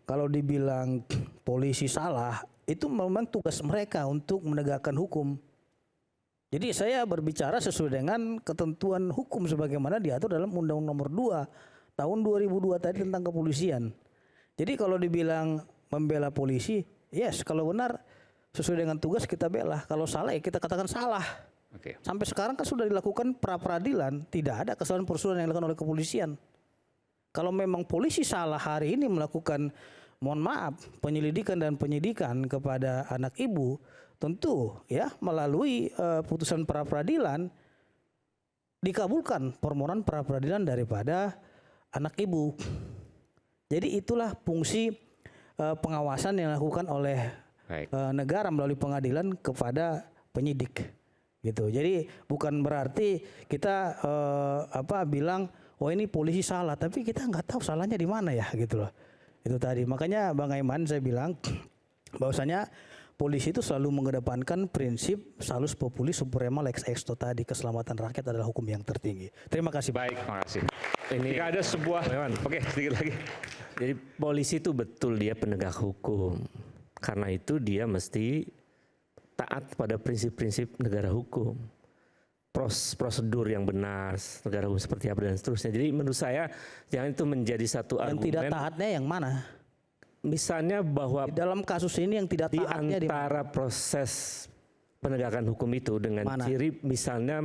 kalau dibilang polisi salah, itu memang tugas mereka untuk menegakkan hukum. Jadi saya berbicara sesuai dengan ketentuan hukum sebagaimana diatur dalam Undang-Undang Nomor 2 Tahun 2002 tadi tentang kepolisian. Jadi kalau dibilang membela polisi, yes, kalau benar sesuai dengan tugas kita bela. Kalau salah ya kita katakan salah. Sampai sekarang kan sudah dilakukan pra-peradilan, tidak ada kesalahan prosedural yang dilakukan oleh kepolisian. Kalau memang polisi salah hari ini melakukan, mohon maaf, penyelidikan dan penyidikan kepada anak ibu, tentu ya melalui putusan pra-peradilan dikabulkan permohonan pra-peradilan daripada anak ibu. Jadi itulah fungsi pengawasan yang dilakukan oleh negara melalui pengadilan kepada penyidik, gitu. Jadi bukan berarti kita bilang oh ini polisi salah, tapi kita nggak tahu salahnya di mana ya, gitu loh. Itu tadi. Makanya Bang Aiman saya bilang bahwasanya polisi itu selalu mengedepankan prinsip salus populi suprema lex exto tadi, keselamatan rakyat adalah hukum yang tertinggi. Terima kasih. Baik, terima kasih. Ini jika ada sebuah, oke sedikit lagi. Jadi polisi itu betul dia penegak hukum. Karena itu dia mesti taat pada prinsip-prinsip negara hukum. Prosedur yang benar, negara hukum seperti apa dan seterusnya. Jadi menurut saya jangan itu menjadi satu argumen. Yang tidak taatnya yang mana? Misalnya bahwa di dalam kasus ini yang tidak taatnya di antara proses penegakan hukum itu dengan ciri misalnya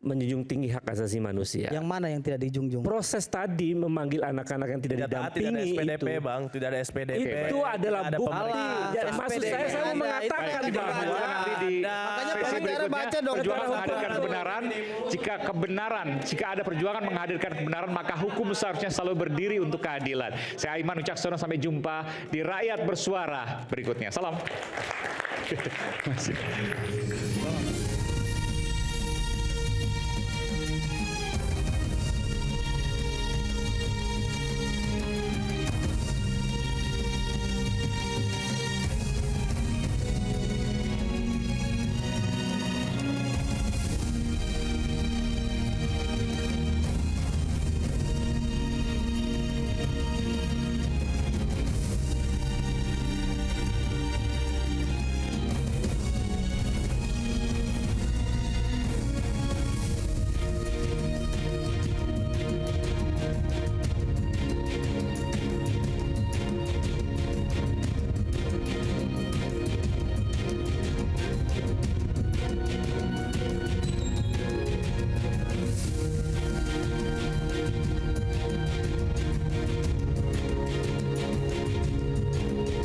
menjunjung tinggi hak asasi manusia. Yang mana yang tidak dijunjung? Proses tadi memanggil anak-anak yang tidak didampingi tidak ada SPDP, itu, Bang, tidak ada SPDP. Itu adalah bukti. Maksud saya mau mengatakan bahwa nanti di sesi berikutnya perjuangan menghadirkan kebenaran. Jika ada perjuangan menghadirkan kebenaran, maka hukum seharusnya selalu berdiri untuk keadilan. Saya Aiman Wicaksono, sampai jumpa di Rakyat Bersuara berikutnya. Salam.